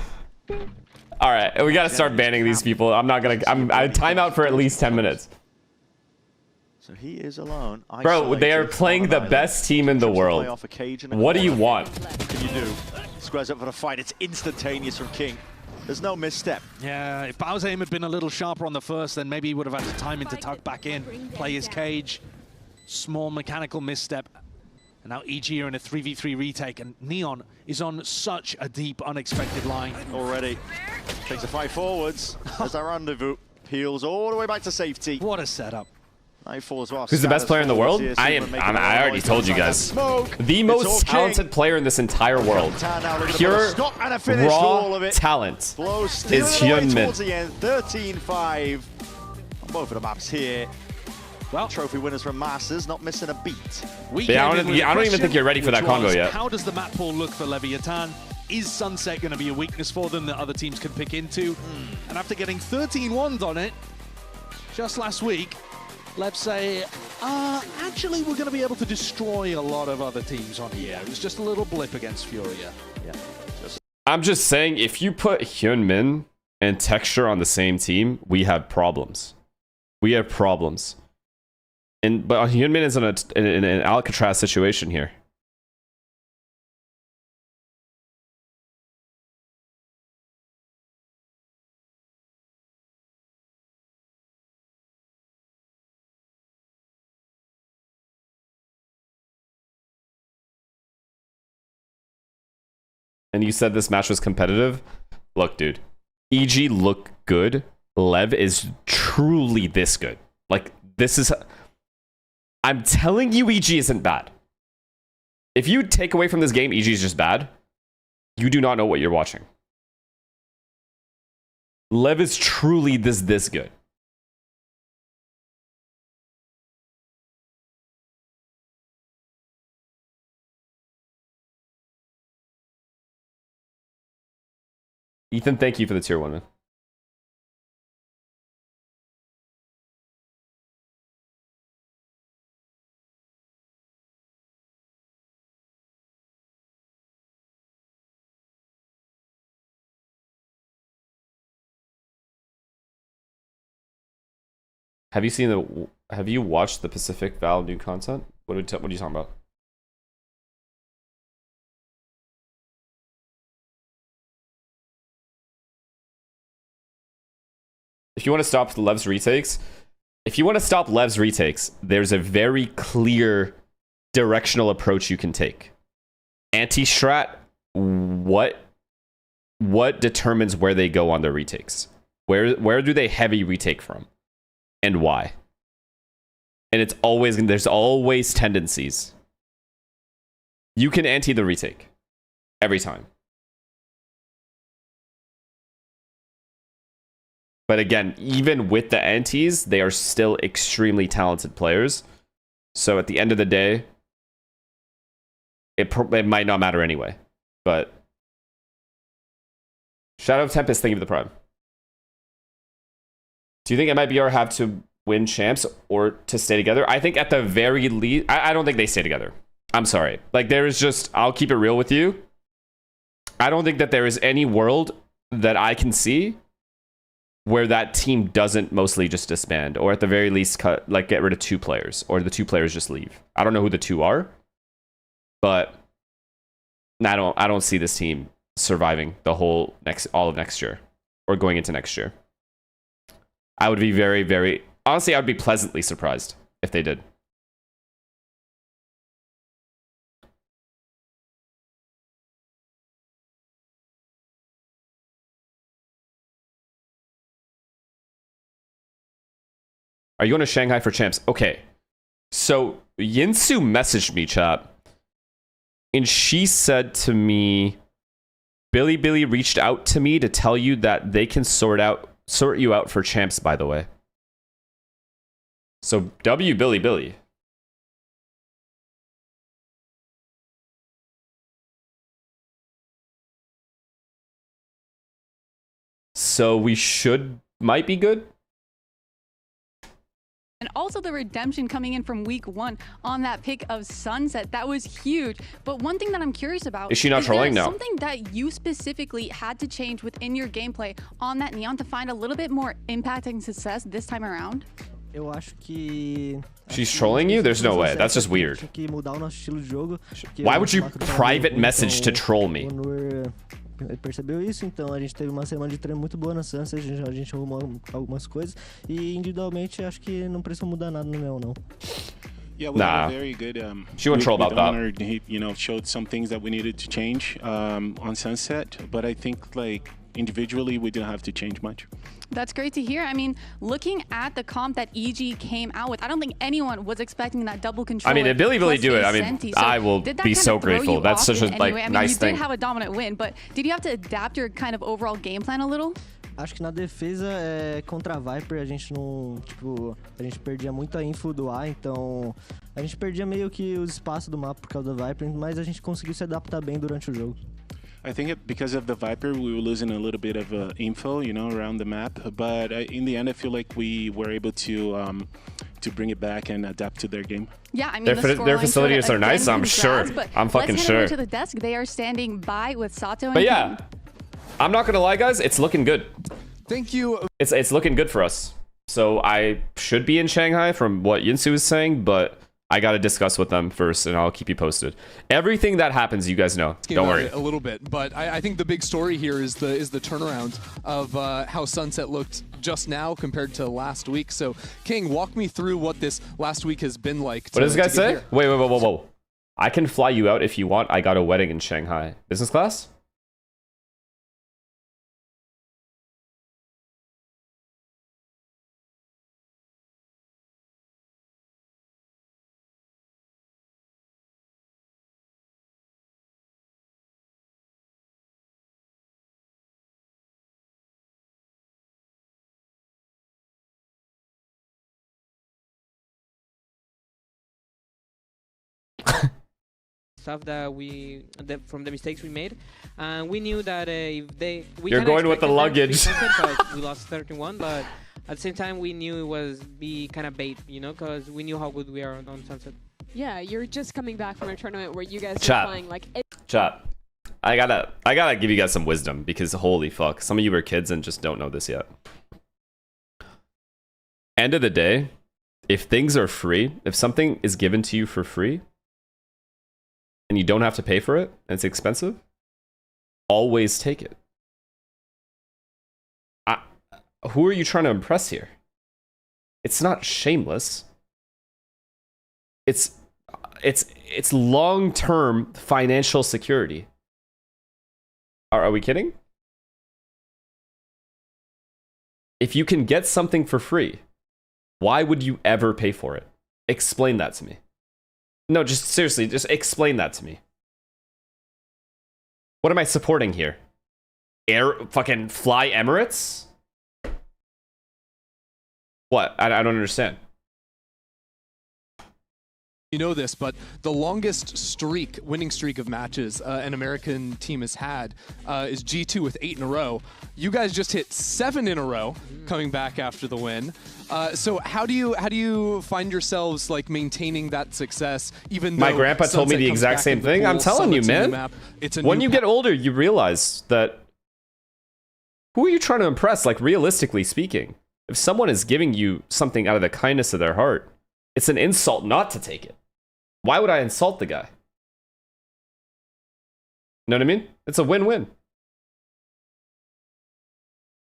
All right, we got to start banning these people. I'm not going to... I'm timeout for at least 10 minutes. So he is alone. Bro, they are playing the best team in the world. What do you want? What can you do? Squares up for the fight. It's instantaneous from King. There's no misstep. Yeah, if Bauer's aim had been a little sharper on the first, then maybe he would have had the timing to tuck back in, play his cage. Small mechanical misstep. And now EG are in a 3v3 retake, and Neon is on such a deep, unexpected line. Already. Takes a fight forwards. There's our rendezvous. Peels all the way back to safety. What a setup. Who's the best player in the world? I already told you guys. The most talented player in this entire world. Pure, raw talent is Hyunmin. 13-5 on both of the maps here. Well, trophy winners from Masters, not missing a beat. Yeah, I don't even think you're ready for that combo yet. How does the map pool look for Leviathan? Is Sunset going to be a weakness for them that other teams can pick into? And after getting 13-1s on it just last week, let's say, actually, we're going to be able to destroy a lot of other teams on here. It was just a little blip against Furia. Yeah. I'm just saying, if you put Hyunmin and Texture on the same team, we have problems. We have problems. But Hyunmin is in an Alcatraz situation here. And you said this match was competitive? Look, dude. EG look good. Lev is truly this good. Like, this is... I'm telling you, EG isn't bad. If you take away from this game, EG is just bad, you do not know what you're watching. Lev is truly this good. Ethan, thank you for the tier 1, man. Have you seen the... Have you watched the Pacific Valve new content? What are you talking about? If you want to stop Lev's retakes, there's a very clear directional approach you can take. Anti-strat, what determines where they go on their retakes? Where do they heavy retake from? And why? And there's always tendencies. You can anti the retake every time. But again, even with the antis, they are still extremely talented players. So at the end of the day, it might not matter anyway. But Shadow of Tempest, thank you for the prime. Do you think MIBR have to win champs or to stay together? I think at the very least, I don't think they stay together. I'm sorry. Like, there is just, I'll keep it real with you. I don't think that there is any world that I can see where that team doesn't mostly just disband, or at the very least cut, like, get rid of 2 players, or the 2 players just leave. I don't know who the 2 are, but I don't see this team surviving the whole all of next year, or going into next year. I would be very, very, honestly, I would be pleasantly surprised if they did. Are you going to Shanghai for champs? Okay. So Yinsu messaged me, chat. And she said to me, Billy reached out to me to tell you that they can sort you out for champs, by the way. So W Billy. So we might be good. And also the redemption coming in from week 1 on that pick of Sunset. That was huge. But one thing that I'm curious about is she not trolling now? Something that you specifically had to change within your gameplay on that Neon to find a little bit more impact and success this time around? Eu acho que she's trolling you? There's no way. That's just weird. Why would you private message to troll me? Percebeu isso, então a gente teve uma semana de treino muito boa na Sunset, a gente arrumou algumas coisas e individualmente acho que não precisa mudar nada no Neon, não. Yeah, we had a very good she wouldn't troll about that. He, you know, showed some things that we needed to change on Sunset, but I think like individually we didn't have to change much. That's great to hear. I mean, looking at the comp that EG came out with, I don't think anyone was expecting that double control. I mean, if Billy do it, I mean, so I will be so grateful. That's such a like nice thing. You did have a dominant win, but did you have to adapt your kind of overall game plan a little? Acho que na defesa, contra a Viper, a gente não, tipo, a gente perdia muito a info do A, então a gente perdia meio que os espaços do mapa por causa da Viper, mas a gente conseguiu se adaptar bem durante o jogo. I think because of the Viper, we were losing a little bit of info, you know, around the map. But in the end, I feel like we were able to bring it back and adapt to their game. Yeah, I mean, their facilities are nice. I'm sure. I'm fucking sure. Let's head over to the desk. They are standing by with Sato. But yeah, I'm not gonna lie, guys. It's looking good. Thank you. It's looking good for us. So I should be in Shanghai from what Yinsu is saying, but I got to discuss with them first, and I'll keep you posted. Everything that happens, you guys know. Don't worry. A little bit, but I think the big story here is the turnaround of how Sunset looked just now compared to last week. So, King, walk me through what this last week has been like. What does this guy say? Wait. I can fly you out if you want. I got a wedding in Shanghai. Business class? Stuff that from the mistakes we made, and we knew that if you're going with the luggage, but we lost 13-1. But at the same time, we knew it was be kind of bait, you know, because we knew how good we are on Sunset. Yeah, you're just coming back from a tournament where you guys are playing like. Chat. I gotta give you guys some wisdom, because holy fuck, some of you are kids and just don't know this yet. End of the day, if things are free, if something is given to you for free, and you don't have to pay for it, and it's expensive, always take it. Who are you trying to impress here? It's not shameless. It's long-term financial security. Are we kidding? If you can get something for free, why would you ever pay for it? Explain that to me. No, just seriously, just explain that to me. What am I supporting here? Fucking Fly Emirates? What? I don't understand. you know this, but the longest winning streak of matches an American team has had is G2 with 8 in a row. You guys just hit 7 in a row coming back after the win. So how do you find yourselves like maintaining that success? Even though my grandpa told me the exact same thing. I'm telling you, man. When you get older, you realize that who are you trying to impress? Like realistically speaking, if someone is giving you something out of the kindness of their heart, it's an insult not to take it. Why would I insult the guy? Know what I mean? It's a win-win.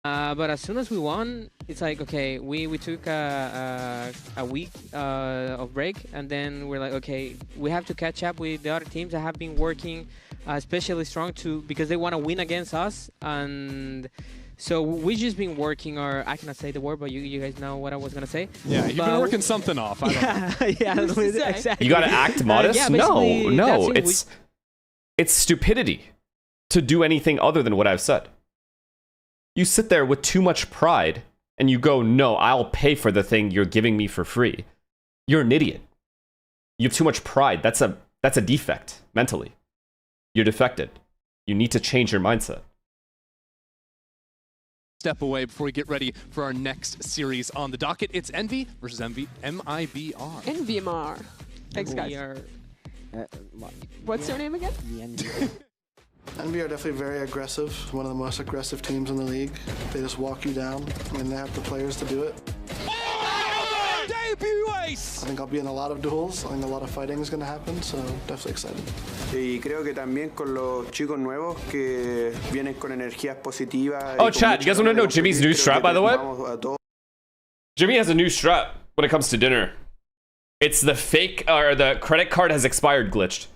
But as soon as we won, it's like, okay, we took a week of break, and then we're like, okay, we have to catch up with the other teams that have been working especially strong because they want to win against us. And so we've just been working, or I cannot say the word, but you guys know what I was going to say. Yeah, you've been working something off. I don't know. Exactly. You got to act modest? Yeah, no, it's stupidity to do anything other than what I've said. You sit there with too much pride and you go, no, I'll pay for the thing you're giving me for free. You're an idiot. You have too much pride. That's a defect mentally. You're defected. You need to change your mindset. Step away before we get ready for our next series on the docket. It's Envy versus MIBR. NVMR. Thanks, guys. What's their name again? Envy are definitely very aggressive, one of the most aggressive teams in the league. They just walk you down. I mean, they have the players to do it. Debut ace! I think I'll be in a lot of duels. I think a lot of fighting is going to happen, so definitely excited. Y creo que también con los chicos nuevos que vienen con energías positivas. Oh, chat, you guys want to know Jimmy's new strat, by the way? Jimmy has a new strat when it comes to dinner. It's the fake, or the credit card has expired glitch.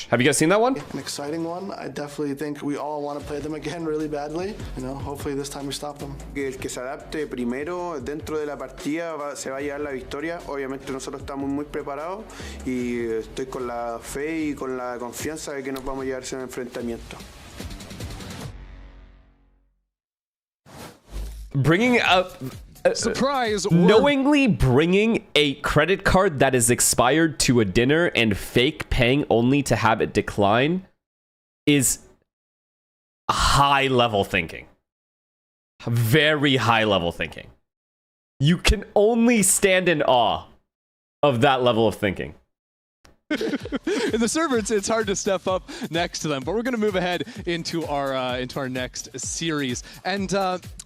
Have you guys seen that one? An exciting one. I definitely think we all want to play them again really badly. You know, hopefully this time we stop them. El que se adapte primero dentro de la partida se va a llevar la victoria. Obviamente nosotros estamos muy preparados y estoy con la fe y con la confianza de que nos vamos a llevar ese enfrentamiento. Bringing up surprise, knowingly bringing a credit card that is expired to a dinner and fake paying only to have it decline is high level thinking. Very high level thinking. You can only stand in awe of that level of thinking. In the server, it's hard to step up next to them, but we're going to move ahead into our next series. And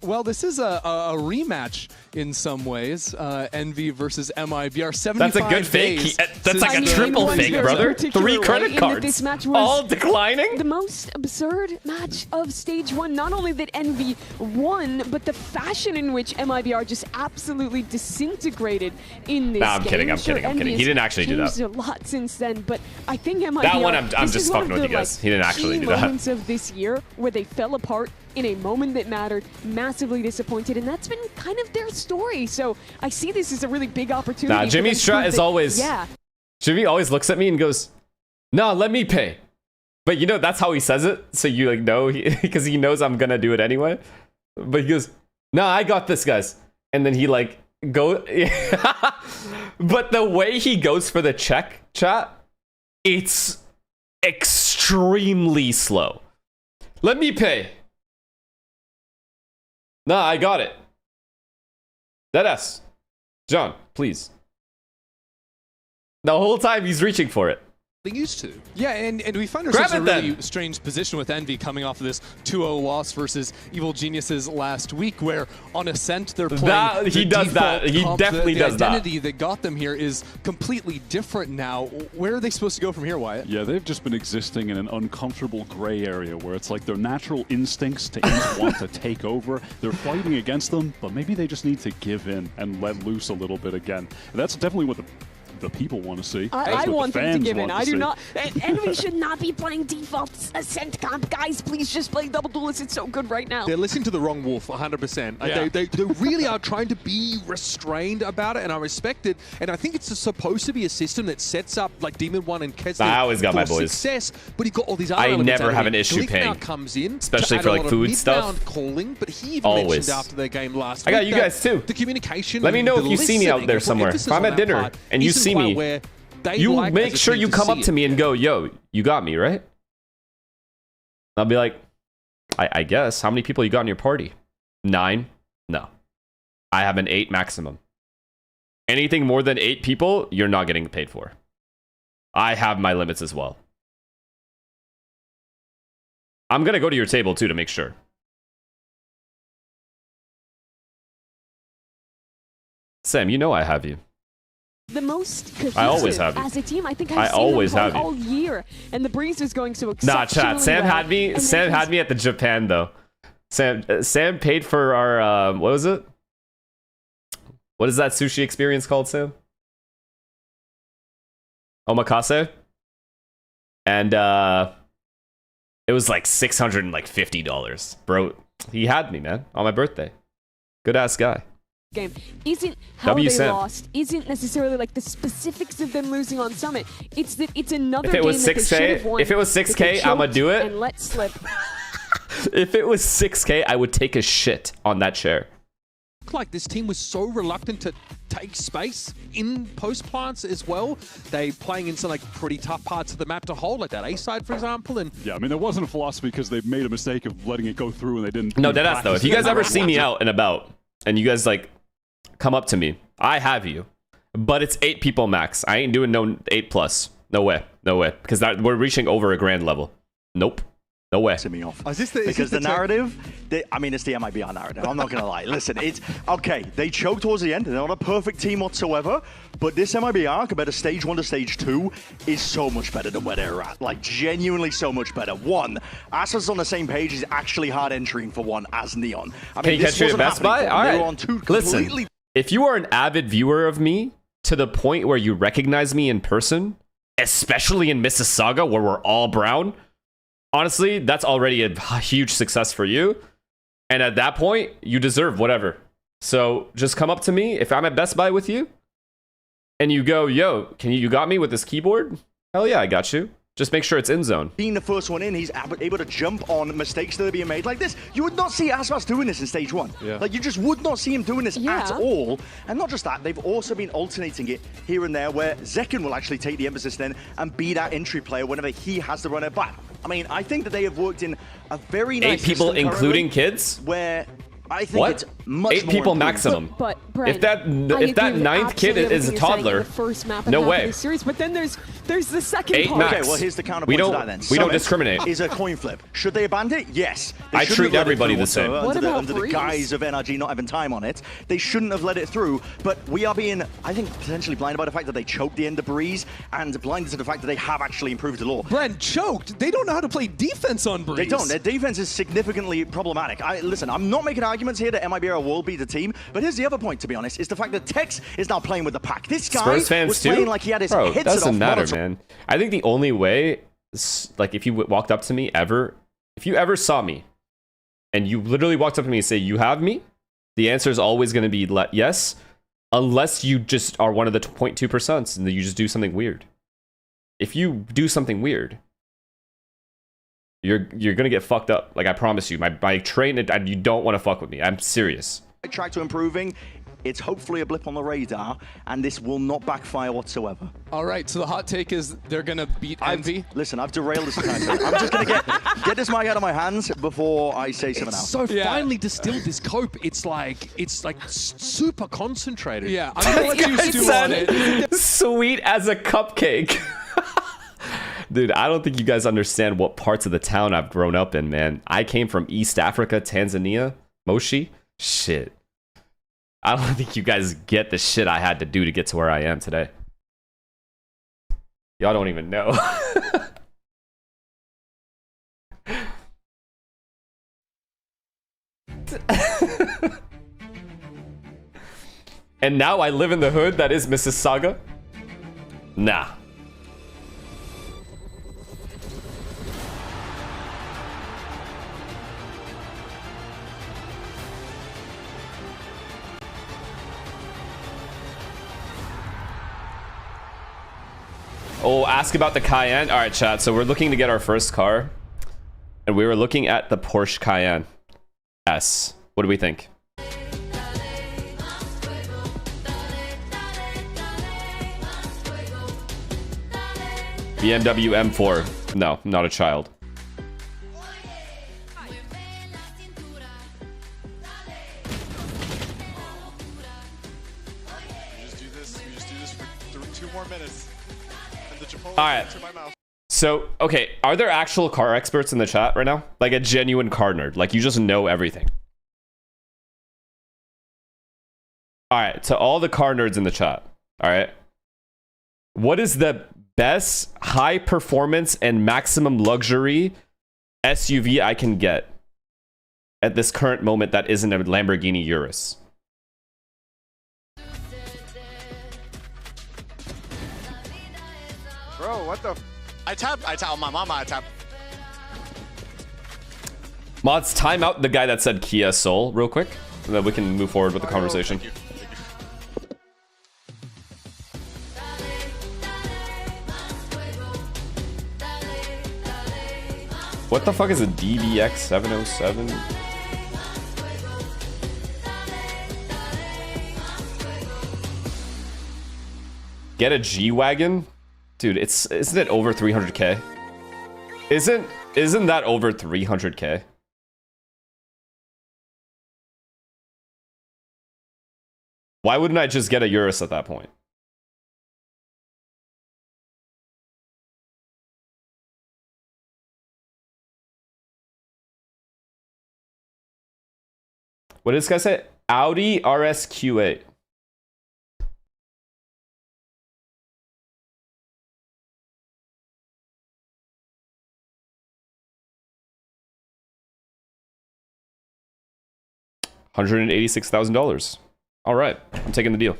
well, this is a rematch in some ways. Envy versus MIBR. 75 That's a good fake. That's like a triple fake, brother. 3 credit cards. This match was all declining. The most absurd match of stage 1. Not only that Envy won, but the fashion in which MIBR just absolutely disintegrated in this game. I'm kidding. I'm kidding. He didn't actually do that. A lot since then, but I think MIBR. That one, I'm just fucking with you guys. He didn't actually do that. Moments of this year where they fell apart in a moment that mattered, massively disappointed, and that's been kind of their story. So I see this as a really big opportunity. Nah, Jimmy's strat is always. Yeah. Jimmy always looks at me and goes, "No, let me pay." But you know that's how he says it, so you like know because he knows I'm gonna do it anyway. But he goes, "No, I got this, guys," and then he like go. But the way he goes for the check, chat, it's extremely slow. Let me pay. Nah, I got it. Deadass. John, please. The whole time he's reaching for it. They used to. Yeah, and we find ourselves in a really strange position with Envy coming off of this 2-0 loss versus Evil Geniuses last week, where on Ascent they're playing he does that. He definitely does that. The identity that got them here is completely different now. Where are they supposed to go from here, Wyatt? Yeah, they've just been existing in an uncomfortable gray area where it's like their natural instincts to want to take over. They're fighting against them, but maybe they just need to give in and let loose a little bit again. And that's definitely what the people want to see. I want them to give in. I do not. Envy should not be playing default Ascent comp. Guys, please just play Double Duelist. It's so good right now. They're listening to the wrong wolf, 100%. Yeah. They really are trying to be restrained about it, and I respect it. And I think it's supposed to be a system that sets up like Demon 1 and Keston I always got my boys. Success, but you've got all these other I elements never out have of an issue Blink paying. now comes in, especially for like food stuff. Calling, but he even always. mentioned after their game last I got week you guys too. The communication. Let me know if you see me out there put somewhere. If I'm at dinner and you see me, they You like make as a sure team you to come see up to it. me and go, yo, you got me, right? I'll be like, I guess. How many people you got in your party? 9? No. I have an 8 maximum. Anything more than 8 people, you're not getting paid for. I have my limits as well. I'm going to go to your table, too, to make sure. Sam, you know I have you. The most cohesive I always have you. as a team. I think I I've seen always them have play you. all year, and the Breeze is going so Nah, exceptionally chat. Sam well. had me. And Sam then had me at the Japan though. Sam paid for our what was it? What is that sushi experience called, Sam? Omakase. And it was like $650, bro. He had me, man, on my birthday. Good ass guy. game isn't how W they Sam. lost, isn't necessarily like the specifics of them losing on Summit. It's that it's another If it was game that they should have 6K, won, if it was that they 6K, I'ma choked do it. and let slip. If it was 6K, I would take a shit on that chair. Like this team was so reluctant to take space in post plants as well. They playing in some like pretty tough parts of the map to hold, like that A side, for example. And yeah, I mean, there wasn't a philosophy because they made a mistake of letting it go through and they didn't. No, deadass though. If you guys ever see me out and about and you guys like come up to me, I have you. But it's 8 people max. I ain't doing no 8+. No way. No way. Because we're reaching over a grand level. Nope. No way. Me off. Is this the, because the narrative, I mean, it's the MIBR narrative. I'm not going to lie. Listen, it's okay. They choked towards the end. They're not a perfect team whatsoever. But this MIBR compared to stage 1 to stage 2 is so much better than where they're at. Like, genuinely so much better. One, Asa's on the same page is actually hard entering for one as Neon. I mean, Can you this catch me at wasn't Best Buy? happening for them. All They right. were on two completely. Listen, if you are an avid viewer of me to the point where you recognize me in person, especially in Mississauga where we're all brown, honestly, that's already a huge success for you. And at that point, you deserve whatever. So just come up to me if I'm at Best Buy with you and you go, yo, you got me with this keyboard? Hell yeah, I got you. Just make sure it's in zone. Being the first one in, he's able to jump on mistakes that are being made like this. You would not see Aspas doing this in stage 1. Yeah. Like, you just would not see him doing this at all. And not just that, they've also been alternating it here and there where Zekken will actually take the emphasis then and be that entry player whenever he has the runner back. I mean, I think that they have worked in a very nice 8 people, system including currently kids? where I think it's much 8 more people improved. maximum. But Brent, if that ninth kid is a toddler, no way. Series, but then there's the second 8 part. max. Okay, well, here's the counterpoint to that then. We don't Summit discriminate. Is a coin flip. Should they abandon it? Yes. They I shouldn't treat have let it everybody through the same. whatsoever, What under the guise of NRG not having time on it. They shouldn't have let it through, but we are being, I think, potentially blinded by the fact that they choked the end of Breeze and blinded to the fact that they have actually improved the law. Brent, choked. They don't know how to play defense on Breeze. They don't. Their defense is significantly problematic. Listen, I'm not making arguments here that MIBR will be the team, but here's the other point, to be honest, is the fact that Tex is now playing with the pack. This guy Spurs fans was too? playing like he had his Bro, headset doesn't off matter, monitor. man. I think the only way, like if you walked up to me ever, if you ever saw me and you literally walked up to me and say, you have me? The answer is always going to be yes, unless you just are one of the 0.2% and you just do something weird. If you do something weird, you're going to get fucked up. Like, I promise you. My train, you don't want to fuck with me. I'm serious. Track to improving. It's hopefully a blip on the radar, and this will not backfire whatsoever. All right, so the hot take is they're going to beat Envy. Listen, I've derailed this time. I'm just going to get this mic out of my hands before I say something else. So finely distilled this cope. It's like super concentrated. Yeah, I'm gonna let you stew on it. Sweet as a cupcake. Dude, I don't think you guys understand what parts of the town I've grown up in, man. I came from East Africa, Tanzania, Moshi. Shit. I don't think you guys get the shit I had to do to get to where I am today. Y'all don't even know. And now I live in the hood that is Mississauga? Nah. Oh, ask about the Cayenne. All right, chat. So we're looking to get our first car, and we were looking at the Porsche Cayenne S. What do we think? BMW M4. No, not a child. All right. So, okay, are there actual car experts in the chat right now? Like a genuine car nerd. Like you just know everything. All right, to all the car nerds in the chat. All right. What is the best high performance and maximum luxury SUV I can get at this current moment that isn't a Lamborghini Urus? Bro, what the? I tap. Oh, my mama, I tap. Mods, time out the guy that said Kia Soul real quick, and then we can move forward with the conversation. Thank you. What the fuck is a DBX 707? Get a G-Wagon? Dude, isn't it over 300k? Isn't that over 300k? Why wouldn't I just get a Urus at that point? What did this guy say? Audi RSQ8. $186,000. All right, I'm taking the deal.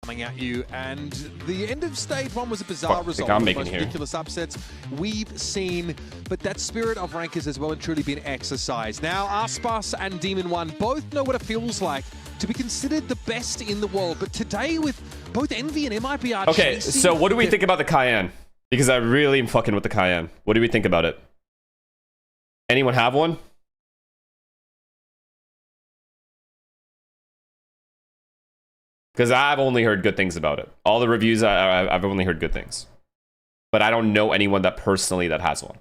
Coming at you, and the end of stage one was a bizarre result. I'm One of the making most here. ridiculous upsets we've seen, but that spirit of rankers has well and truly been exercised. Now, Aspas and Demon One both know what it feels like to be considered the best in the world, but today with both Envy and MIBR. Okay, so what do we think about the Cayenne? Because I really am fucking with the Cayenne. What do we think about it? Anyone have one? Because I've only heard good things about it. All the reviews, I've only heard good things. But I don't know anyone that personally that has one.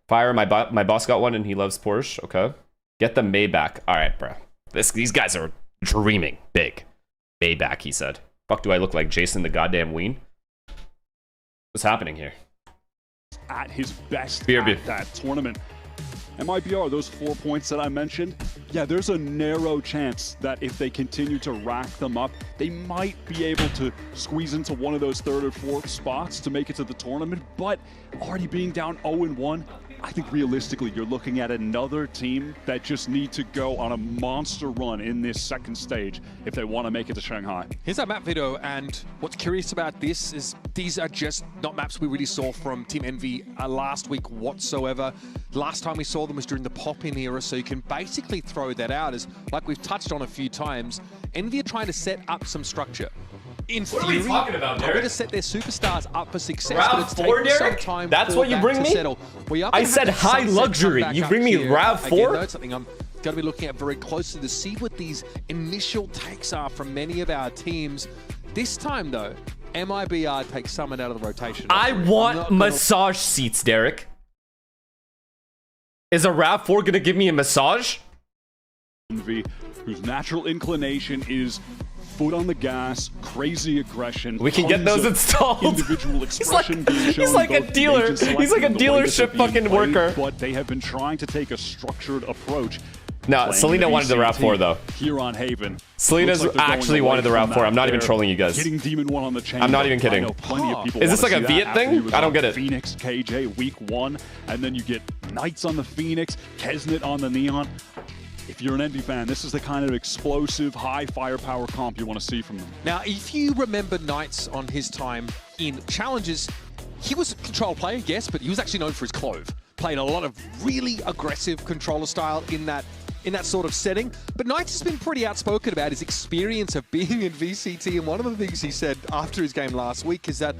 Fire, my boss got one and he loves Porsche. Okay. Get the Maybach. All right, bro. These guys are dreaming big. Maybach, he said. Fuck, do I look like Jason the goddamn Ween? What's happening here? At his best BRB. at that tournament. MIBR, those 4 points that I mentioned, yeah, there's a narrow chance that if they continue to rack them up, they might be able to squeeze into one of those third or fourth spots to make it to the tournament. But already being down 0-1, I think realistically you're looking at another team that just need to go on a monster run in this second stage if they want to make it to Shanghai. Here's our map video, and what's curious about this is these are just not maps we really saw from Team Envy last week whatsoever. Last time we saw them was during the pop-in era, so you can basically throw that out as, like we've touched on a few times, Envy are trying to set up some structure. In What theory, are we talking about, they're Derek? going to set their superstars up for success, Rav but it's 4, taking some Derek? time That's for what you that bring to me? settle. We are I gonna said have the high sunset luxury. come back You up bring me here. Rav Again, 4? note something I'm going to be looking at very closely to see what these initial takes are from many of our teams. This time, though, MIBR takes someone out of the rotation. I want massage seats, Derek. Is a RAV4 gonna give me a massage? Envy, whose natural inclination is foot on the gas, crazy aggression. We can get tons those of installed. Individual expression being he's shown like a both dealer. agent He's like a selection and the way that they're dealership being fucking played, worker. But they have been trying to take a structured approach. No, playing Selena wanted the VCT RAV4 though. Here on Haven. Selena's Looks like they're actually going wanted the away from RAV4. I'm not that. even They're trolling you guys. Getting Demon One on the chain. I'm not even I kidding. know plenty of people Is this wanna like a see Viet that after thing? he was I don't on get it. Phoenix KJ week 1, and then you get Knights on the Phoenix, Kesnet on the Neon. If you're an Envy fan, this is the kind of explosive, high firepower comp you want to see from them. Now, if you remember Knights on his time in Challenges, he was a control player, yes, but he was actually known for his clove. Played a lot of really aggressive controller style in that sort of setting. But Knights has been pretty outspoken about his experience of being in VCT, and one of the things he said after his game last week is that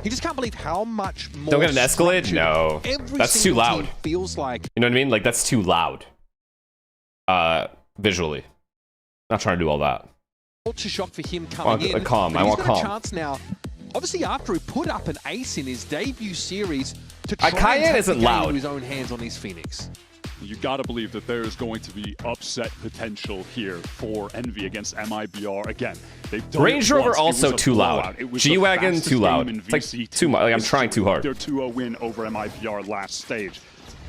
he just can't believe how much more Don't get an Escalade? structured No. every That's too single loud. team feels like. You know what I mean? Like, that's too loud. Visually. Not trying to do all that. culture shock for him coming in. Calm. I want calm. He's got a chance now. Obviously, after he put up an ace in his debut series to try and take the game into his own hands on his Phoenix. You got to believe that there is going to be upset potential here for Envy against MIBR. Again, they've done Range Rover also too loud. G-Wagon too loud. It's like too much. Like I'm trying too hard. Their 2-0 win over MIBR last stage.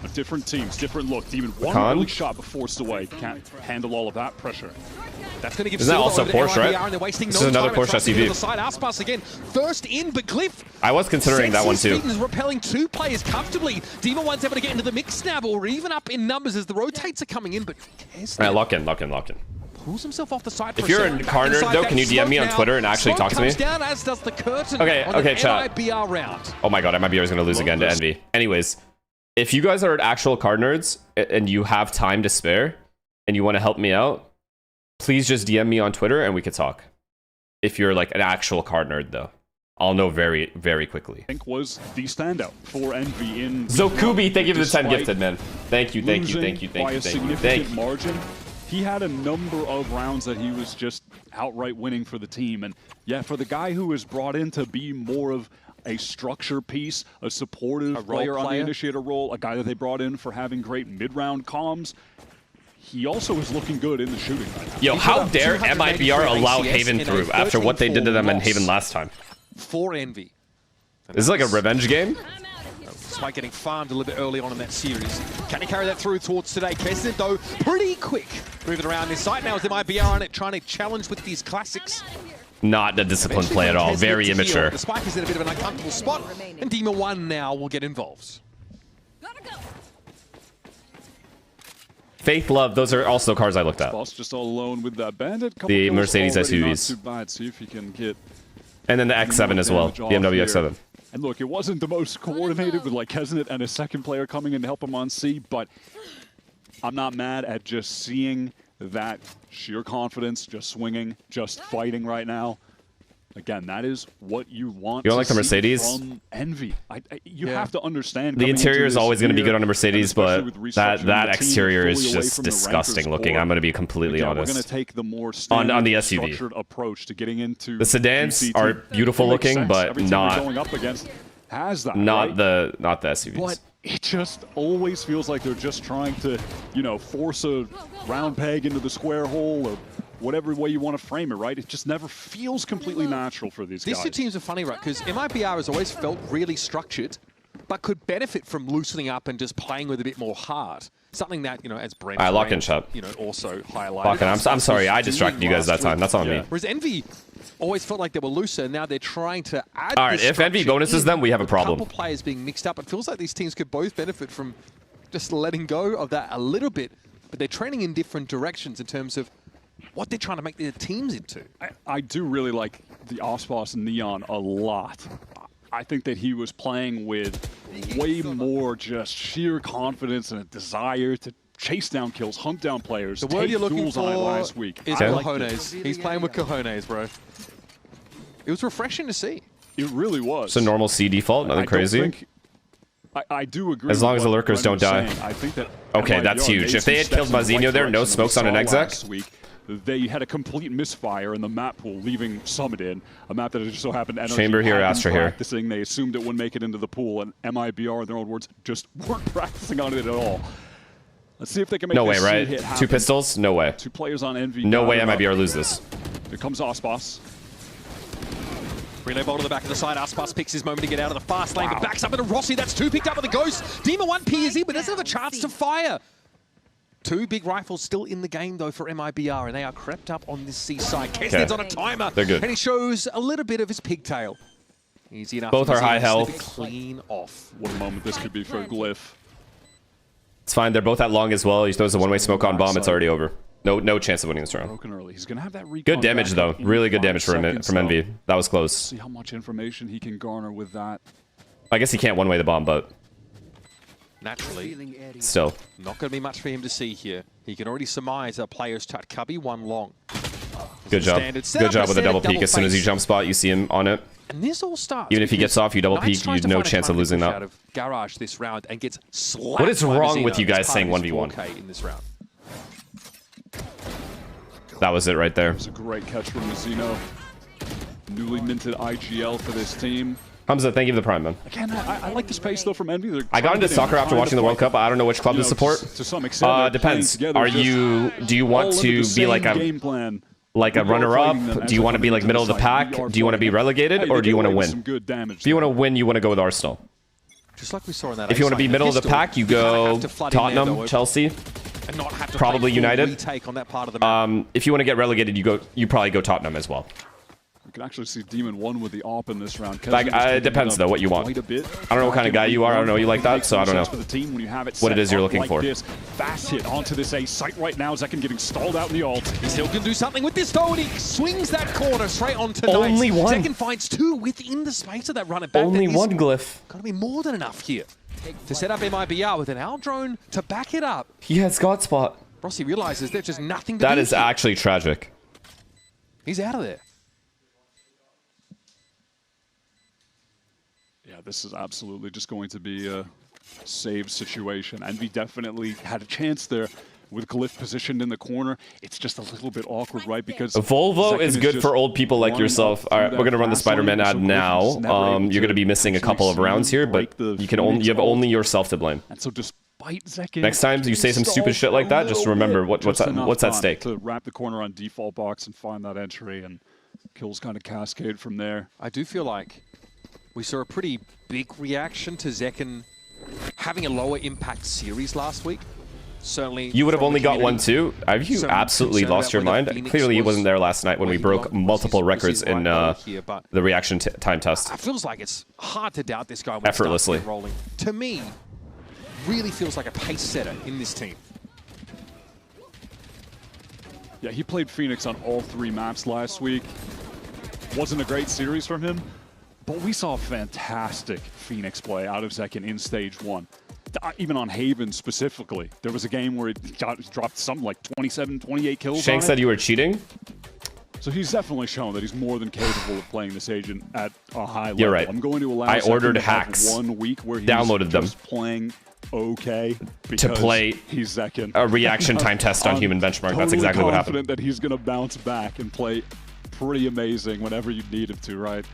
But different teams, different look. Even one Con? early shot but forced away. Can't handle all of that pressure. That's going to give Isn't that also Porsche, right? This is another Porsche SUV. Aspas again, first in, but Cliff. I was considering that one too. Is repelling 2 players comfortably. Demon One's able to get into the mix now, or even up in numbers as the rotates are coming in, but Alright, lock in. Pulls himself off the side. If you're a car nerd though, can you DM me on Twitter and actually talk to me? Down, as does the curtain Okay, chat. MIBR round. Oh my god, MIBR is going to lose again to Envy. Anyways, if you guys are actual card nerds and you have time to spare and you want to help me out, please just DM me on Twitter and we could talk. If you're like an actual card nerd though, I'll know very, very quickly. I think was the standout for Envy in Zokubi, thank you for the 10 gifted, man. Thank you. Margin. He had a number of rounds that he was just outright winning for the team. And yeah, for the guy who was brought in to be more of a structure piece, a supportive player on the initiator role, a guy that they brought in for having great mid-round comms, he also is looking good in the shooting. Yo, how dare MIBR allow Haven through after what they did to them in Haven last time? For Envy. This is like a revenge game? Despite getting farmed a little bit early on in that series. Can he carry that through towards today? Keston, though, pretty quick. Moving around this site now is the MIBR on it, trying to challenge with these classics. Not a disciplined play at all. Very immature. The Spike is in a bit of an uncomfortable spot, and Demon One now will get involved. Faith, Love, those are also cars I looked at. Boss just all alone with that bandit. The Mercedes SUVs. Not too bad. See if he can get. And then the X7 as well. BMW X7. And look, it wasn't the most coordinated with like Kesnet and a second player coming in to help him on C, but I'm not mad at just seeing that sheer confidence, just swinging, just fighting right now. Again, that is what you want. You don't like the Mercedes? From Envy. You have to understand. The interior is always going to be good on a Mercedes, but that exterior is just disgusting looking. I'm going to be completely honest. We're going to take the more on the SUV structured approach to getting into the sedans VCT. are beautiful looking, but not going up against has that. Not right? the SUVs. But it just always feels like they're just trying to, force a round peg into the square hole or whatever way you want to frame it, right? It just never feels completely natural for these guys. These two teams are funny, right? Because MIBR has always felt really structured, but could benefit from loosening up and just playing with a bit more heart. Something that, as Brent lock in, chat. Also highlighted. Lock in. I'm sorry, I distracted you guys that time. That's on me. Whereas Envy always felt like they were looser. Now they're trying to add. All right, if Envy bonuses them, we have a problem. A couple players being mixed up. It feels like these teams could both benefit from just letting go of that a little bit, but they're training in different directions in terms of what they're trying to make their teams into. I do really like the Ospas Neon a lot. I think that he was playing with way more just sheer confidence and a desire to chase down kills, hunt down players. The word you're looking for last week is cojones. He's playing with cojones, bro. It was refreshing to see. It really was. It's a normal C default, nothing crazy. I do agree. As long as the lurkers don't die. I think that okay, that's huge. If they had killed Mazinho there, no smokes on an exec. They had a complete misfire in the map pool, leaving Summit in, a map that just so happened NRG Chamber here, Astra here. Practicing. They assumed it wouldn't make it into the pool, and MIBR, in their own words, just weren't practicing on it at all. Let's see if they can make no way, this right? hit happen. 2 pistols? No way. 2 players on Envy. No way MIBR lose this. Here comes Ospas. Relay ball to the back of the side. Aspas picks his moment to get out of the fast lane, but backs up into Rossi. That's 2 picked up with the Ghost. Demon 1 peers in, but doesn't have a chance to fire. 2 big rifles still in the game, though, for MIBR, and they are crept up on this C side. Keston's on a timer, they're good. And he shows a little bit of his pigtail. Easy enough. Both are high health. Clean off. What a moment this could be for Glyph. It's fine. They're both at long as well. He throws a one-way smoke on bomb. It's already over. No chance of winning this round. Broken early. He's gonna have that good damage, though. Really good damage from Envy. That was close. See how much information he can garner with that. I guess he can't one-way the bomb, but naturally, still. Not going to be much for him to see here. He can already surmise a player's chat. Cubby, 1 long. Good job. Good job with a double peek. As soon as you jump spot, you see him on it. And this all starts. Even if he gets off, you double peek, you've no chance of losing that. Out of garage this round and gets slapped. What is wrong with you guys saying 1v1? In this round. That was it right there. It was a great catch from Mazzino. Newly minted IGL for this team. Hamza, thank you for the prime, man. Again, I like the space though from Envy. I got into soccer after watching the World Cup. I don't know which club to support. To some extent, depends. Do you want to be like a runner-up? Do you want to be like middle of the pack? Do you want to be relegated, or do you want to win? If you want to win, you want to go with Arsenal. Just like we saw in that. If you want to be middle of the pack, you go Tottenham, Chelsea, and not have to probably United. Retake on that part of the map. If you want to get relegated, you probably go Tottenham as well. You can actually see Demon 1 with the AWP in this round. Like, it depends though what you want. I don't know what kind of guy you are. I don't know you like that, so I don't know what it is you're looking for. Fast hit onto this A site right now. Zekken getting stalled out in the ult. He still can do something with this though, and he swings that corner straight onto Only Knights. one. Zekken finds two within the space of that runner back. Only one glyph. Got to be more than enough here to set up MIBR with an Owl drone to back it up. He has God spot. Rossi realizes there's just nothing to do. That is here. actually tragic. He's out of there. Yeah, this is absolutely just going to be a save situation. Envy definitely had a chance there with Glyph positioned in the corner. It's just a little bit awkward, right? Because Volvo is good for old people like yourself. All right, we're going to run the Spider-Man ad now. You're going to be missing a couple of rounds here, but you have only yourself to blame. And so despite Zekken, next time you say some stupid shit like that, just remember what's at stake. To wrap the corner on default box and find that entry, and kills kind of cascade from there. I do feel like we saw a pretty big reaction to Zekken having a lower impact series last week. Certainly, you would have only got one too. Have you absolutely lost your mind? Clearly, he wasn't there last night when we broke multiple records in the reaction time test. It feels like it's hard to doubt this guy when effortlessly. Rolling. To me, really feels like a pace setter in this team. Yeah, he played Phoenix on all 3 maps last week. Wasn't a great series from him, but we saw fantastic Phoenix play out of Zekken in stage 1. Even on Haven specifically, there was a game where it dropped something like 27, 28 kills. Shank said you were cheating. So he's definitely shown that he's more than capable of playing this agent at a high level. You're right. I'm going to allow I ordered to have hacks. 1 week where he's downloaded them just playing okay to play he's Zekken. A reaction time test on Human Benchmark. That's exactly what happened. Confident that he's going to bounce back and play pretty amazing whenever you need him to, right?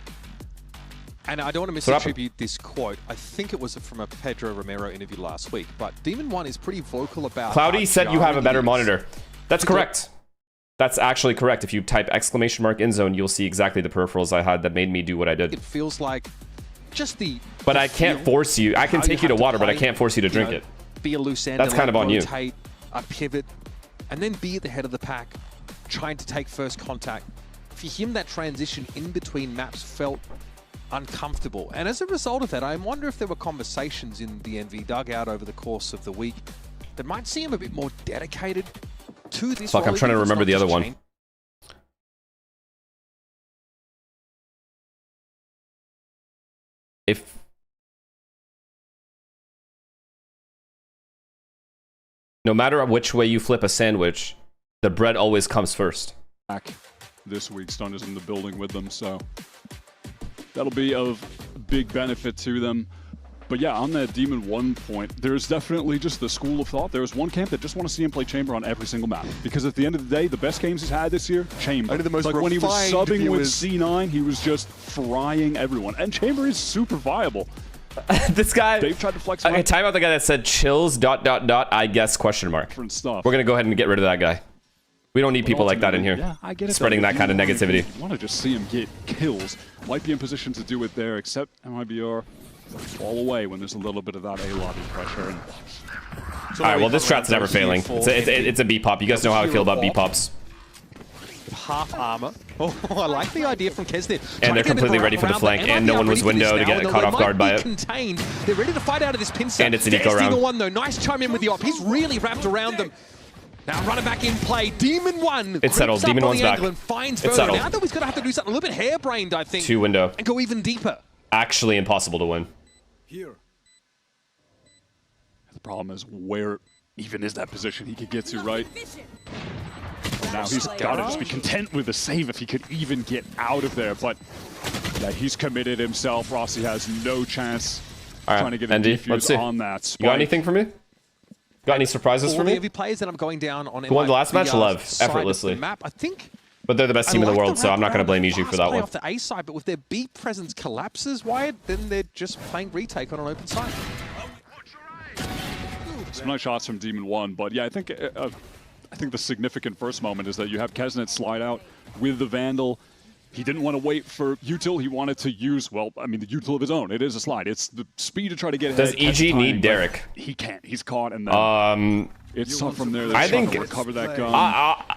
And I don't want to misattribute this quote. I think it was from a Pedro Romero interview last week, but Demon 1 is pretty vocal about... Cloudy said you have a better monitor. That's correct. That's actually correct. If you type !InZone, you'll see exactly the peripherals I had that made me do what I did. It feels like just the... But I can't force you. I can take you to water, but I can't force you to drink it. Be a loose end. That's kind of on you. Rotate, a pivot, and then be at the head of the pack, trying to take first contact. For him, that transition in between maps felt uncomfortable. And as a result of that, I wonder if there were conversations in the NV dugout over the course of the week that might see him a bit more dedicated to this. Fuck, I'm trying to remember the other one. If... No matter which way you flip a sandwich, the bread always comes first. Back this week, Stun is in the building with them, so that'll be of big benefit to them. But yeah, on that Demon 1 point, there's definitely just the school of thought. There's one camp that just want to see him play Chamber on every single map. Because at the end of the day, the best games he's had this year, Chamber. The most like when he was subbing with C9, he was just frying everyone. And Chamber is super viable. This guy... They've tried to flex Okay, time out the guy that said chills, ... I guess, question mark. Different stuff. We're going to go ahead and get rid of that guy. We don't need people like that in here. Yeah, I get it. Spreading that kind of negativity. You want to just see him get kills. Might be in position to do it there, except MIBR fall away when there's a little bit of that A-lobby pressure. And all right, well, this strat's never failing. It's a B-pop. You guys know how I feel about B-pops. Half armor. Oh, I like the idea from Kez there. And they're completely ready for the flank, and no one was window to get caught off guard by it. Contained. They're ready to fight out of this pin set. And it's an eco round. Demon 1 though, nice chime in with the op. He's really wrapped around them. Now running back in play, Demon 1. It's settled. Demon 1's back. Finds it's settled. Now though, he's going to have to do something a little bit harebrained, I think. 2 window. And go even deeper. Actually impossible to win. Here. The problem is where even is that position he could get to, right? Now he's got to just be content with the save if he could even get out of there. But yeah, he's committed himself. Rossi has no chance trying to get a defuse on that spike. You got anything for me? Got any surprises for All me? the MV players that I'm going down on Who won the last match? MIBR's Love, side of the effortlessly. map. I think But they're the best team in the world, so I'm not going to blame EG for that play one. off the A side, but with their B presence collapses, Wyatt, then they're just playing retake on an open side. Some nice shots from Demon 1, but yeah, I think the significant first moment is that you have Kesnet slide out with the Vandal. He didn't want to wait for util. He wanted to use, well, I mean, the util of his own. It is a slide. It's the speed to try to get ahead. Does EG need Derek? He can't. He's caught, and then it's tough from there. I think to recover that gun.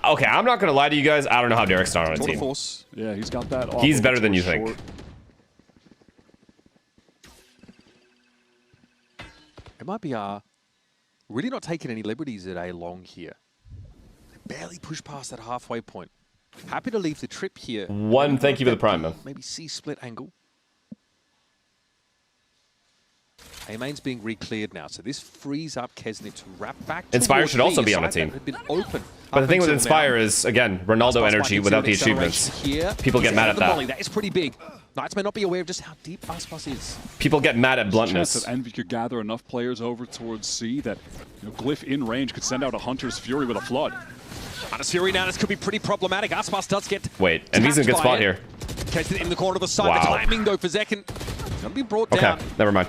okay, I'm not going to lie to you guys. I don't know how Derek's not on a team. Yeah, he's got that. He's better than you think. MIBR really not taking any liberties at A long here. They barely push past that halfway point. Happy to leave the trip here. Thank you for the prime, man. Maybe C split angle. A main's being re-cleared now, so this frees up Kesnet to wrap back. Inspire should also be on a team. But the thing with Inspire is, again, Ronaldo energy without the achievements. People get mad at that. That is pretty big. Knights may not be aware of just how deep Aspas is. People get mad at bluntness. That Envy could gather enough players over towards C that Glyph in range could send out a Hunter's Fury with a flood. Hunter's Fury now, this could be pretty problematic. Aspas does get Wait, Envy's in a good spot here. Kesnet in the corner of the side. Wow. The timing though for Zekin. Gonna be brought down. Okay, never mind.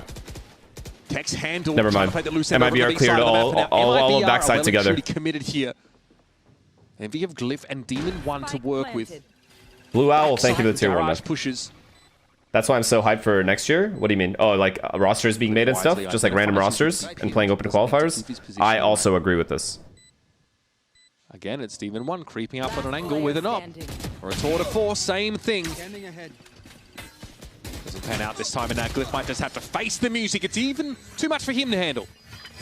Tex handle. Never mind. MIBR cleared all backside together. Committed here. Envy of Glyph and Demon 1 to work with. Blue Owl, thank you for the tier 1, man. Pushes. That's why I'm so hyped for next year. What do you mean? Oh, like rosters being made and stuff? Just like random rosters and playing open qualifiers? I also agree with this. Again, it's Demon 1 creeping up on an angle with an up. Or a tour de force, same thing. Doesn't pan out this time, and now Glyph might just have to face the music. It's even too much for him to handle.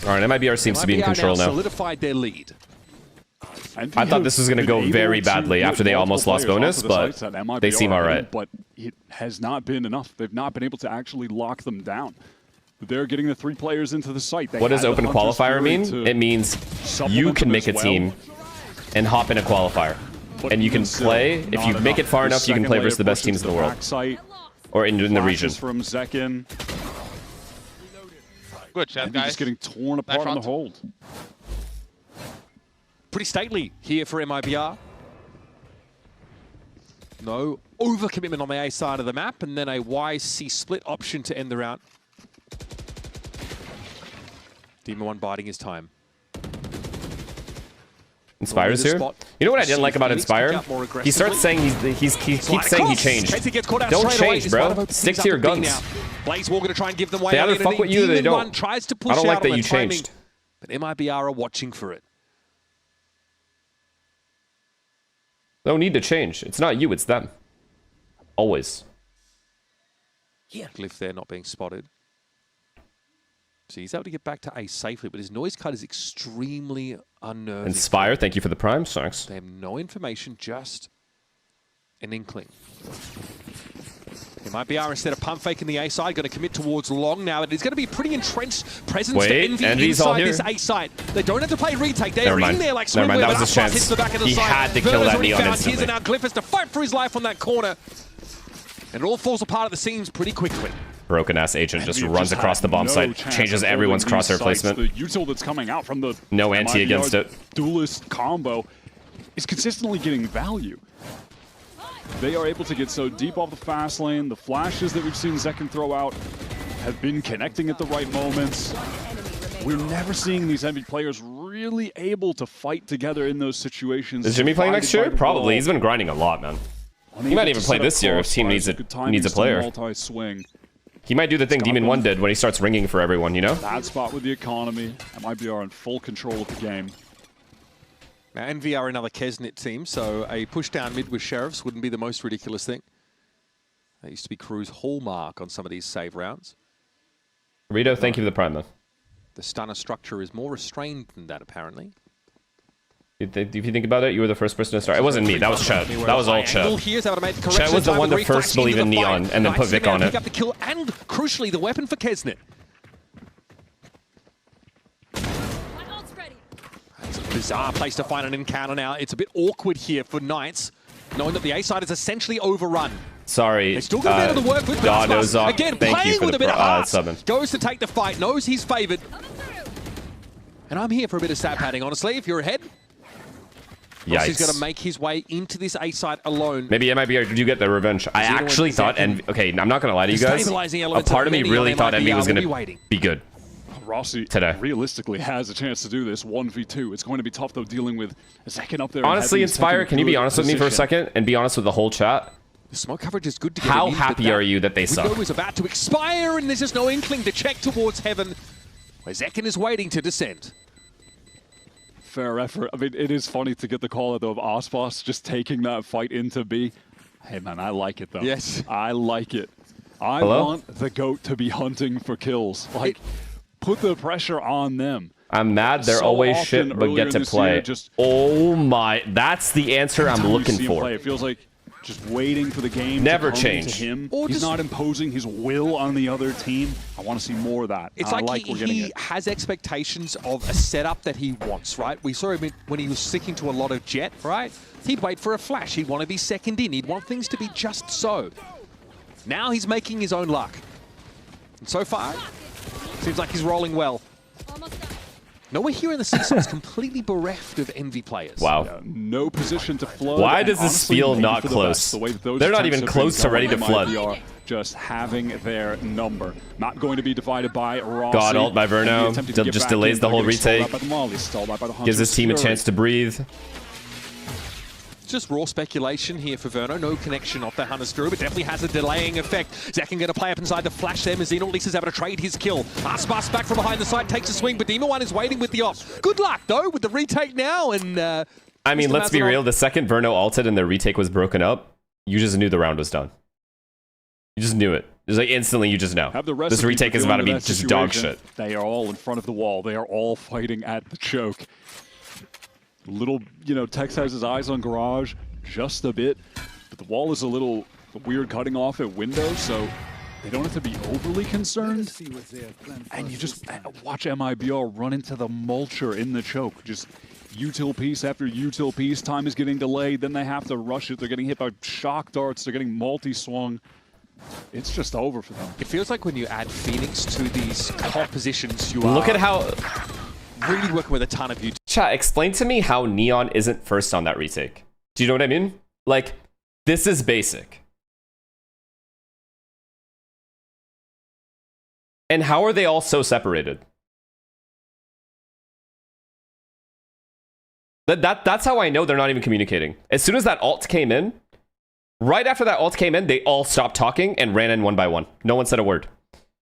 All right, MIBR seems to be in control now. Solidified their lead. I thought this was going to go very badly after they almost lost bonus, but they seem all right. But it has not been enough. They've not been able to actually lock them down. They're getting the 3 players into the site. What does open qualifier mean? It means you can make a team and hop in a qualifier. And you can play, if you make it far enough, you can play versus the best teams in the world. Or in the region. From Zekin. Good chat, guys. Just getting torn apart on the hold. Pretty stately here for MIBR. No overcommitment on the A side of the map, and then a YC split option to end the round. Demon 1 biding his time. Inspire's here. You know what I didn't like about Inspire? He starts saying he keeps saying he changed. Don't change, bro. Stick to your guns. Blaze War going to try and give them way. They either fuck with you or they don't. Tries to push I don't like out that on you timing, changed. But MIBR are watching for it. No need to change. It's not you, it's them. Always. Glyph there not being spotted. So he's able to get back to A safely, but his noise cut is extremely unnerving. Inspire, thank you for the prime. Thanks. They have no information, just an inkling. MIBR, instead of pump faking the A side, going to commit towards long now. It is going to be pretty entrenched presence for Envy inside this A side. They don't have to play retake. They're in there like swimwear. That was his chance. Hits the back of the He had to kill that Neon instantly. And now Glyph has to fight for his life on that corner. And it all falls apart at the seams pretty quickly. Broken ass agent just runs across the bomb site, changes everyone's crosshair placement. The util that's coming out from the no anti against it. Duelist combo is consistently getting value. They are able to get so deep off the fast lane. The flashes that we've seen Zekin throw out have been connecting at the right moments. We're never seeing these Envy players really able to fight together in those situations. Is Jimmy playing next year? Probably. He's been grinding a lot, man. He might even play this year if team needs a player. He might do the thing Demon 1 did when he starts ringing for everyone, you know? Bad spot with the economy. MIBR in full control of the game. Now, Envy are another Kesnet team, so a push down mid with Sheriffs wouldn't be the most ridiculous thing. That used to be Crew's hallmark on some of these save rounds. Rito, thank you for the prime, though. The stunner structure is more restrained than that, apparently. If you think about it, you were the first person to start. It wasn't me, that was Chet. That was all Chet. Chet was the one to first believe in Neon and then put Vic on it. Pick up the kill and, crucially, the weapon for Kesnet. It's a bizarre place to find an encounter now. It's a bit awkward here for Knights, knowing that the A side is essentially overrun. Sorry, They still got a bit of the work with Dodozok, again, thank playing you for with a bit of heart. summon. Goes to take the fight, knows he's favored. And I'm here for a bit of stat padding, honestly. If you're ahead, he's got to make his way into this A site alone. Maybe MIBR do get their revenge. I actually thought Envy... Okay, I'm not going to lie to you guys. A part of me really thought Envy was going to be good. Rossi today realistically has a chance to do this 1v2. It's going to be tough, though, dealing with a second up there. Honestly, Inspire, can you be honest with me for a second and be honest with the whole chat? The smoke coverage is good to get How happy are you that they suck? Window is about to expire, and there's just no inkling to check towards heaven, where Zekin is waiting to descend. Fair effort. I mean, it is funny to get the call out, though, of Osbos just taking that fight into B. Hey, man, I like it, though. Yes. I like it. I want the GOAT to be hunting for kills. Like, put the pressure on them. I'm mad they're always shit but get to play. Oh my, that's the answer I'm looking for. It feels like just waiting for the game Never to change. To him. He's not imposing his will on the other team. I want to see more of that. It's like he has expectations of a setup that he wants, right? We saw him when he was sticking to a lot of jet, right? He'd wait for a flash. He'd want to be second in. He'd want things to be just so. Now he's making his own luck. And so far, seems like he's rolling well. Nowhere here in the season is completely bereft of Envy players. Wow. Yeah, no position to flood. Why does this feel not close? They're not even close to ready to flood. MIBR just having their number. Not going to be divided by Rossi. God ult by Verno. Just delays the whole retake. Gives his team a chance to breathe. Just raw speculation here for Verno. No connection off the Hunter's Drew, but definitely has a delaying effect. Zekin going to play up inside the flash there. Mazino at least is able to trade his kill. Aspas back from behind the side, takes a swing, but Dima1 is waiting with the off. Good luck, though, with the retake now. And I mean, let's be real. The second Verno ulted and the retake was broken up, you just knew the round was done. You just knew it. It was like instantly you just know. This retake is about to be just dog shit. They are all in front of the wall. They are all fighting at the choke. Little, Tex has his eyes on Garage just a bit, but the wall is a little weird cutting off at window, so they don't have to be overly concerned. And you just watch MIBR run into the mulcher in the choke. Just util piece after util piece. Time is getting delayed, then they have to rush it. They're getting hit by shock darts. They're getting multi-swung. It's just over for them. It feels like when you add Phoenix to these compositions, you are... Look at how... really working with a ton of you. Chat, explain to me how Neon isn't first on that retake. Do you know what I mean? Like, this is basic. And how are they all so separated? That's how I know they're not even communicating. As soon as that ult came in, right after that ult came in, they all stopped talking and ran in one by one. No one said a word.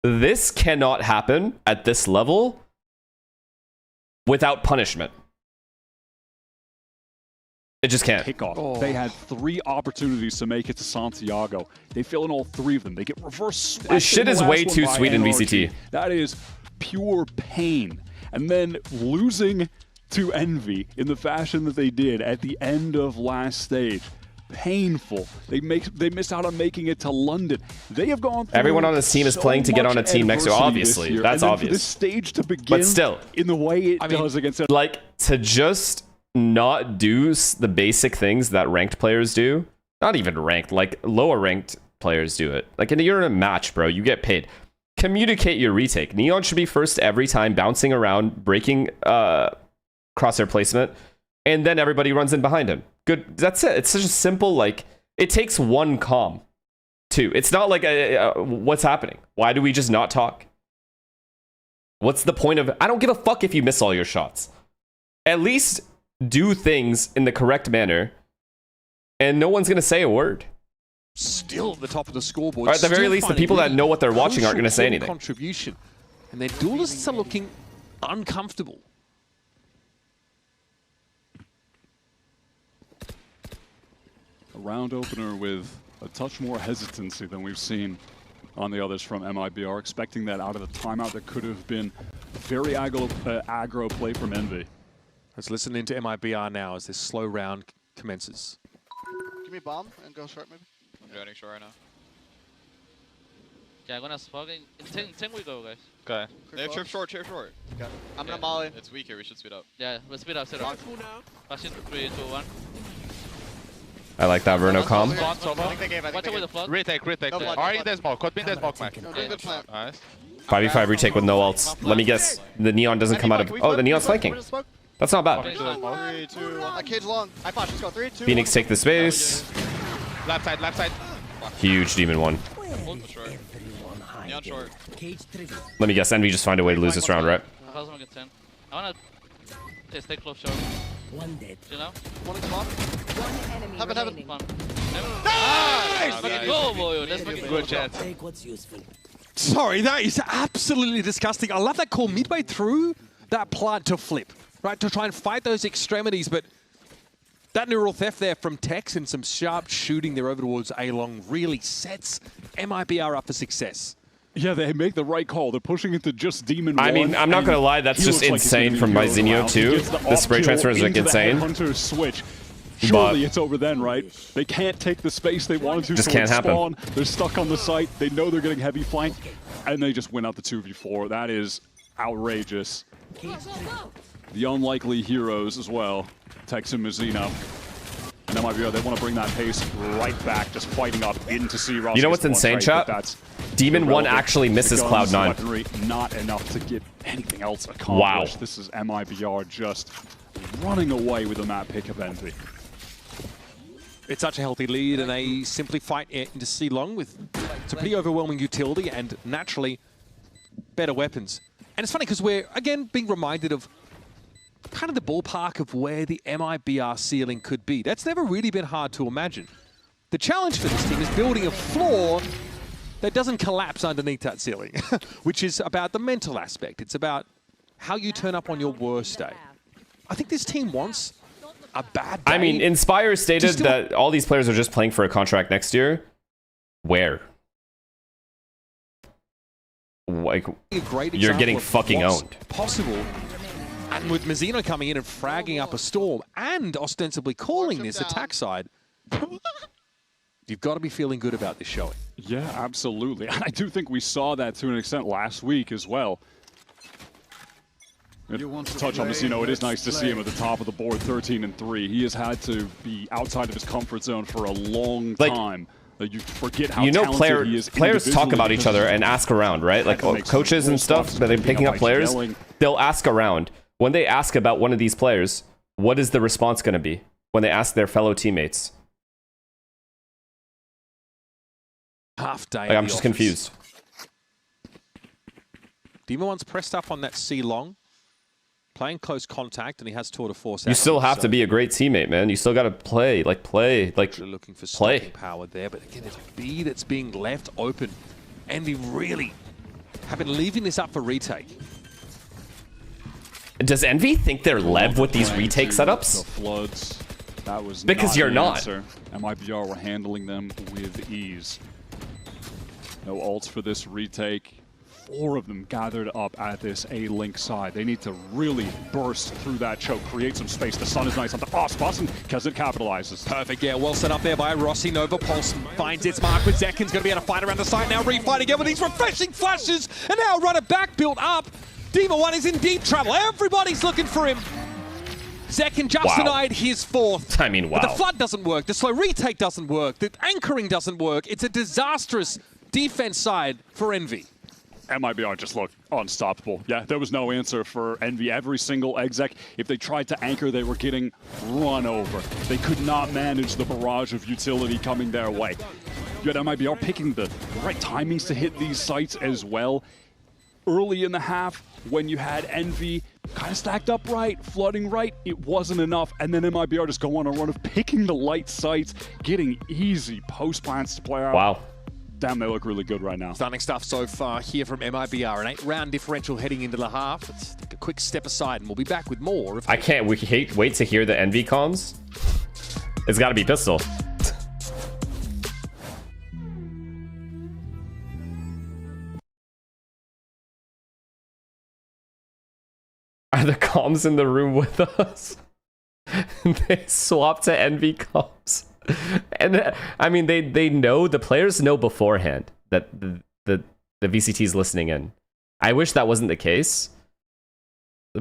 This cannot happen at this level without punishment. It just can't. Kickoff. They had 3 opportunities to make it to Santiago. They fail in all 3 of them. They get reverse. This shit is way too sweet in VCT. That is pure pain. And then losing to Envy in the fashion that they did at the end of last stage. Painful. They missed out on making it to London. They have gone through everyone on this team is playing to get on a team next year. Obviously, that's obvious. This stage to begin, but still, in the way it does against it, like to just not do the basic things that ranked players do. Not even ranked, like lower ranked players do it. Like you're in a match, bro. You get paid. Communicate your retake. Neon should be first every time, bouncing around, breaking crosshair placement, and then everybody runs in behind him. Good. That's it. It's such a simple, like, it takes one comm, too. It's not like, what's happening? Why do we just not talk? What's the point of, I don't give a fuck if you miss all your shots. At least do things in the correct manner, and no one's going to say a word. Still at the top of the scoreboard. Or at the very least, the people that know what they're watching aren't going to say anything. Contribution. And their duelists are looking uncomfortable. A round opener with a touch more hesitancy than we've seen on the others from MIBR, expecting that out of the timeout that could have been very aggro play from Envy. Let's listen into MIBR now as this slow round commences. Give me a bomb and go short maybe. I'm joining short right now. Yeah, I'm gonna smoke. In 10 we go, guys. Okay. They have trip short, trip short. Okay. I'm gonna molly. It's weak here, we should speed up. Yeah, let's speed up, Watch it, 3, 2, 1. I like that Verno comm. Watch out with the flood. Retake. No blood, Alright, there's smoke. Cut me, there's smoke, Mac. No, doing good plant. Nice. 5v5 retake with no ults. Let me guess. The Neon doesn't come out of... Oh, the Neon's flanking. That's not bad. 3, 2, 1. Cage long. I flash. Let's go. 3, 2, Phoenix take the space. Left side, left side. Huge Demon 1. Neon short. Let me guess. Envy just find a way to lose this round, right? I wanna stay close short. One dead. You know? One in spawn. One enemy Heaven. remaining. Come on. Nice! Fucking go, boy. That's fucking Good chance. Take what's useful. Sorry, that is absolutely disgusting. I love that call midway through that plant to flip, right? To try and fight those extremities, but that neural theft there from Tex and some sharp shooting there over towards A-Long really sets MIBR up for success. Yeah, they make the right call. They're pushing into just Demon 1. I mean, I'm not gonna lie, that's just insane from my Zinio too. The spray transfer is like insane. Hunter switch. Surely it's over then, right? They can't take the space they wanted to. Just can't happen. Spawn. They're stuck on the site. They know they're getting heavy flank, and they just win out the 2v4. That is outrageous. The unlikely heroes as well. Tex and Mazzino. And that might be, they want to bring that pace right back, just fighting up into C-Ross. You know what's insane, chat? Demon 1 actually misses Cloud9. Weaponry, not enough to get anything else accomplished. Wow. This is MIBR just running away with the map pick of Envy. It's such a healthy lead, and they simply fight into C-Long with some pretty overwhelming utility and naturally better weapons. And it's funny because we're, again, being reminded of kind of the ballpark of where the MIBR ceiling could be. That's never really been hard to imagine. The challenge for this team is building a floor that doesn't collapse underneath that ceiling, which is about the mental aspect. It's about how you turn up on your worst day. I think this team wants a bad day. I mean, Inspire stated that all these players are just playing for a contract next year. Where? Like, you're getting fucking owned. Possible. And with Mazzino coming in and fragging up a storm and ostensibly calling this attack side, you've got to be feeling good about this showing. Yeah, absolutely. And I do think we saw that to an extent last week as well. To touch on Mazzino, it is nice to see him at the top of the board, 13-3. He has had to be outside of his comfort zone for a long time. You forget how talented he is. Players talk about each other and ask around, right? Like coaches and stuff, that they're picking up players, they'll ask around. When they ask about one of these players, what is the response going to be when they ask their fellow teammates? Half day. Like, I'm just confused. Demon 1's pressed up on that C-Long, playing close contact, and he has tour de force. You still have to be a great teammate, man. You still got to play, looking for stopping power there, but again, it's B that's being left open. Envy really have been leaving this up for retake. Does Envy think they're Lev with these retake setups? The floods. That was because you're not. MIBR were handling them with ease. No ults for this retake. 4 of them gathered up at this A-Link side. They need to really burst through that choke, create some space. The sun is nice on the spots, and Kezit capitalizes. Perfect, yeah, well set up there by Rossi. Nova Pulse finds its mark with Zekin's going to be able to fight around the side now. Refight again with these refreshing flashes, and now run it back, built up. Demon 1 is in deep trouble. Everybody's looking for him. Zekin just denied his 4th. I mean, wow. But the flood doesn't work. The slow retake doesn't work. The anchoring doesn't work. It's a disastrous defense side for Envy. MIBR just looked unstoppable. Yeah, there was no answer for Envy. Every single exec, if they tried to anchor, they were getting run over. They could not manage the barrage of utility coming their way. You had MIBR picking the right timings to hit these sites as well. Early in the half, when you had Envy kind of stacked up right, flooding right, it wasn't enough. And then MIBR just go on a run of picking the light sites, getting easy post plants to play out. Wow. Damn, they look really good right now. Stunning stuff so far here from MIBR. An 8-round differential heading into the half. Let's take a quick step aside, and we'll be back with more. I can't wait to hear the Envy comms. It's got to be Pistol. Are the comms in the room with us? They swap to Envy comms. And I mean, they know, the players know beforehand that the VCT is listening in. I wish that wasn't the case,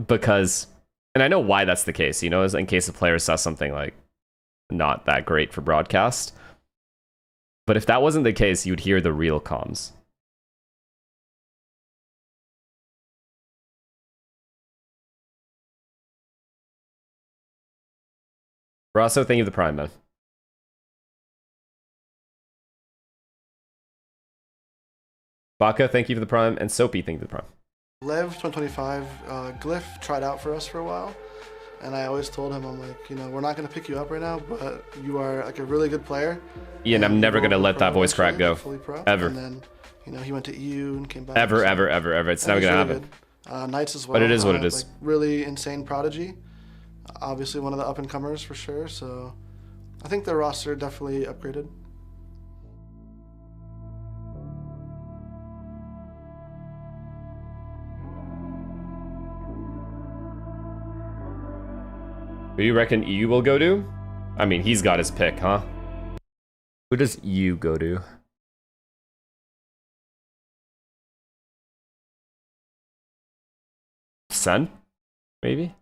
because, and I know why that's the case, you know, is in case the player says something like not that great for broadcast. But if that wasn't the case, you'd hear the real comms. Rosso, thank you for the prime, man. Baka, thank you for the prime, and Soapy, thank you for the prime. Lev 2025, Glyph tried out for us for a while, and I always told him, I'm like, you know, we're not going to pick you up right now, but you are like a really good player. Ian, I'm never going to let that voice crack go. Ever. And then, you know, he went to EU and came back. Ever. It's never going to really happen. Knights as well. But it is what it is. Like, really insane prodigy. Obviously one of the up-and-comers for sure, so I think the roster definitely upgraded. Who do you reckon EU will go to? I mean, he's got his pick, huh? Who does EU go to? Sun? Maybe?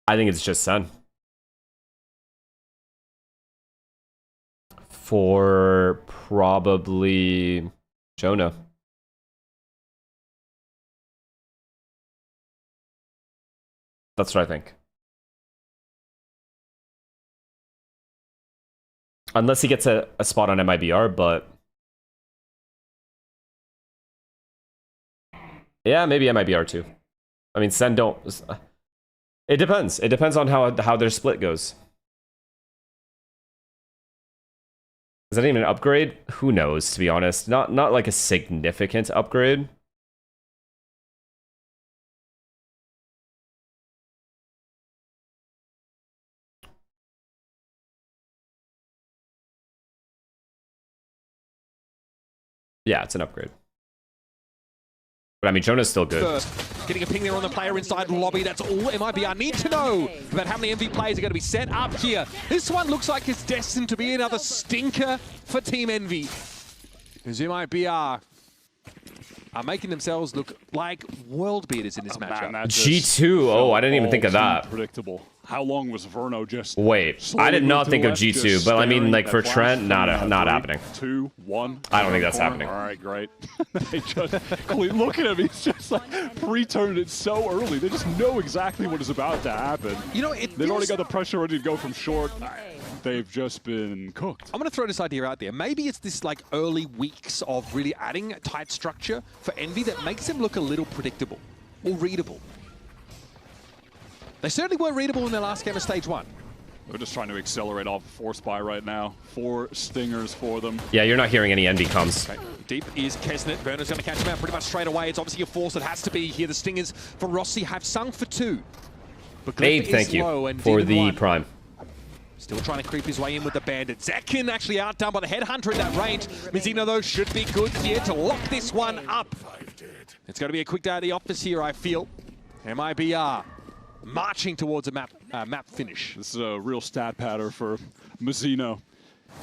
I think it's just Sun. For probably Jonah. That's what I think. Unless he gets a spot on MIBR, but... yeah, maybe MIBR too. I mean, Sen don't... it depends. It depends on how their split goes. Is that even an upgrade? Who knows, to be honest. Not like a significant upgrade. Yeah, it's an upgrade. But I mean, Jonah's still good. First, getting a ping there on the player inside the lobby. That's all MIBR need to know about how many MV players are going to be set up here. This one looks like it's destined to be another stinker for Team Envy. Because MIBR are making themselves look like world beaters in this matchup. G2, oh, I didn't even think of that. Predictable. How long was Verno just... wait, I did not think of G2, but I mean, like, for Trent, not happening. 2, 1. I don't think that's happening. All right, great. They just... look at him, he's just like pre-turned it so early. They just know exactly what is about to happen. You know, they've already got the pressure ready to go from short. They've just been cooked. I'm going to throw this idea out there. Maybe it's this like early weeks of really adding a tight structure for Envy that makes them look a little predictable or readable. They certainly were readable in their last game of Stage 1. They're just trying to accelerate off of Force Buy right now. 4 stingers for them. Yeah, you're not hearing any Envy comms. Okay. Deep is Kesnet. Verno's going to catch him out pretty much straight away. It's obviously a force that has to be here. The stingers for Rossi have sung for 2. But Abe, thank you for the prime. Still trying to creep his way in with the Bandit. Zekin actually outdone by the Headhunter in that range. Mizzino, though, should be good here to lock this one up. It's going to be a quick day at the office here, I feel. MIBR marching towards a map finish. This is a real stat pattern for Mizzino.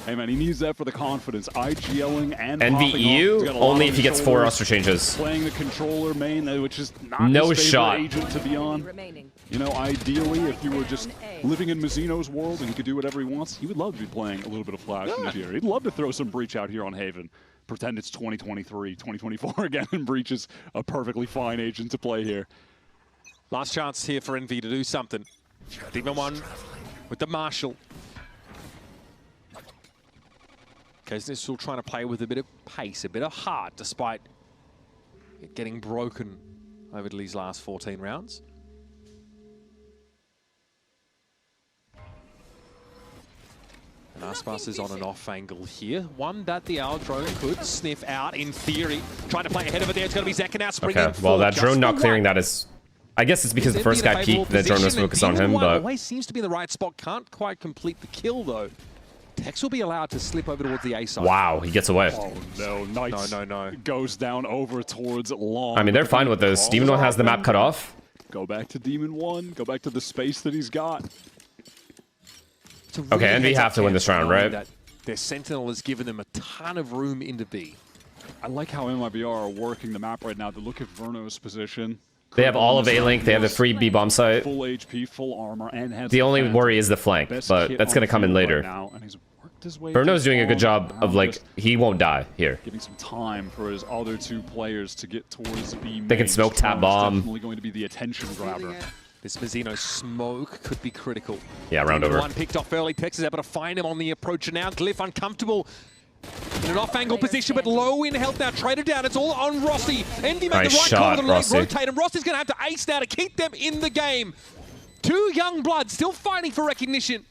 Hey man, he needs that for the confidence. IGLing and NVEU only if he gets 4 roster changes. Playing the controller main, which is not no his favorite shot agent to be on. You know, ideally, if you were just living in Mizzino's world and he could do whatever he wants, he would love to be playing a little bit of Flash in this year. He'd love to throw some Breach out here on Haven. Pretend it's 2023, 2024 again, and Breach is a perfectly fine agent to play here. Last chance here for Envy to do something. Demon 1 with the Marshal. Kesnet still trying to play with a bit of pace, a bit of heart, despite it getting broken over these last 14 rounds. And Aspas is on an off angle here. One that the Owl drone could sniff out in theory. Trying to play ahead of it there. It's going to be Zekin out springing. Okay, well, that drone not clearing that is... I guess it's because the first guy peeked, the drone was focused on him, but... Always seems to be in the right spot. Can't quite complete the kill, though. Tex will be allowed to slip over towards the A side. Wow, he gets away. Oh no, Knights no. Goes down over towards Long. I mean, they're fine with this. Demon 1 has the map cut off. Go back to Demon 1. Go back to the space that he's got. Really okay, Envy have to win this round, right? Their Sentinel has given them a ton of room into B. I like how MIBR are working the map right now to look at Verno's position. They have all of A-Link, they have the free B-bomb site. Full HP, full armor, and has the only worry is the flank, but that's going to come in later. Verno's doing a good job of, like, he won't die here. Giving some time for his other 2 players to get towards B. They can smoke tap bomb. Definitely going to be the attention grabber. This Mazzino smoke could be critical. Yeah, round over. One picked off early. Pex is able to find him on the approach now. Glyph uncomfortable. In an off-angle position, but low in health now. Traded down. It's all on Rossi. Envy made the right call to leg rotate, and Rossi's going to have to ace now to keep them in the game. Two young bloods still fighting for recognition.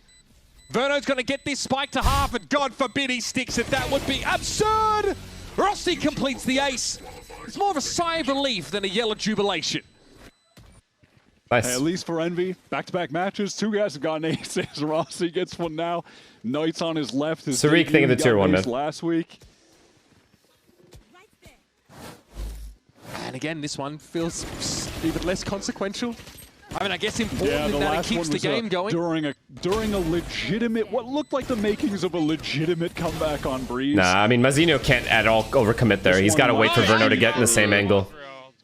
Verno's going to get this spike to half, and God forbid he sticks it. That would be absurd. Rossi completes the ace. It's more of a sigh of relief than a yell of jubilation. Nice. Hey, at least for Envy, back-to-back matches, two guys have gotten aces. Rossi gets one now. Knight's on his left. His Sarik thing of the tier 1, man. Last week. And again, this one feels even less consequential. I mean, I guess important the in that it last keeps one the was game going. During a legitimate, what looked like the makings of a legitimate comeback on Breeze. Nah, I mean, Mazzino can't at all overcommit there. He's got to wait for Verno to get in the same angle.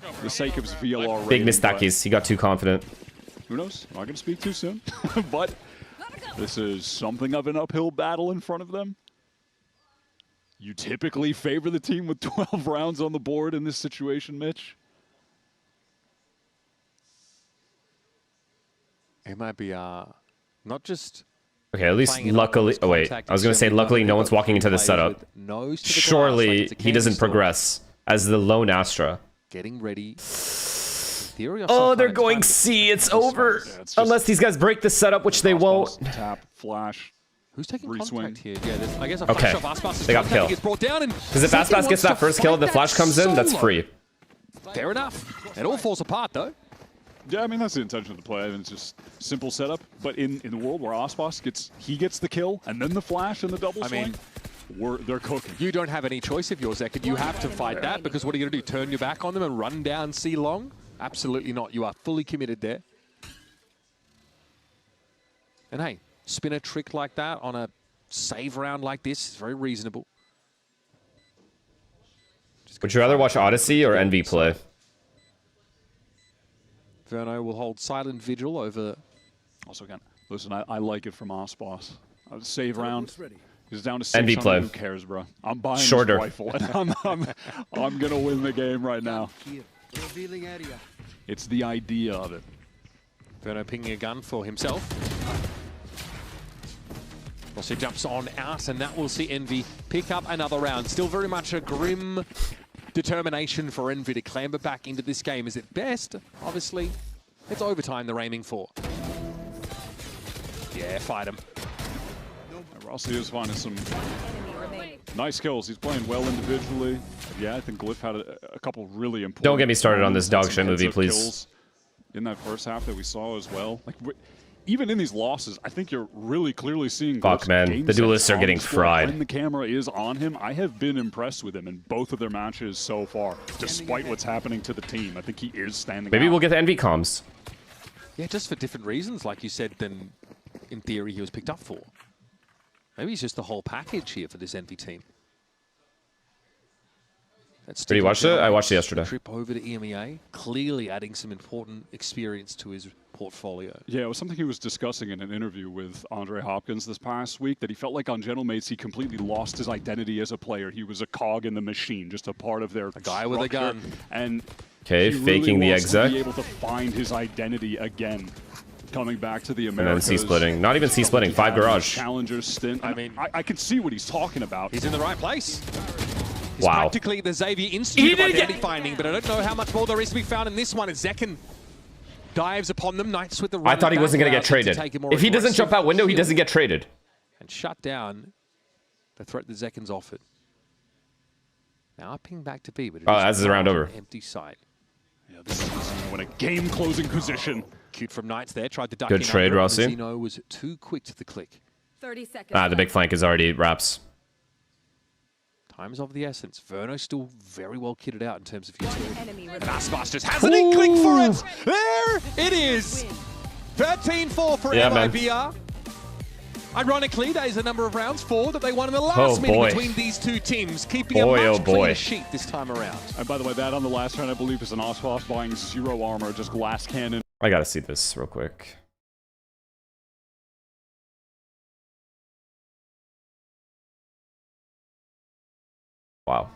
For the sake of his VLR Big mistakes. He got too confident. Who knows? Not going to speak too soon. But this is something of an uphill battle in front of them. You typically favor the team with 12 rounds on the board in this situation, Mitch. It might be not just... Okay, at least luckily... Oh, wait. I was going to say, luckily, no one's walking into the setup. Surely he doesn't progress as the lone Astra. Getting ready. Oh, they're going C. It's over. Unless these guys break the setup, which they won't. Tap, flash. Who's taking contact here? Yeah, I guess a okay. flash off They got the kill. Because if Aspas gets that first kill and the flash comes in, that's free. Fair enough. It all falls apart, though. Yeah, I mean, that's the intention of the play. I mean, it's just simple setup. But in the world where Aspas gets the kill, and then the flash and the double swing, they're cooking. You don't have any choice if you're Zekid. You have to fight that, because what are you going to do? Turn your back on them and run down C long? Absolutely not. You are fully committed there. And hey, spin a trick like that on a save round like this is very reasonable. Would you rather watch Odyssey or Envy play? Verno will hold silent vigil over... Also, again, listen, I like it from Aspas. Save round. He's down to 600. Envy play. Who cares, bro? I'm buying Shorter. this rifle, and I'm going to win the game right now. It's the idea of it. Verno pinging a gun for himself. Also jumps on out, and that will see Envy pick up another round. Still very much a grim determination for Envy to clamber back into this game. Is it best? Obviously, it's overtime they're aiming for. Yeah, fight him. Rossi is finding some nice kills. He's playing well individually. Yeah, I think Glyph had a couple really important... Don't get me started on this dog shit movie, please. In that first half that we saw as well. Like, even in these losses, I think you're really clearly seeing... Fuck, man. The duelists are getting fried. When the camera is on him, I have been impressed with him in both of their matches so far, despite what's happening to the team. I think he is standing Maybe out. we'll get the Envy comms. Yeah, just for different reasons, like you said, than in theory he was picked up for. Maybe he's just the whole package here for this Envy team. Did you watch it? I watched it yesterday. Trip over to EMEA, clearly adding some important experience to his portfolio. Yeah, it was something he was discussing in an interview with Andre Hopkins this past week, that he felt like on Gentleman's he completely lost his identity as a player. He was a cog in the machine, just a part of their guy with a gun. And okay, faking the exec. Be able to find his identity again. Coming back to the Americas. And then C-splitting. Not even C-splitting, 5 garage. Challenger stint. I mean, I can see what he's talking about. He's in the right place. He's wow. practically the Xavier Institute of identity finding, but I don't know how much more there is to be found in this one as Zekken dives upon them. Knights with the run. I thought he wasn't going to get traded. If he doesn't jump out window, he doesn't get traded. And shut down the threat that Zekken's offered. Now I ping back to B, but as is the round over. Empty site. Yeah, this is in a game-closing position. Cute from Knights there, tried to duck Good in trade, Rossi. Zeno was too quick to the click. 30 seconds. The big flank is already wraps. Time's of the essence. Verno still very well kitted out in terms of utility. And Aspas just has an inkling for it. There it is. 13-4 for MIBR. Ironically, that is the number of rounds, 4, that they won in the last meeting between these two teams, keeping a much cleaner sheet this time around. And by the way, that on the last round, I believe, is an Aspas buying 0 armor, just glass cannon. I gotta see this real quick. Wow.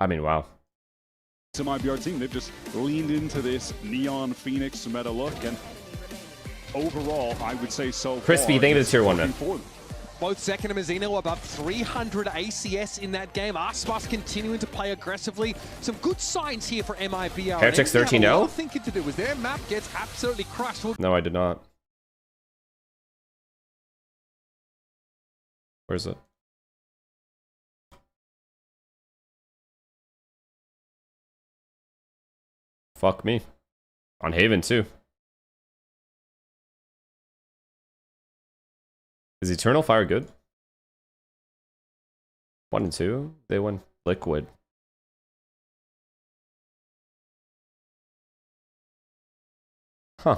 I mean, wow. Some MIBR team, they've just leaned into this Neon Phoenix meta look, and overall, I would say so Crispy, far, thank you for the tier 1, man. Both Second and Mazzino above 300 ACS in that game. Aspas continuing to play aggressively. Some good signs here for MIBR. Heretics 13-0? A lot of thinking to do as their map gets absolutely crushed. No, I did not. Where's it? Fuck me. On Haven, too. Is Eternal Fire good? 1 and 2. They won Liquid. Huh.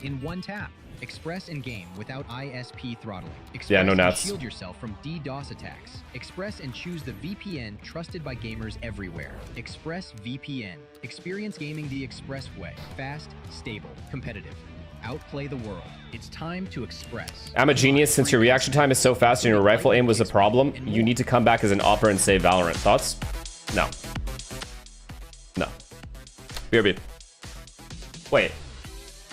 In one tap. Express in game without ISP throttling. Express Yeah, no and nats. shield yourself from DDoS attacks. Express and choose the VPN trusted by gamers everywhere. Express VPN. Experience gaming the Express way. Fast, stable, competitive. Outplay the world. It's time to Express. I'm a genius. Since your reaction time is so fast and your rifle aim was a problem, you need to come back as an Opera and save Valorant. Thoughts? No. No. BRB. Wait.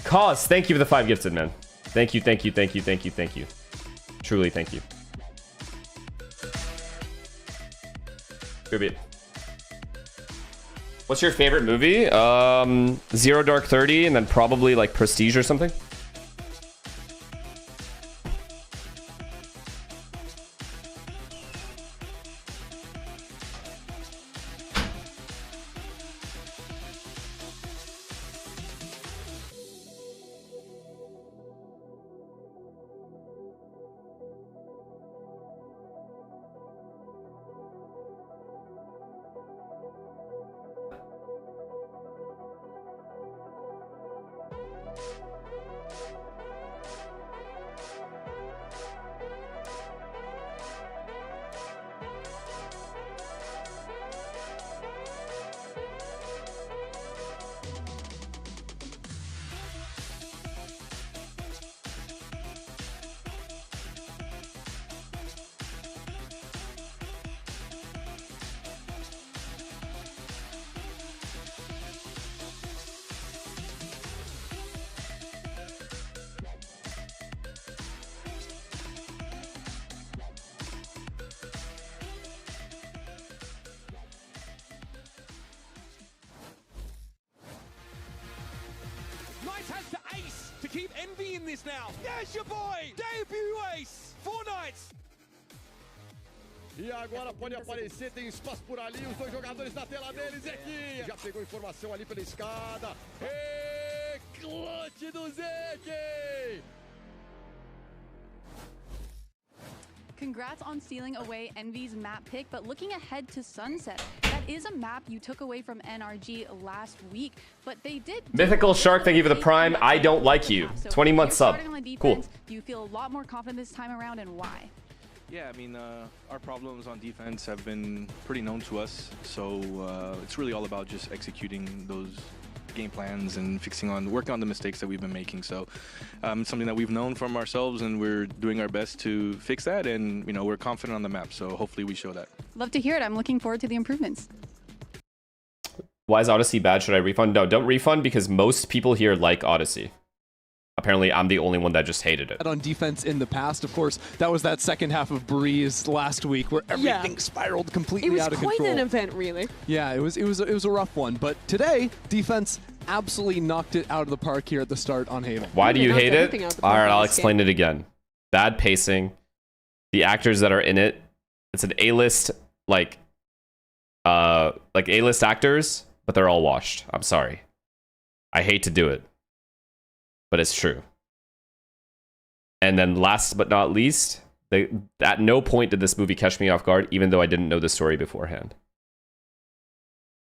Cause, thank you for the 5 gifted, man. Thank you, thank you, thank you, thank you, thank you. Truly, thank you. BRB. What's your favorite movie? Zero Dark 30 and then probably like Prestige or something. Knights has the ace to keep Envy in this now. There's your boy, debut ace, 4 Knights. E agora pode aparecer, tem espaço por ali, os dois jogadores na tela deles, Zequinha. Já pegou informação ali pela escada. E clutch do Zeke! Congrats on stealing away Envy's map pick, but looking ahead to Sunset, that is a map you took away from NRG last week, but they did... Mythical Shark, thank you for the prime. I don't like you. 20 months sub. Cool. Do you feel a lot more confident this time around, and why? Yeah, I mean, our problems on defense have been pretty known to us, so it's really all about just executing those game plans and working on the mistakes that we've been making. So it's something that we've known from ourselves, and we're doing our best to fix that, and you know, we're confident on the map, so hopefully we show that. Love to hear it. I'm looking forward to the improvements. Why is Odyssey bad? Should I refund? No, don't refund because most people here like Odyssey. Apparently, I'm the only one that just hated it. On defense in the past, of course, that was that second half of Breeze last week where everything spiraled completely out of control. It was quite an event, really. Yeah, it was a rough one. But today, defense absolutely knocked it out of the park here at the start on Haven. Why do you hate it? All right, I'll explain it again. Bad pacing. The actors that are in it, it's an A-list, like A-list actors, but they're all washed. I'm sorry. I hate to do it, but it's true. And then last but not least, at no point did this movie catch me off guard, even though I didn't know the story beforehand.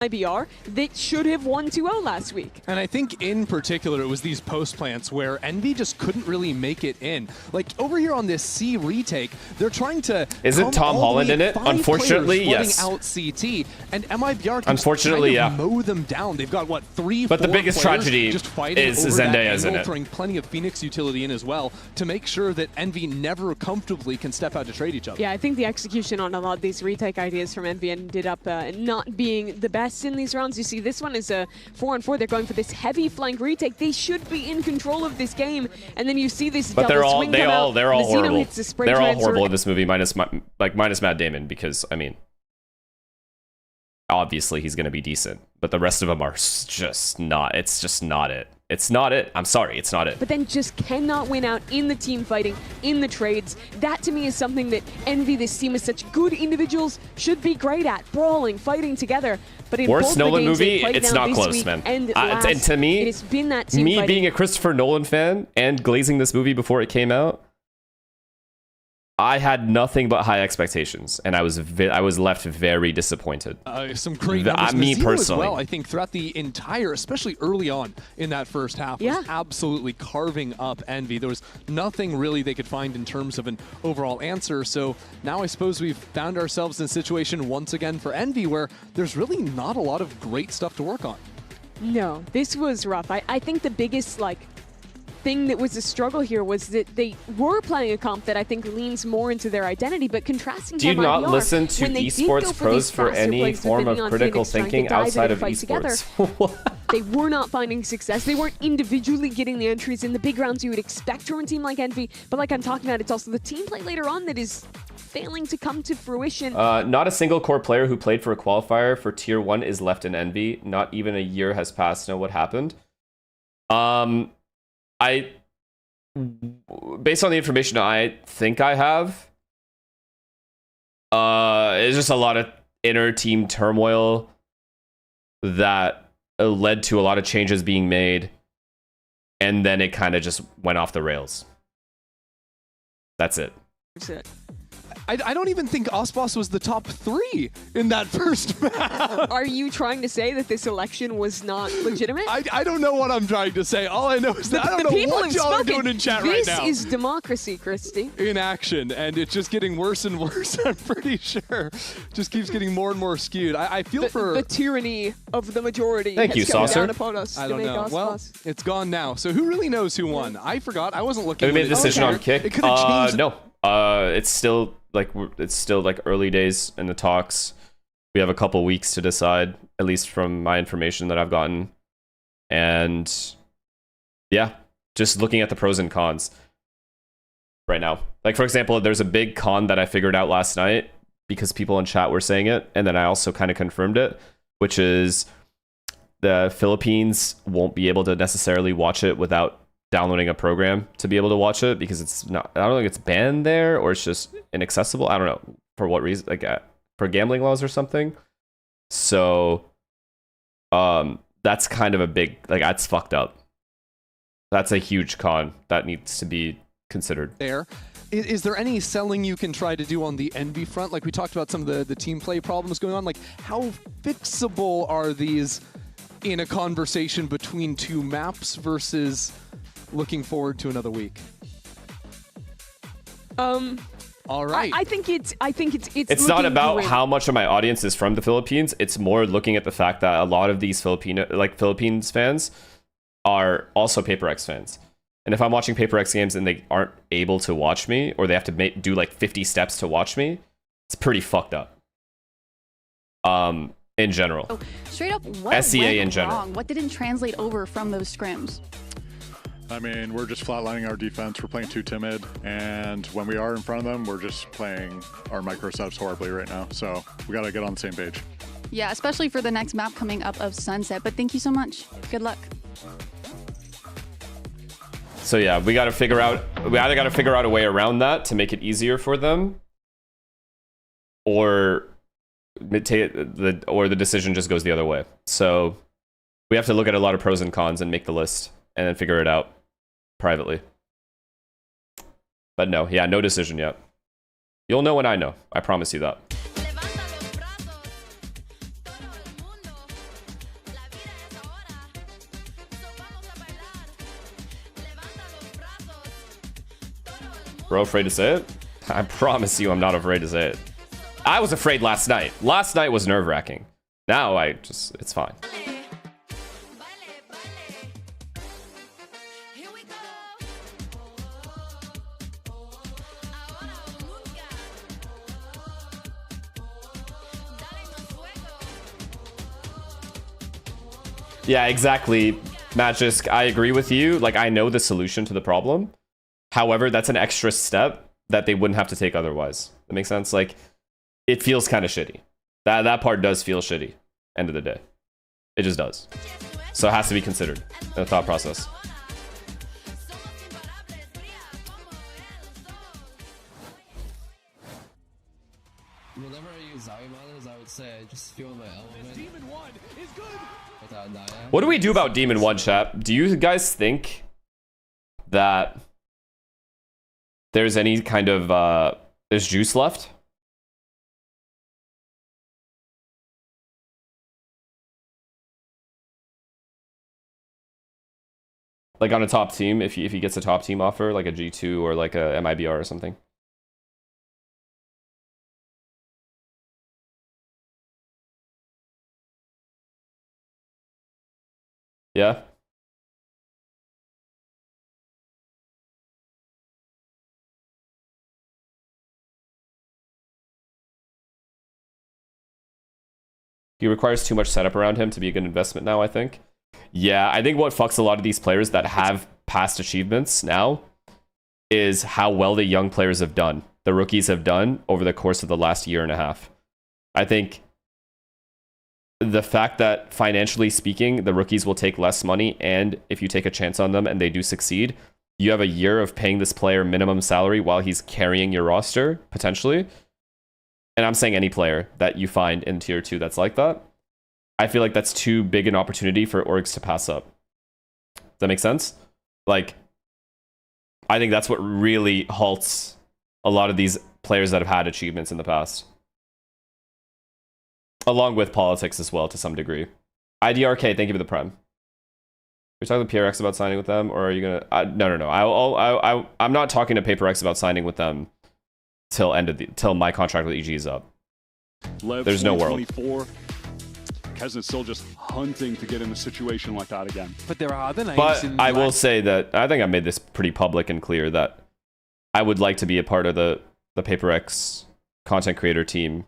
MIBR that should have won 2-0 last week. And I think in particular, it was these post plants where Envy just couldn't really make it in. Like over here on this C retake, they're trying to. Isn't Tom Holland in it? Unfortunately, yes. Out CT, and MIBR keeps unfortunately, trying to mow them down. They've got what 3, but 4 the biggest tragedy just fighting is over Zendaya's that in angle, it. throwing plenty of Phoenix utility in as well to make sure that Envy never comfortably can step out to trade each other. Yeah, I think the execution on a lot of these retake ideas from Envy ended up not being the best in these rounds. You see, this one is a 4-on-4. They're going for this heavy flank retake. They should be in control of this game, and then you see this. But they're all horrible. They're all horrible in this movie, minus Matt Damon, because I mean, obviously he's going to be decent, but the rest of them are just not. It's just not it. It's not it. I'm sorry, it's not it. But then just cannot win out in the team fighting, in the trades. That to me is something that Envy, this team is such good individuals, should be great at. Brawling, fighting together. But in Worst both Nolan the games movie, played it's now not this close, week man. And And to me, it has been that team me fighting. being a Christopher Nolan fan and glazing this movie before it came out, I had nothing but high expectations, and I was left very disappointed. Some great numbers. Me Mazino personally, as well, I think throughout the entire, especially early on in that first half, was absolutely carving up Envy. There was nothing really they could find in terms of an overall answer. So now I suppose we've found ourselves in a situation once again for Envy where there's really not a lot of great stuff to work on. No, this was rough. I think the biggest thing that was a struggle here was that they were playing a comp that I think leans more into their identity, but contrasting. Do you not listen to esports pros for any form of critical thinking outside of esports? They were not finding success. They weren't individually getting the entries in the big rounds you would expect from a team like Envy. But like I'm talking about, it's also the team play later on that is failing to come to fruition. Not a single core player who played for a qualifier for Tier 1 is left in Envy. Not even a year has passed. Know what happened? Based on the information I think I have, it's just a lot of inner team turmoil that led to a lot of changes being made, and then it kind of just went off the rails. That's it. That's it. I don't even think Osboss was the top 3 in that first map. Are you trying to say that this election was not legitimate? I don't know what I'm trying to say. All I know is that I don't know what y'all are doing in chat right now. This is democracy, Christy. In action, and it's just getting worse and worse, I'm pretty sure. Just keeps getting more and more skewed. I feel for... The tyranny of the majority Thank you, has come Saucer. down upon us. I don't know. Well, it's gone now. So who really knows who won? I forgot. I wasn't looking. We made a decision on kick. It could have changed. No. It's still like early days in the talks. We have a couple weeks to decide, at least from my information that I've gotten. And yeah, just looking at the pros and cons right now. Like, for example, there's a big con that I figured out last night because people in chat were saying it, and then I also kind of confirmed it, which is the Philippines won't be able to necessarily watch it without downloading a program to be able to watch it, because it's not, I don't think it's banned there, or it's just inaccessible. I don't know for what reason, like for gambling laws or something. So that's kind of a big, like, that's fucked up. That's a huge con that needs to be considered. Is there any selling you can try to do on the Envy front? Like we talked about some of the team play problems going on. Like, how fixable are these in a conversation between 2 maps versus looking forward to another week? All right. I think it's It's not about how much of my audience is from the Philippines. It's more looking at the fact that a lot of these Philippines fans are also Paper X fans. And if I'm watching Paper X games and they aren't able to watch me, or they have to do like 50 steps to watch me, it's pretty fucked up. In general. Straight up, what SEA went in general. wrong? What didn't translate over from those scrims? I mean, we're just flatlining our defense. We're playing too timid, and when we are in front of them, we're just playing our micro setups horribly right now. So we got to get on the same page. Yeah, especially for the next map coming up of Sunset. But thank you so much. Good luck. So yeah, we either got to figure out a way around that to make it easier for them, or the decision just goes the other way. So we have to look at a lot of pros and cons and make the list, and then figure it out privately. But no, yeah, no decision yet. You'll know when I know. I promise you that. Bro, afraid to say it? I promise you I'm not afraid to say it. I was afraid last night. Last night was nerve-wracking. Now it's fine. Yeah, exactly, Magisk. I agree with you. Like, I know the solution to the problem. However, that's an extra step that they wouldn't have to take otherwise. That makes sense? Like, it feels kind of shitty. That part does feel shitty. End of the day. It just does. So it has to be considered in the thought process. Whenever I use Zawimanas, I would say I just feel my element. Demon 1 is good. What do we do about Demon 1, chat? Do you guys think that there's any kind of there's juice left? Like on a top team, if he gets a top team offer, like a G2 or like a MIBR or something. Yeah. He requires too much setup around him to be a good investment now, I think. Yeah, I think what fucks a lot of these players that have past achievements now is how well the young players have done. The rookies have done over the course of the last year and a half. I think the fact that financially speaking, the rookies will take less money, and if you take a chance on them and they do succeed, you have a year of paying this player minimum salary while he's carrying your roster, potentially. And I'm saying any player that you find in tier 2 that's like that. I feel like that's too big an opportunity for orgs to pass up. Does that make sense? Like, I think that's what really halts a lot of these players that have had achievements in the past. Along with politics as well, to some degree. IDRK, thank you for the prime. You're talking to PRX about signing with them, or are you gonna? No. I'm not talking to PaperX about signing with them till my contract with EG is up. There's no world. Kesnet's still just hunting to get in a situation like that again. But there are other names. But I will say that I think I made this pretty public and clear that I would like to be a part of the PaperX content creator team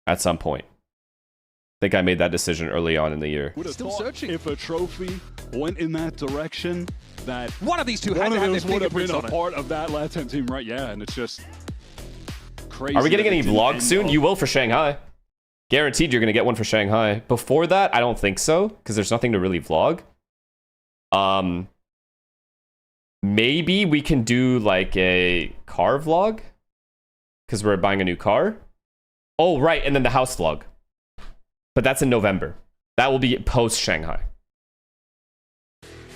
at some point. I think I made that decision early on in the year. Still searching. If a trophy went in that direction, that one of these two would have been a on part of that LATAM team, right? Yeah, and it's just crazy. Are we getting any vlogs soon? You will for Shanghai. Guaranteed you're going to get one for Shanghai. Before that, I don't think so, because there's nothing to really vlog. Maybe we can do like a car vlog, because we're buying a new car. Oh, right, and then the house vlog. But that's in November. That will be post-Shanghai.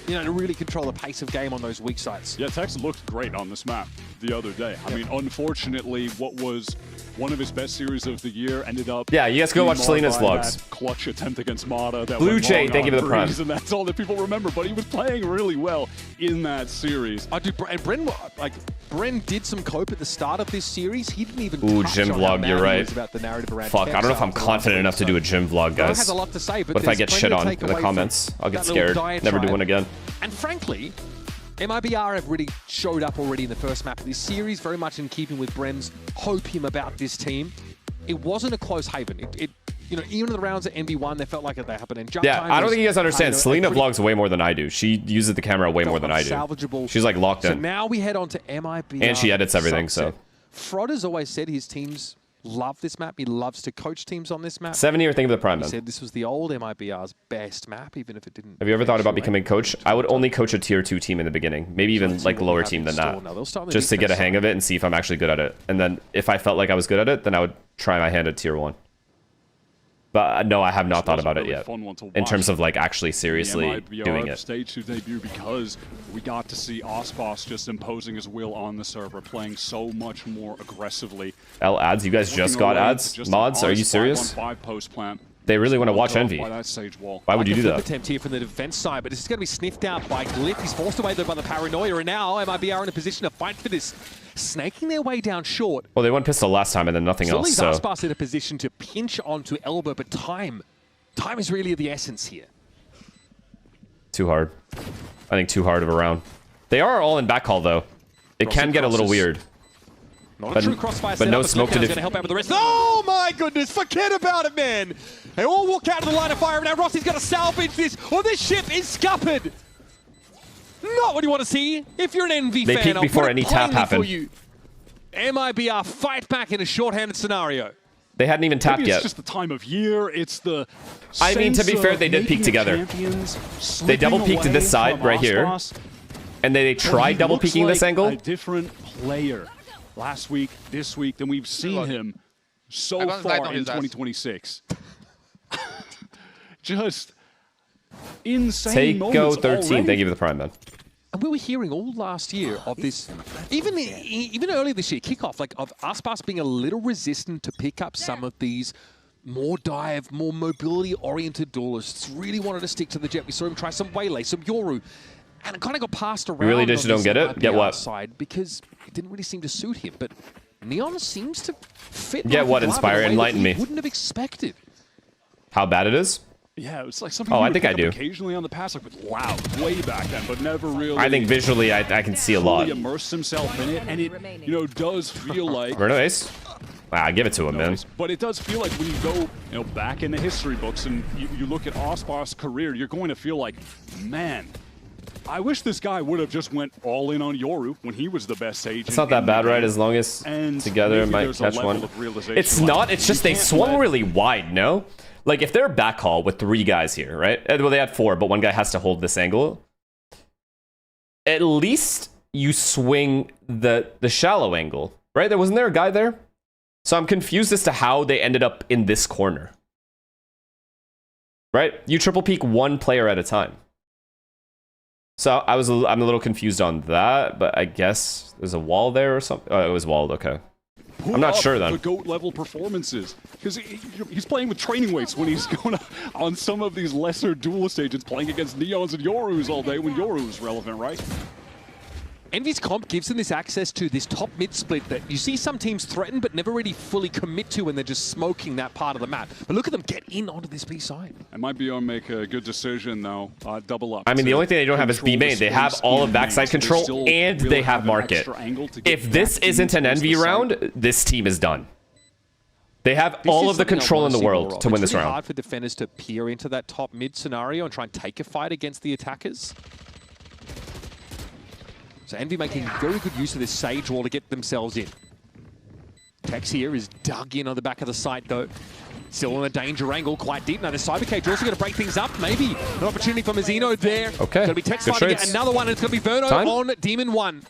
You know, to really control the pace of game on those weak sites. Yeah, Tex looked great on this map the other day. I mean, unfortunately, what was one of his best series of the year ended up... Yeah, you guys go watch Selena's vlogs. Clutch attempt against Mata. That Blue Jay, thank you for the prime. And that's all that people remember, but he was playing really well in that series. I do, and Bren did some cope at the start of this series. He didn't even touch gym on vlog, you're right. About the narrative around Fuck, I don't know if I'm confident enough to do a gym vlog, guys. Has a lot to say, but what if I get shit on in the comments? I'll get scared. Never do one again. And frankly, MIBR have really showed up already in the first map of this series, very much in keeping with Bren's hopium about this team. It wasn't a close haven. You know, even in the rounds at MB1, they felt like they happened in jump time. I don't think you guys understand. Selena vlogs way more than I do. She uses the camera way more than I do. She's like locked in. So now we head on to MIBR. And she edits everything, so. Frod has always said his teams love this map. He loves to coach teams on this map. 70 or think of the prime, He then. said this was the old MIBR's best map, even if it didn't. Have you ever thought about becoming a coach? I would only coach a tier 2 team in the beginning. Maybe even like lower team than that. Just to get a hang of it and see if I'm actually good at it. And then if I felt like I was good at it, then I would try my hand at tier 1. But no, I have not thought about it yet. In terms of like actually seriously doing it. Stage 2 debut because we got to see Osboss just imposing his will on the server, playing so much more aggressively. Ads, you guys just got ads? Mods, are you serious? 5-on-5 post plant. They really want to watch Envy. By that sage wall. Why would you do Flip that? attempt here from the defense side, but this is going to be sniffed out by Glyph. He's forced away though by the paranoia, and now MIBR in a position to fight for this, snaking their way down short. Well, they went pistol last time and then nothing else. So Aspas in a position to pinch onto Elbow, but time is really the essence here. too hard. I think too hard of a round. They are all in backcall though. It can get a little weird. Not a true crossfire but no setup, smoke to going to help out with the rest. Oh my goodness, forget about it, man. They all walk out of the line of fire, and now Rossi's got to salvage this, or this ship is scuppered. Not what you want to see. If you're an Envy They fan, peek I'll before put it any tap plainly happened. for you. MIBR fight back in a shorthanded scenario. They hadn't even tapped Maybe yet. It's just the time of year. It's the. I mean, to be fair, they did peek together. They double peeked to this side right here, and they tried double peeking this angle. A different player last week, this week, than we've seen him so far in 2026 Just insane Take moments go 13. already. Thank you for the prime, man. And we were hearing all last year of this, even earlier this year, kickoff, like of Aspas being a little resistant to pick up some of these more dive, more mobility-oriented duelists. Really wanted to stick to the jet. We saw him try some Waylay, some Yoru, and it kind of got passed around. You really on just don't this get it? Get MIBR what? Side because it didn't really seem to suit him. But Neon seems to fit. Get like a what, glove in a Inspire? way that Enlighten we me. Wouldn't have expected. How bad it is? Yeah, it's like something. Oh, you I would think I pick do. up occasionally on the pass, like with Loud, way back then, but never really. I think visually, I can see a lot. Fully immerse himself in it, and it, does feel like. Verno ace? Wow, give it to him, man. But it does feel like when you go, back in the history books and you look at Aspas' career, you're going to feel like, man, I wish this guy would have just went all in on Yoru when he was the best sage. It's not that bad, right? As long as together it might catch one. It's not. It's just they swung really wide, no? Like, if they're backhaul with 3 guys here, right? Well, they had 4, but 1 guy has to hold this angle. At least you swing the shallow angle, right? Wasn't there a guy there? So I'm confused as to how they ended up in this corner. Right? You triple peek 1 player at a time. So I'm a little confused on that, but I guess there's a wall there or something. Oh, it was walled, okay. I'm not sure then. The GOAT level performances, because he's playing with training weights when he's going on some of these lesser duel stages, playing against Neons and Yorus all day when Yoru is relevant, right? Envy's comp gives them this access to this top mid split that you see some teams threaten but never really fully commit to when they're just smoking that part of the map. But look at them get in onto this B side. And might be able to make a good decision though, double up. I mean, the only thing they don't have is B main. They have all of backside control and they have market. If this isn't an Envy round, this team is done. They have all of the control in the world to win this It's really round. hard for defenders to peer into that top mid scenario and try and take a fight against the attackers. So Envy making very good use of this Sage wall to get themselves in. Tex here is dug in on the back of the site though. Still in a danger angle, quite deep. Now the Cyber Cage also going to break things up, maybe. An opportunity for Mazzino there. Okay, Going to be Tex good fighting trades. another one, and it's going to be Verno Time? on Demon 1.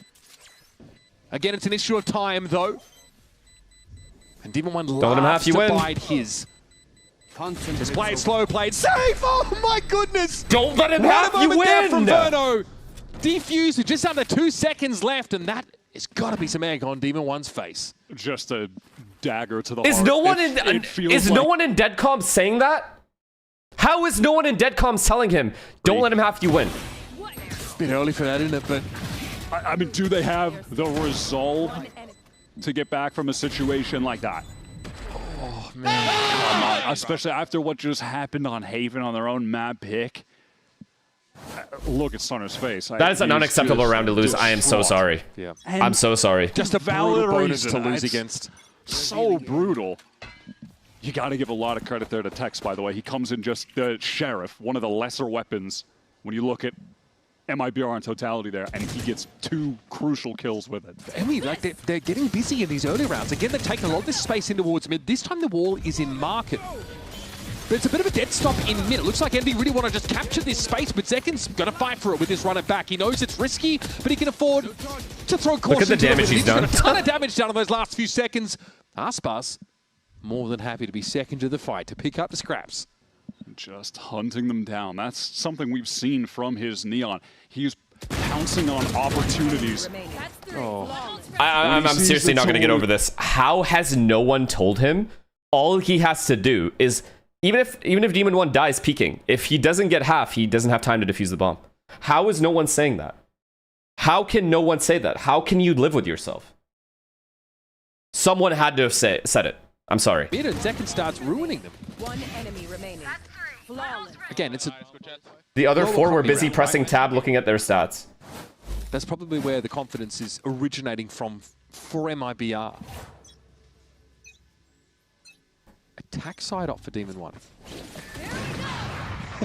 Again, it's an issue of time though. And Demon 1 let him have loves you to win. bide his. Just played slow, played safe. Oh my goodness! Don't let him What have a you moment there from win! Verno. Defuse with just under 2 seconds left, and that has got to be some egg on Demon 1's face. Just a dagger to the Is heart. no one It no one in Deadcom saying that? How is no one in Deadcom telling him, don't let him have you win? Bit early for that, isn't it? But I mean, do they have the resolve to get back from a situation like that? Oh man, especially after what just happened on Haven on their own map pick. Look at Stunner's face. That is an unacceptable round to lose. I am so sorry. Yeah. I'm so sorry. Just a valid brutal bonus reason. to lose It's against. So brutal. You got to give a lot of credit there to Tex, by the way. He comes in just the Sheriff, one of the lesser weapons when you look at MIBR in totality there, and he gets 2 crucial kills with it. Envy, like they're getting busy in these early rounds. Again, they're taking a lot of this space in towards mid. This time the wall is in market. But it's a bit of a dead stop in mid. It looks like Envy really want to just capture this space, but Zekin's going to fight for it with this runner back. He knows it's risky, but he can afford to throw caution. Look at the to it. damage he's done. Got a ton of damage done in those last few seconds. Aspas, more than happy to be second to the fight, to pick up the scraps. Just hunting them down. That's something we've seen from his Neon. He's pouncing on opportunities. Oh. I'm seriously not going to get over this. How has no one told him all he has to do is Even if Demon 1 dies peeking, if he doesn't get half, he doesn't have time to defuse the bomb. How is no one saying that? How can no one say that? How can you live with yourself? Someone had to have said it. I'm sorry. Mid and second starts ruining them. One enemy remaining. Flawless. Again, it's a... The other Global 4 were comedy busy round, pressing right? tab, looking at their stats. That's probably where the confidence is originating from for MIBR. Attack side up for Demon 1.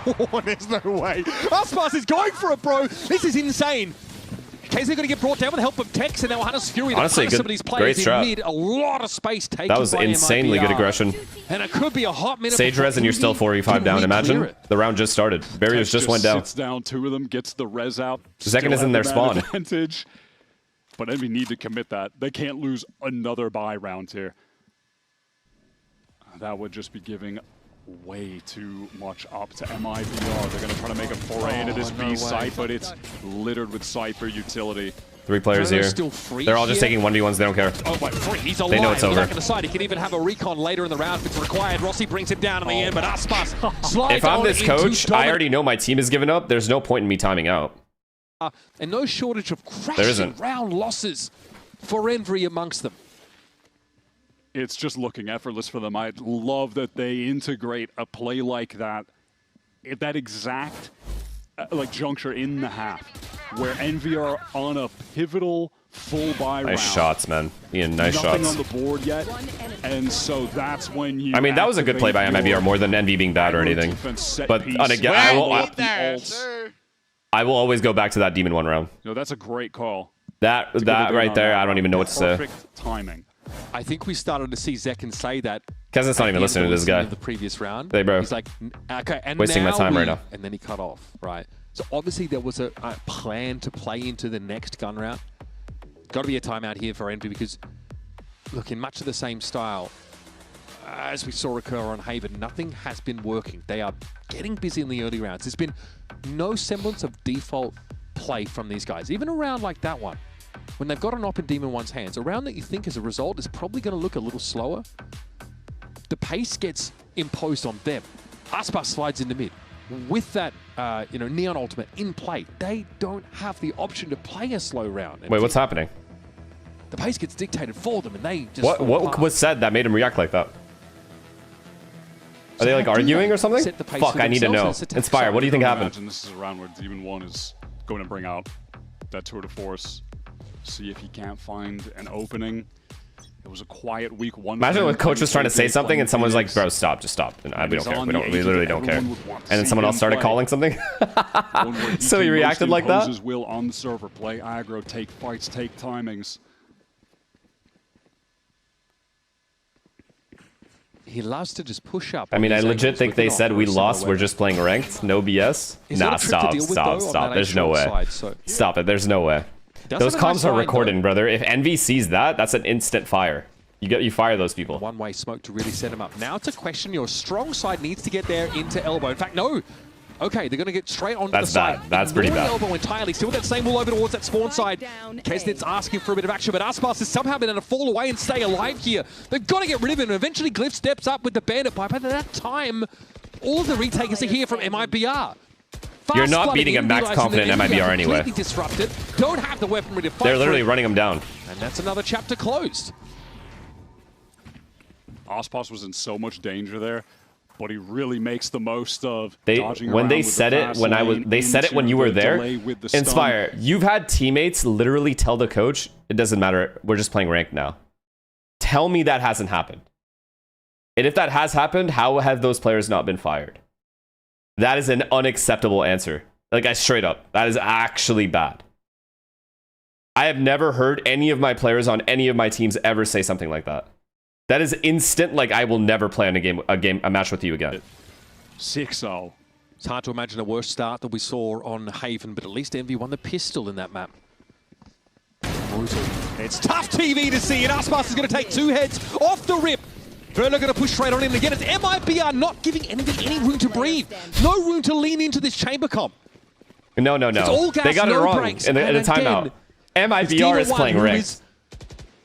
Oh, there's no way. Aspas is going for it, bro. This is insane. KZ going to get brought down with the help of Tex, and now Hunter's Fury to Honestly, punish some of these players in strat. mid. A lot of space taken. That was by insanely MIBR. good aggression. And it could be a hot minute. Sage res and you're still 45 down. Imagine the round just started. Barriers just went down. Sits down, 2 of them, gets the res out. Second is in their spawn. Advantage. But Envy need to commit that. They can't lose another buy round here. That would just be giving way too much up to MIBR. They're going to try to make a foray into this B site, but it's littered with Cypher utility. 3 players here. Still free They're all just here. taking 1v1s. They don't care. Oh, but free. He's alive. They know it's over. Back on the side. He can even have a recon later in the round if it's required. Rossi brings him down in the end, but Aspas slides If I'm on this into coach, I dominant. already know my team has given up. There's no point in me timing out. And no shortage of There crashing isn't. round losses for Envy amongst them. It's just looking effortless for them. I love that they integrate a play like that at that exact like juncture in the half, where Envy are on a pivotal full buy round. Nice shots, man. Ian, nice Nothing shots. on the board yet, and so that's when you. I mean, that was a good play by activate MIBR your more than Envy being bad or anything. defense set But piece. and again, I will always go back to that Demon 1 round. No, that's a great call. That right there, I don't even know what to say. Perfect timing. I think we started to see Zekin say that. Kezin's not even listening to this guy. The previous round. Hey, bro. He's like, okay, and Wasting my now time right now. And then he cut off, right? So obviously there was a plan to play into the next gun round. Got to be a timeout here for Envy because, look, in much of the same style as we saw occur on Haven, nothing has been working. They are getting busy in the early rounds. There's been no semblance of default play from these guys. Even a round like that one, when they've got an op in Demon 1's hands, a round that you think as a result is probably going to look a little slower, the pace gets imposed on them. Aspas slides into mid. With that, Neon Ultimate in play, they don't have the option to play a slow round. Wait, what's happening? The pace gets dictated for them, and they just What was said that made him react like that? Are they like arguing or something? Fuck, I need to know. Inspire, what do you think happened? Imagine this is a round where Demon 1 is going to bring out that tour de force, see if he can't find an opening. It was a quiet week 1. Imagine the coach was trying to say something and someone's like, bro, stop, just stop. And we don't care. We literally don't care. And then someone else started calling something. So he reacted like that? Will on the server, play aggro, take fights, take timings. He loves to just push up. I mean, I legit think they said we lost, we're just playing ranked, no BS. Nah, stop. There's no way. Stop it, there's no way. Those comms are recording, brother. If Envy sees that, that's an instant fire. You fire those people. One-way smoke to really set him up. Now it's a question. Your strong side needs to get there into elbow. In fact, no. Okay, they're going to get straight onto the side. That's bad. That's pretty bad. Elbow entirely. Still that same wall over towards that spawn side. Kesnit's asking for a bit of action, but Aspas has somehow been able to fall away and stay alive here. They've got to get rid of him. Eventually, Glyph steps up with the bandit pipe. And at that time, all of the retakers are here from MIBR. You're not beating a max confident MIBR anyway. Completely disrupted. Don't have the weaponry to fight. They're literally running him down. And that's another chapter closed. Aspas was in so much danger there, but he really makes the most of dodging when around they with the said it fast when lane they said it when into you were the there. delay with the stun. Inspire, you've had teammates literally tell the coach, it doesn't matter, we're just playing ranked now. Tell me that hasn't happened. And if that has happened, how have those players not been fired? That is an unacceptable answer. Like, I straight up, that is actually bad. I have never heard any of my players on any of my teams ever say something like that. That is instant, like, I will never play on a match with you again. 6-0. It's hard to imagine a worse start that we saw on Haven, but at least Envy won the pistol in that map. Brutal. It's tough TV to see, and Aspas is going to take 2 heads off the rip. Verla going to push straight on in again. It's MIBR not giving Envy any room to breathe. No room to lean into this chamber comp. No. It's all gas, they got no it wrong breaks. in the timeout. MIBR is playing ranked.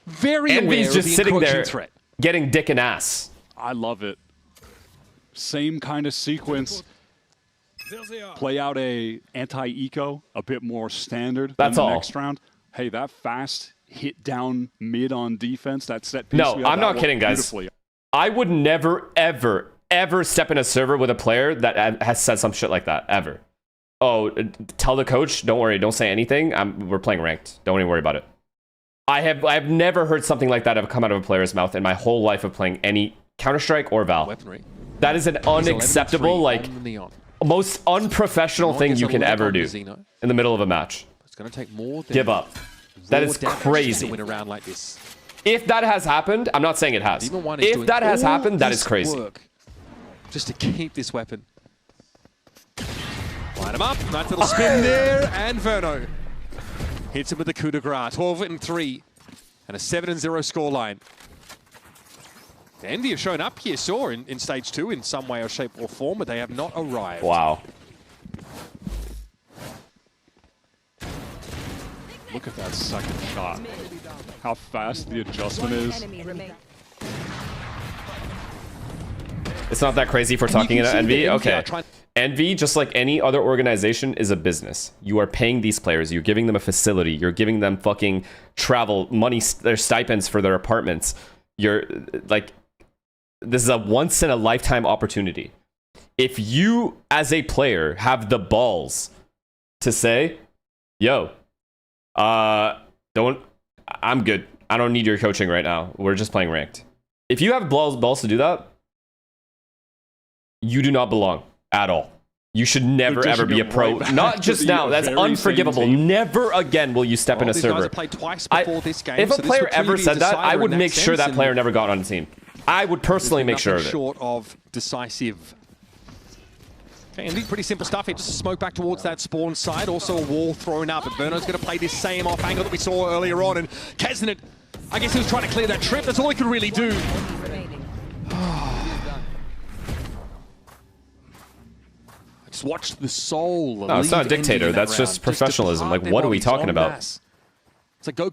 Very Envy's aware just of the sitting there threat. getting dick and ass. I love it. same kind of sequence. Play out a anti-eco, a bit more standard That's than all. the next round. Hey, that fast hit down mid on defense, that set piece. No, I'm not kidding, guys. I would never, ever, ever step in a server with a player that has said some shit like that, ever. Oh, tell the coach, don't worry, don't say anything. We're playing ranked. Don't even worry about it. I've never heard something like that have come out of a player's mouth in my whole life of playing any Counter-Strike or Val. Weaponry. That is an unacceptable, like, most unprofessional thing you can ever do in the middle of a match. It's going to take more than give up. That is crazy. To win a round like this. If that has happened, I'm not saying it has. If that has happened, that is crazy. Just to keep this weapon. Line him up. Nice little spin there. And Verno hits him with the coup de grace. 12-3. And a 7-0 scoreline. Envy have shown up here, saw in stage 2 in some way or shape or form, but they have not arrived. Wow. Look at that second shot. How fast the adjustment is. It's not that crazy for talking about Envy. Okay. Envy, just like any other organization, is a business. You are paying these players. You're giving them a facility. You're giving them fucking travel, money, their stipends for their apartments. You're like, this is a once-in-a-lifetime opportunity. If you, as a player, have the balls to say, yo, I'm good. I don't need your coaching right now. We're just playing ranked. If you have balls to do that, you do not belong at all. You should never, ever be a pro. Not just now. That's unforgivable. Never again will you step in a server. If a player ever said that, I would make sure that player never got on the team. I would personally make sure of it. Short of decisive. Okay, and pretty simple stuff here. Just a smoke back towards that spawn side. Also a wall thrown up. And Verno's going to play this same off angle that we saw earlier on. And Kesnet, I guess he was trying to clear that trip. That's all he could really do. Just watch the soul. No, it's not a dictator. That's just professionalism. Like, what are we talking about?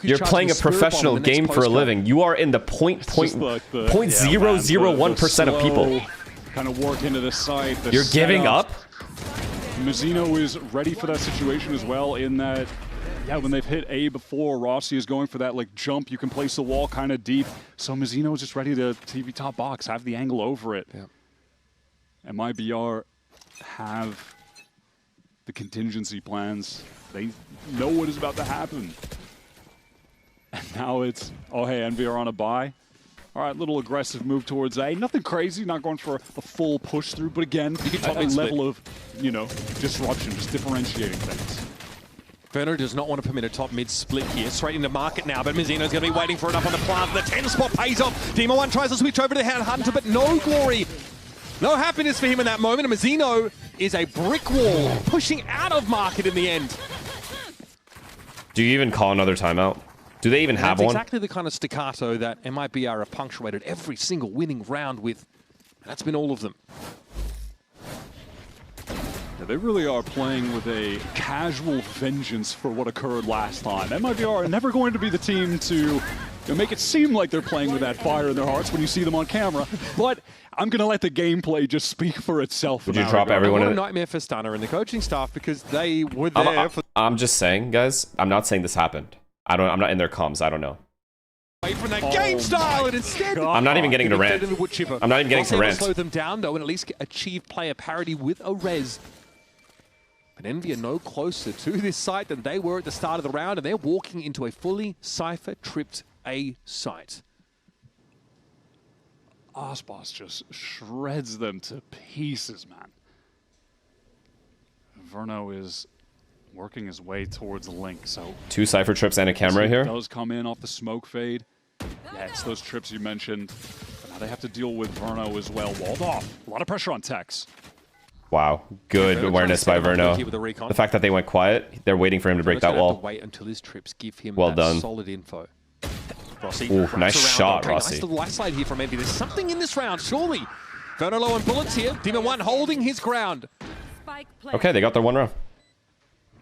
You're playing a professional game for a living. You are in the 0.001% of people. Kind of work into the side. You're giving up? Mizzino is ready for that situation as well in that, yeah, when they've hit A before, Rossi is going for that like jump. You can place the wall kind of deep. So Mizzino is just ready to TV top box, have the angle over it. Yeah. And MIBR have the contingency plans. They know what is about to happen. And now it's, oh hey, Envy are on a bye. All right, little aggressive move towards A. Nothing crazy, not going for a full push through, but again, a level of, you know, disruption, just differentiating things. Verno does not want to permit a top mid split here. Straight into market now, but Mizzino's going to be waiting for it up on the plant. The 10 spot pays off. Demo1 tries to switch over to Hunter, but no glory. No happiness for him in that moment. And Mizzino is a brick wall, pushing out of market in the end. Do you even call another timeout? Do they even have one? Exactly the kind of staccato that MIBR have punctuated every single winning round with. That's been all of them. Yeah, they really are playing with a casual vengeance for what occurred last time. MIBR are never going to be the team to make it seem like they're playing with that fire in their hearts when you see them on camera. But I'm going to let the gameplay just speak for itself. Would you drop everyone in a nightmare for Stunner and the coaching staff because they were there for... I'm just saying, guys, I'm not saying this happened. I'm not in their comms. I don't know. Away from that game style, and instead, I'm not even getting to rant. I'm not even getting to rant. Slow them down though, and at least achieve player parity with a res. But Envy are no closer to this site than they were at the start of the round, and they're walking into a fully Cypher-tripped A site. Osboss just shreds them to pieces, man. Verno is working his way towards Link, so... 2 Cypher trips and a camera here. Does come in off the smoke fade. Yeah, it's those trips you mentioned. But now they have to deal with Verno as well. Walled off. A lot of pressure on Tex. Wow, good awareness by Verno. The fact that they went quiet, they're waiting for him to break that wall. Wait until his trips give him well done. Solid info. Rossi, ooh, nice shot, Rossi. Nice little light slide here from Envy. There's something in this round, surely. Verno low on bullets here. Demon1 holding his ground. Okay, they got their one round.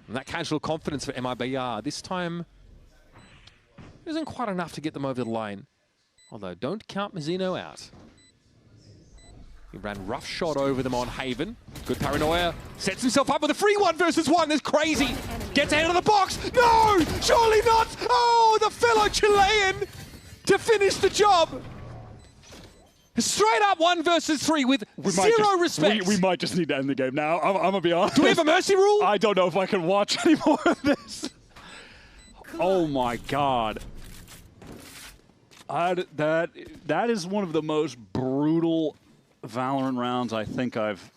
And that casual confidence for MIBR this time isn't quite enough to get them over the line. Although, don't count Mizzino out. He ran rough shot over them on Haven. Good paranoia. Sets himself up with a free 1v1. There's Crazy. Gets ahead of the box. No! Surely not! Oh, the fellow Chilean to finish the job. Straight up 1v3 with zero respect. We might just need to end the game now. I'm going to be honest. Do we have a mercy rule? I don't know if I can watch any more of this. Oh my god. That is one of the most brutal Valorant rounds I think I've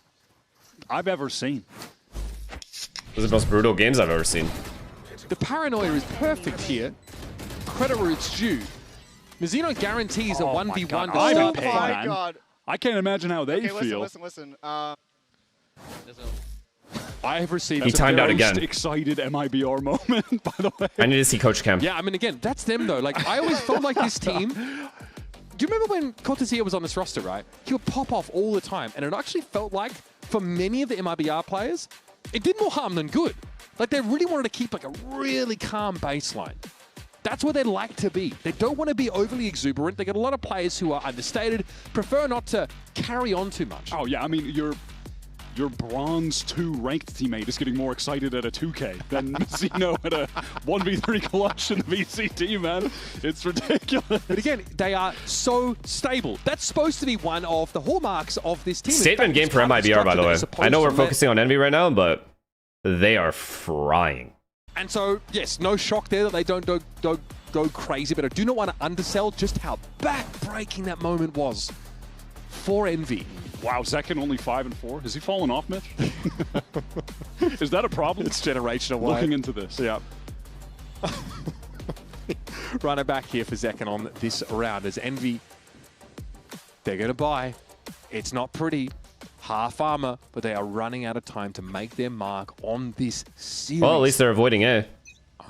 ever seen. Those are the most brutal games I've ever seen. The paranoia is perfect here. Credit where it's due. Mizzino guarantees a 1v1 to start the fight. My God. I can't imagine how they feel. Listen. I have received He timed out most again. excited MIBR moment, by the way. I need to see Coach Cam. Yeah, I mean, again, that's them, though. Like, I always felt like this team... Do you remember when Cortesia was on this roster, right? He would pop off all the time, and it actually felt like, for many of the MIBR players, it did more harm than good. Like, they really wanted to keep, like, a really calm baseline. That's where they like to be. They don't want to be overly exuberant. They got a lot of players who are understated, prefer not to carry on too much. Oh, yeah, I mean, your Bronze 2 ranked teammate is getting more excited at a 2K than Mizzino at a 1v3 clutch in the VCT, man. It's ridiculous. But again, they are so stable. That's supposed to be one of the hallmarks of this team. Statement game for MIBR, by the way. I know we're focusing on Envy right now, but they are frying. And so, yes, no shock there that they don't go crazy, but I do not want to undersell just how back-breaking that moment was for Envy. Wow, Zekin only 5 and 4. Has he fallen off, Mitch? Is that a problem? It's generational. Looking into this. Yeah. Running back here for Zekin on this round as Envy, they're going to buy. It's not pretty. Half armor, but they are running out of time to make their mark on this series. Well, at least they're avoiding A.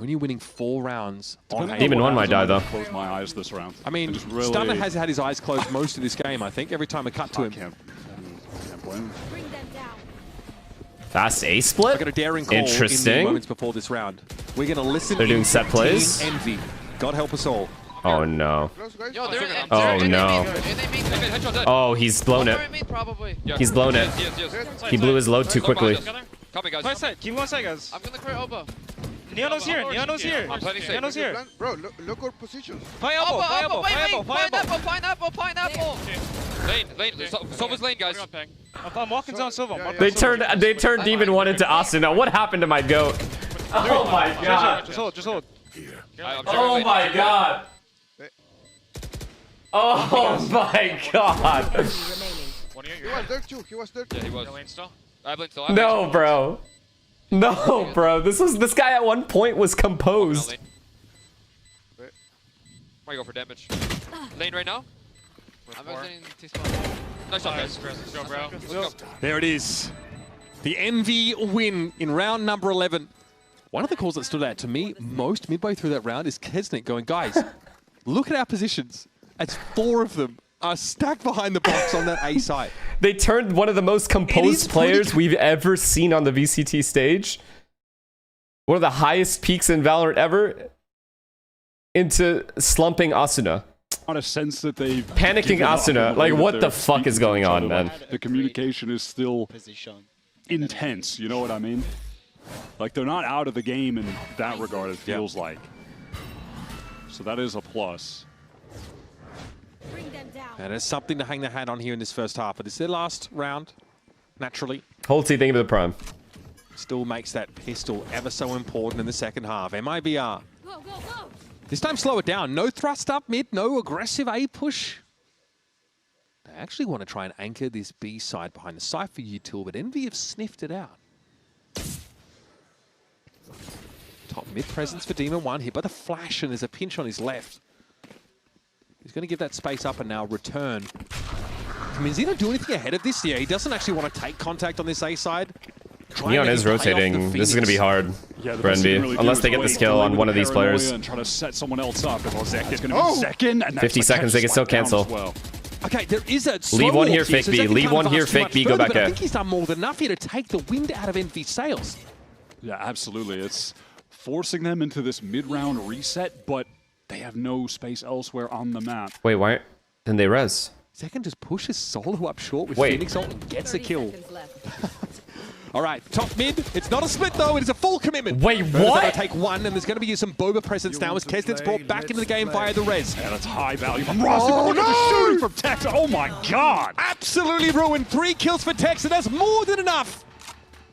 Only winning 4 rounds on A. Demon 1 might die, though. Close my eyes this round. I mean, really... Stunner has had his eyes closed most of this game, I think. Every time I cut to him. Can't blame him. Fast A split? I got a daring call Interesting. in the moments before this round. We're going to listen. They're doing set plays? Team Envy. God help us all. Oh no. Yo, Oh no. Oh, he's blown it. He's blown it. He blew his load too quickly. Copy, guys. One side. Keep one side, guys. I'm gonna clear Oba. Neono's here. Neono's here. I'm planning safe. Neono's here. Bro, look our positions. Pineapple. Pineapple. Pineapple. Pineapple. Lane. Silver's lane, guys. I'm walking down Silver. They turned Demon 1 into Austin. Now what happened to my goat? Oh my god. Just hold. Oh my god. Oh my god. He was there too. Yeah, he was. No, bro. No, bro. This guy at one point was composed. Might go for damage. Lane right now. I'm exiting T-spawn. Nice shot, guys. Let's go, bro. Let's go. There it is. The Envy win in round number 11. One of the calls that stood out to me most midway through that round is Kesnick going, guys, look at our positions. As 4 of them are stacked behind the box on that A site. They turned one of the most composed players we've ever seen on the VCT stage, one of the highest peaks in Valorant ever, into slumping Asuna. On a sense that they've panicking Asuna. Like, what the fuck is going on, man? The communication is still intense, you know what I mean? Like, they're not out of the game in that regard, it feels like. So that is a plus. And there's something to hang their hat on here in this first half, but it's their last round, naturally. Holtzy, thank you for the prime. Still makes that pistol ever so important in the second half. MIBR. This time slow it down. No thrust up mid, no aggressive A push. They actually want to try and anchor this B side behind the Cypher util, but Envy have sniffed it out. Top mid presence for Demon 1, hit by the flash, and there's a pinch on his left. He's going to give that space up and now return. Can Mizzino do anything ahead of this? Yeah, he doesn't actually want to take contact on this A side. Neon is rotating. This is going to be hard for Envy, unless they get this kill on one of these players. And try to set someone else up. It's going to be Zekin, and 50 seconds, they can still cancel. Well. Okay, there is a leave one here, fake B. Leave one here, fake B. Go back I think he's done more than enough here to take the wind out of Envy's sails. Yeah, absolutely. It's forcing them into this mid-round reset, but they have no space elsewhere on the map. Wait, why didn't they res? Zekin just pushes Solo up short with Wait. Phoenix ult and gets a kill. All right, top mid. It's not a split, though. It is a full commitment. Wait, They're what? going to take one, and there's going to be some Boba presence now as Keslin's brought back into the game via the res. And it's high value from Ross. Oh, Look at the no! shooting from Tex. Oh, my God. Absolutely ruined. 3 kills for Tex, and that's more than enough.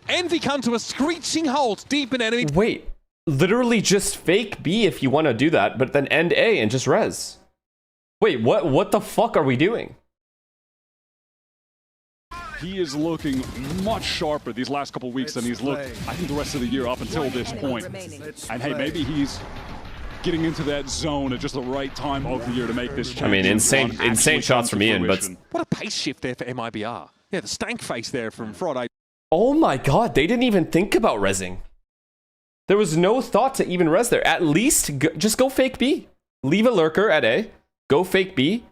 Envy come to a screeching halt deep in enemy. Wait, literally just fake B if you want to do that, but then end A and just res. Wait, what the fuck are we doing? He is looking much sharper these last couple weeks than he's looked, I think, the rest of the year up until this point. And hey, maybe he's getting into that zone at just the right time of the year to make this change. I mean, insane shots from Ian, but What a pace shift there for MIBR. Yeah, the stank face there from Fraud. oh my god, they didn't even think about resing. There was no thought to even res there. At least just go fake B. Leave a lurker at A. Go fake B.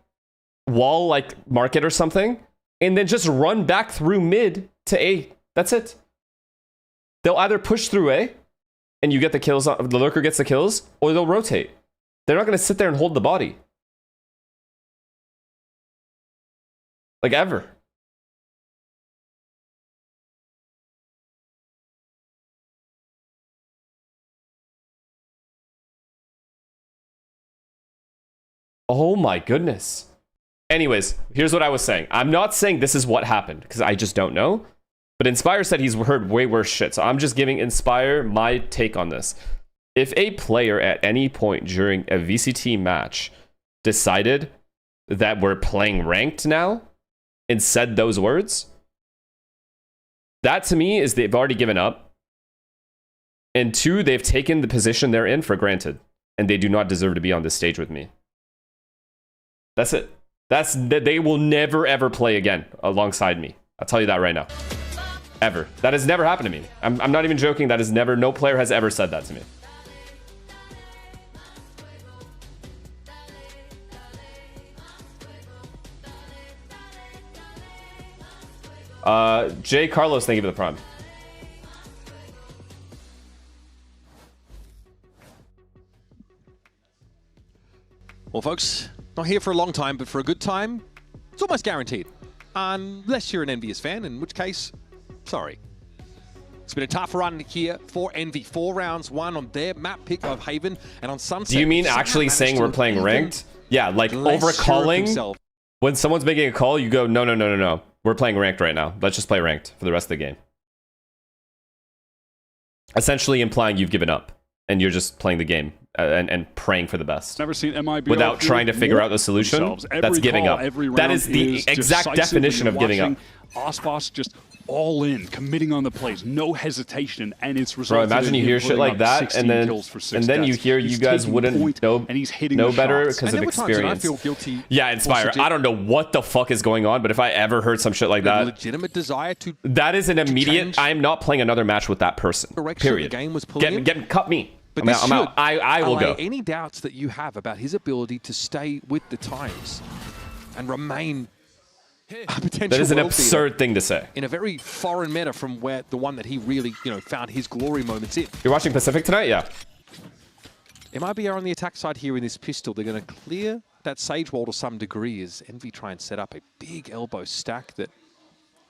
Wall like market or something. And then just run back through mid to A. That's it. They'll either push through A and you get the kills, the lurker gets the kills, or they'll rotate. They're not going to sit there and hold the body. Like ever. Oh my goodness. Anyways, here's what I was saying. I'm not saying this is what happened, because I just don't know. But Inspire said he's heard way worse shit. So I'm just giving Inspire my take on this. If a player at any point during a VCT match decided that we're playing ranked now and said those words, that to me is they've already given up. And 2, they've taken the position they're in for granted. And they do not deserve to be on this stage with me. That's it. They will never ever play again alongside me. I'll tell you that right now. Ever. That has never happened to me. I'm not even joking. That is never, no player has ever said that to me. Jay Carlos, thank you for the prime. Well, folks, not here for a long time, but for a good time, it's almost guaranteed. Unless you're an Envious fan, in which case, sorry. It's been a tough run here for Envy. 4 rounds, 1 on their map pick of Haven, and on Sunset. Do you mean actually saying we're playing ranked? Yeah, like over calling. When someone's making a call, you go, no. We're playing ranked right now. Let's just play ranked for the rest of the game. Essentially implying you've given up and you're just playing the game and praying for the best. Never seen MIBR without trying to figure out the solution. That's giving up. That is the exact definition of giving up. Osbos just all in, committing on the plays, no hesitation, and it's resulted. Bro, imagine you hear shit like that, and then you hear you guys wouldn't know better because of experience. I feel guilty. Yeah, Inspire. I don't know what the fuck is going on, but if I ever heard some shit like that, legitimate desire to that is an immediate. I'm not playing another match with that person. Period. The game was cut me. But I'm out. I will go. Any doubts that you have about his ability to stay with the times and remain a potential that is an world absurd leader thing to say. in a very foreign meta from where the one that he really, found his glory moments in. You're watching Pacific tonight? Yeah. MIBR on the attack side here in this pistol. They're going to clear that Sage wall to some degree as Envy try and set up a big elbow stack that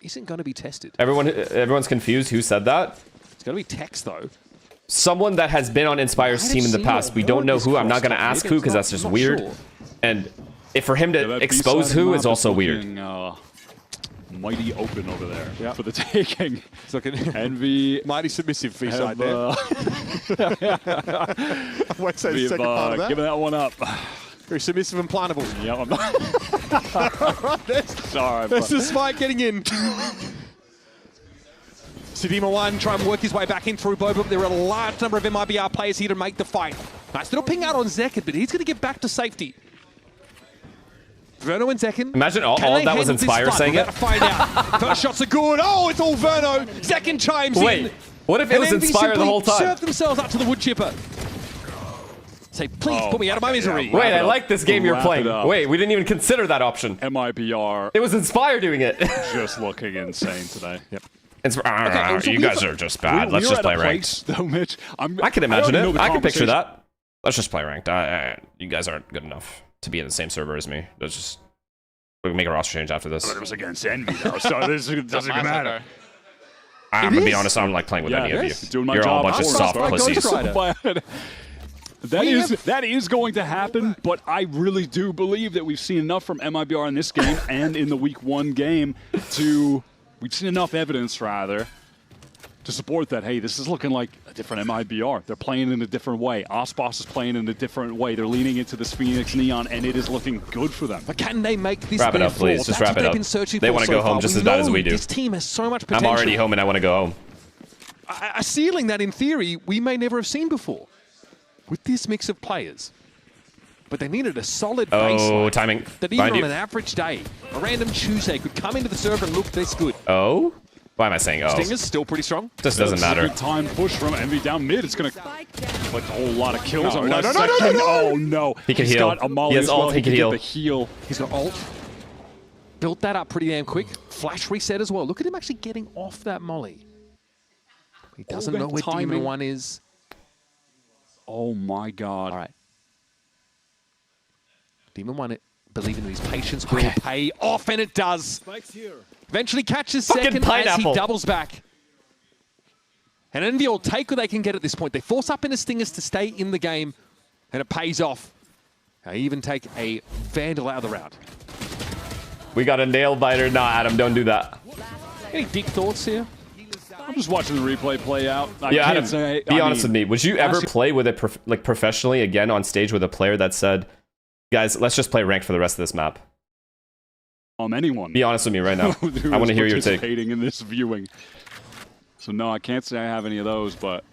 isn't going to be tested. Everyone's confused. Who said that? It's going to be Tex, though. Someone that has been on Inspire's team in the past. We don't know who. I'm not going to ask who because that's just weird. Sure. And if for him to expose who is also weird. Mighty open over there for the taking. It's looking Envy. Mighty submissive V-side there. I won't say the second part of that. Giving that one up. Very submissive and plantable. Yeah, I'm not. Sorry. There's the spike getting in. Sidima 1 try and work his way back in through Boba. There are a large number of MIBR players here to make the fight. Nice little ping out on Zekin, but he's going to get back to safety. Verno and Zekin. Imagine all of that was Inspire saying it. Find out. First shots are good. Oh, it's all Verno. Zekin chimes in. Wait, what if it was Inspire the whole time? Serve themselves up to the wood chipper. Say, please put me out of my misery. Wait, I like this game you're playing. Wait, we didn't even consider that option. MIBR. It was Inspire doing it. Just looking insane today. Yep. You guys are just bad. Let's just play ranked. Though, Mitch, I can imagine it. I can picture that. Let's just play ranked. You guys aren't good enough to be in the same server as me. Let's just We can make a roster change after this. But it was against Envy, though, so this doesn't even matter. I'm gonna be honest, I don't like playing with any of you. Doing my You're job all a bunch of soft pussies. That is going to happen, but I really do believe that we've seen enough from MIBR in this game and in the Week 1 game we've seen enough evidence, rather, to support that, hey, this is looking like a different MIBR. They're playing in a different way. Osboss is playing in a different way. They're leaning into this Phoenix Neon, and it is looking good for them. But can they make this wrap it up, please? Just wrap it up. They want to go home just as bad as we do. This team has so much potential. I'm already home, and I want to go home. A ceiling that, in theory, we may never have seen before with this mix of players. But they needed a solid baseline. Timing. That even on an average day, a random Tuesday could come into the server and look this good. Oh? Why am I saying oh? Stinger's still pretty strong. This doesn't matter. A good time push from Envy down mid. It's going to collect a whole lot of kills. No. Oh, no. He can He's heal. got a molly He has as well. ult. He can heal. The heal. He's got ult. Built that up pretty damn quick. Flash reset as well. Look at him actually getting off that molly. He doesn't know where Demon 1 is. Oh, my God. All right. Demon 1, believing in his patience will pay off, and it does. Eventually catches second as he doubles back. And Envy will take what they can get at this point. They force up into Stingers to stay in the game, and it pays off. They even take a Vandal out of the round. We got a nail biter. Nah, Adam, don't do that. Any deep thoughts here? I'm just watching the replay play out. Adam, be honest with me. Would you ever play with it professionally again on stage with a player that said, guys, let's just play ranked for the rest of this map? Anyone. Be honest with me right now. I want to hear your take. Participating in this viewing. So no, I can't say I have any of those, but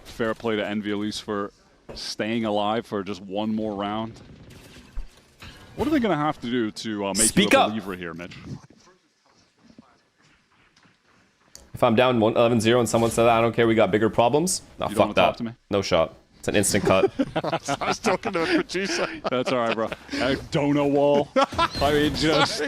fair play to Envy, at least for staying alive for just one more round. What are they going to have to do to make you a believer here, Mitch? If I'm down 11-0 and someone said, I don't care, we got bigger problems. No, You don't fuck wanna talk that. to me? No shot. It's an instant cut. I was talking to a producer. That's all right, bro. Dono wall. I mean, just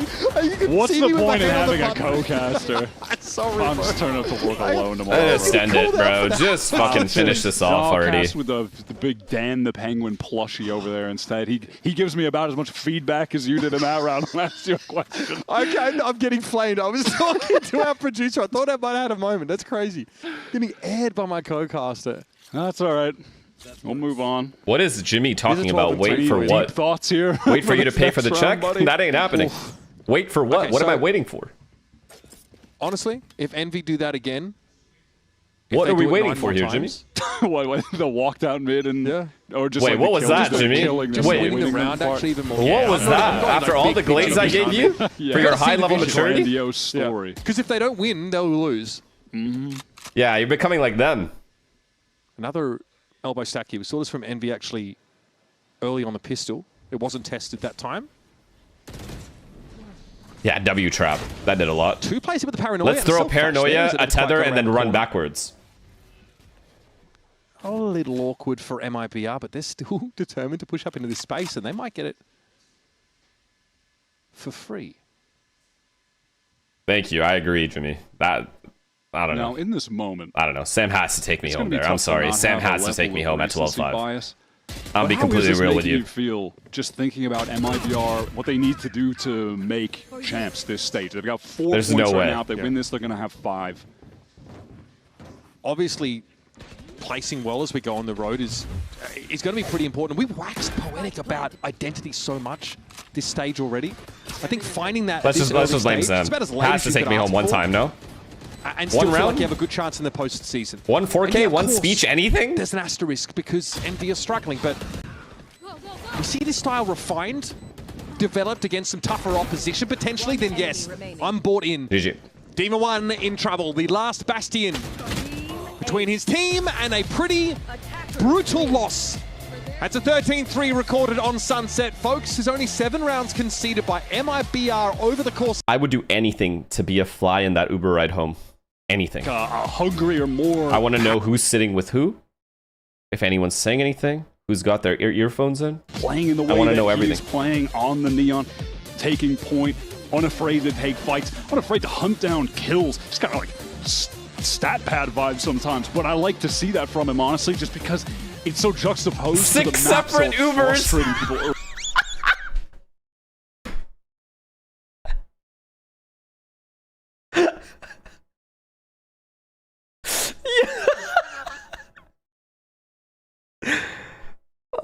what's the point in having a co-caster? Sorry, I'm just turning up to work alone tomorrow. Just send it, bro. Just fucking finish this off already. With the big Dan the Penguin plushie over there instead. He gives me about as much feedback as you did in that round. I'll ask you a question. Okay, I'm getting flamed. I was talking to our producer. I thought I might have had a moment. That's crazy. Getting aired by my co-caster. That's all right. We'll move on. What is Jimmy talking about? Wait for what? Deep thoughts here. Wait for you to pay for the check? That ain't happening. Wait for what? Okay, what am I waiting for? Honestly, if Envy do that again... What are we waiting for here, Jimmy? What, the walk down mid and... Yeah. Or just wait, like what was that, Jimmy? Just winning the round actually even more. What was that? After all the glaze I gave you? For your high-level maturity? Grandiose story. Because if they don't win, they'll lose. Yeah, you're becoming like them. Another elbow stack here. We saw this from Envy actually early on the pistol. It wasn't tested that time. Yeah, W trap. That did a lot. 2 plays with the paranoia. Let's throw a paranoia, a tether, and then run backwards. A little awkward for MIBR, but they're still determined to push up into this space, and they might get it for free. Thank you. I agree, Jimmy. That... I don't know. Now, in this moment... I don't know. Sam has to take me home there. I'm sorry. Sam has to take me home at 12-5. I'll be completely real with you. How is this making you feel, just thinking about MIBR, what they need to do to make champs this stage? They've got 4 There's points no right way. now. If they win this, they're going to have 5. Obviously, placing well as we go on the road is going to be pretty important. We've waxed poetic about identity so much this stage already. I think finding that Let's just blame Sam. Has to take me home one time, no? And still feel like you have a good chance in the postseason. 1 4K, yeah, 1 course, speech, anything? There's an asterisk because Envy are struggling, but we see this style refined, developed against some tougher opposition potentially, then yes, I'm bought in. GG. Demon 1 in trouble, the last bastion between his team and a pretty brutal loss. That's a 13-3 recorded on Sunset, folks. There's only 7 rounds conceded by MIBR over the course. I would do anything to be a fly in that Uber ride home. Anything. Hungry or more. I want to know who's sitting with who. If anyone's saying anything. Who's got their earphones in. Playing in the way I want to that know everything. he's playing on the Neon, taking point, unafraid to take fights, unafraid to hunt down kills. Just kind of like stat pad vibes sometimes, but I like to see that from him, honestly, just because it's so juxtaposed to the map. 6 separate Ubers! Frustrating people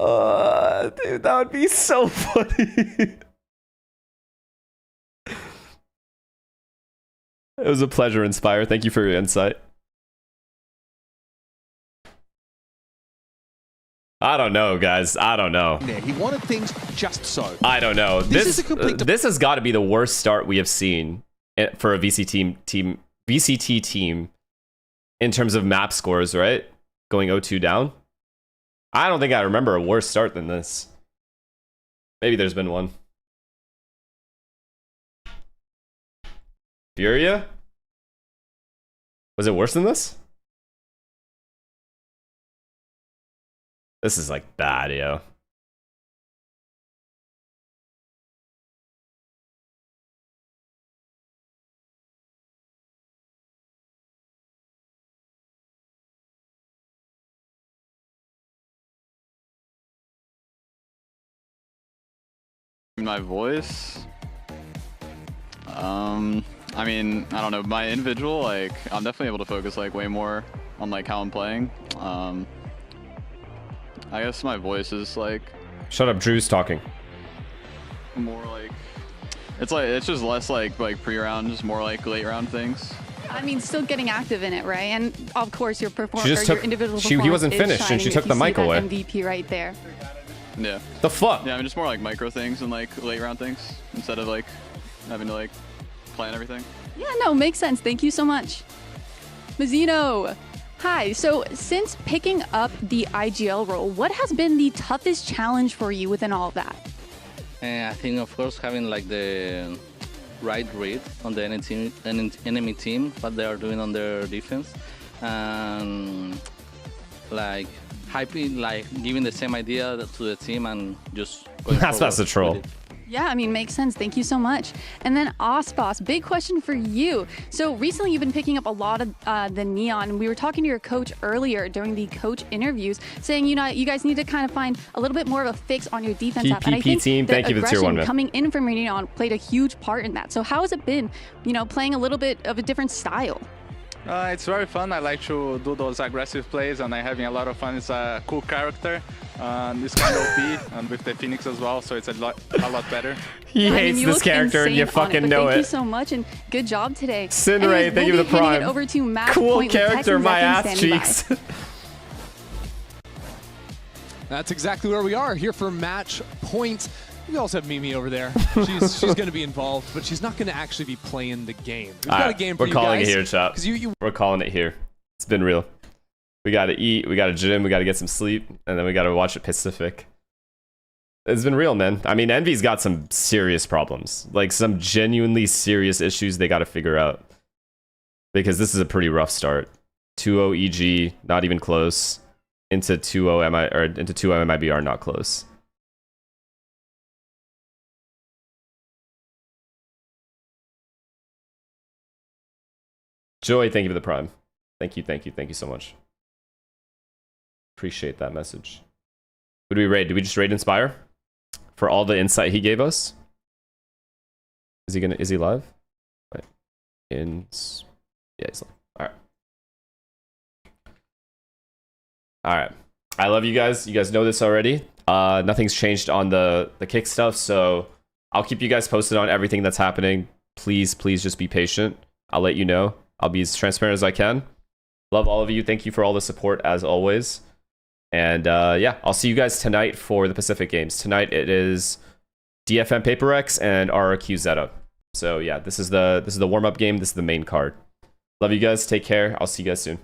Dude, that would be so funny. It was a pleasure, Inspire. Thank you for your insight. I don't know, guys. I don't know. He wanted things just so. I don't know. This is a complete this has got to be the worst start we have seen for a VCT team in terms of map scores, right? Going 0-2 down. I don't think I remember a worse start than this. Maybe there's been one. Furia? Was it worse than this? This is like bad, yo. My voice? I mean, I don't know, my individual, like, I'm definitely able to focus, like, way more on, like, how I'm playing. I guess my voice is, like... Shut up, Drew's talking. More, like... It's just less, like pre-round, just more, like, late-round things. I mean, still getting active in it, right? And, of course, your performance, your individual performance he wasn't is finished, and she shining took if the you see mic that away. MVP right there. Yeah. The fuck? Yeah, I mean, just more, like, micro things and, like, late-round things, instead of, like, having to, like, plan everything. Yeah, no, makes sense. Thank you so much. Mazzino. Hi, so since picking up the IGL role, what has been the toughest challenge for you within all of that? I think, of course, having like the right read on the enemy team, what they are doing on their defense, and like hyping, like giving the same idea to the team and just going That's a troll. Yeah, I mean, makes sense. Thank you so much. And then Osboss, big question for you. So recently you've been picking up a lot of the Neon. We were talking to your coach earlier during the coach interviews saying, you know, you guys need to kind of find a little bit more of a fix on your defense app. And I think team, the thank you for the tier 1, man. coming in from Neon played a huge part in that. So how has it been, you know, playing a little bit of a different style? It's very fun. I like to do those aggressive plays, and I'm having a lot of fun. It's a cool character. It's kind of OP, and with the Phoenix as well, so it's a lot better. He hates this character, and you fucking know it. Thank you so much, and good job today. Sinray, thank you for the prime. It over to Match cool Point character, my ass cheeks. That's exactly where we are, here for Match Point. We also have Mimi over there. She's going to be involved, but she's not going to actually be playing the game. We've got a game for we're you calling guys, it here, chat. We're calling it here. It's been real. We got to eat, we got to gym, we got to get some sleep, and then we got to watch it Pacific. It's been real, man. I mean, Envy's got some serious problems. Like, some genuinely serious issues they got to figure out. Because this is a pretty rough start. 2-0 EG, not even close. Into 2-0 MIBR, not close. Joy, thank you for the prime. Thank you so much. Appreciate that message. Who do we raid? Did we just raid Inspire? For all the insight he gave us? Is he live? Right. Yeah, he's live. Alright. I love you guys. You guys know this already. Nothing's changed on the kick stuff, so I'll keep you guys posted on everything that's happening. Please just be patient. I'll let you know. I'll be as transparent as I can. Love all of you. Thank you for all the support as always. And yeah, I'll see you guys tonight for the Pacific Games. Tonight it is DFM PaperX and RRQ Zeta. So yeah, this is the warm-up game. This is the main card. Love you guys. Take care. I'll see you guys soon.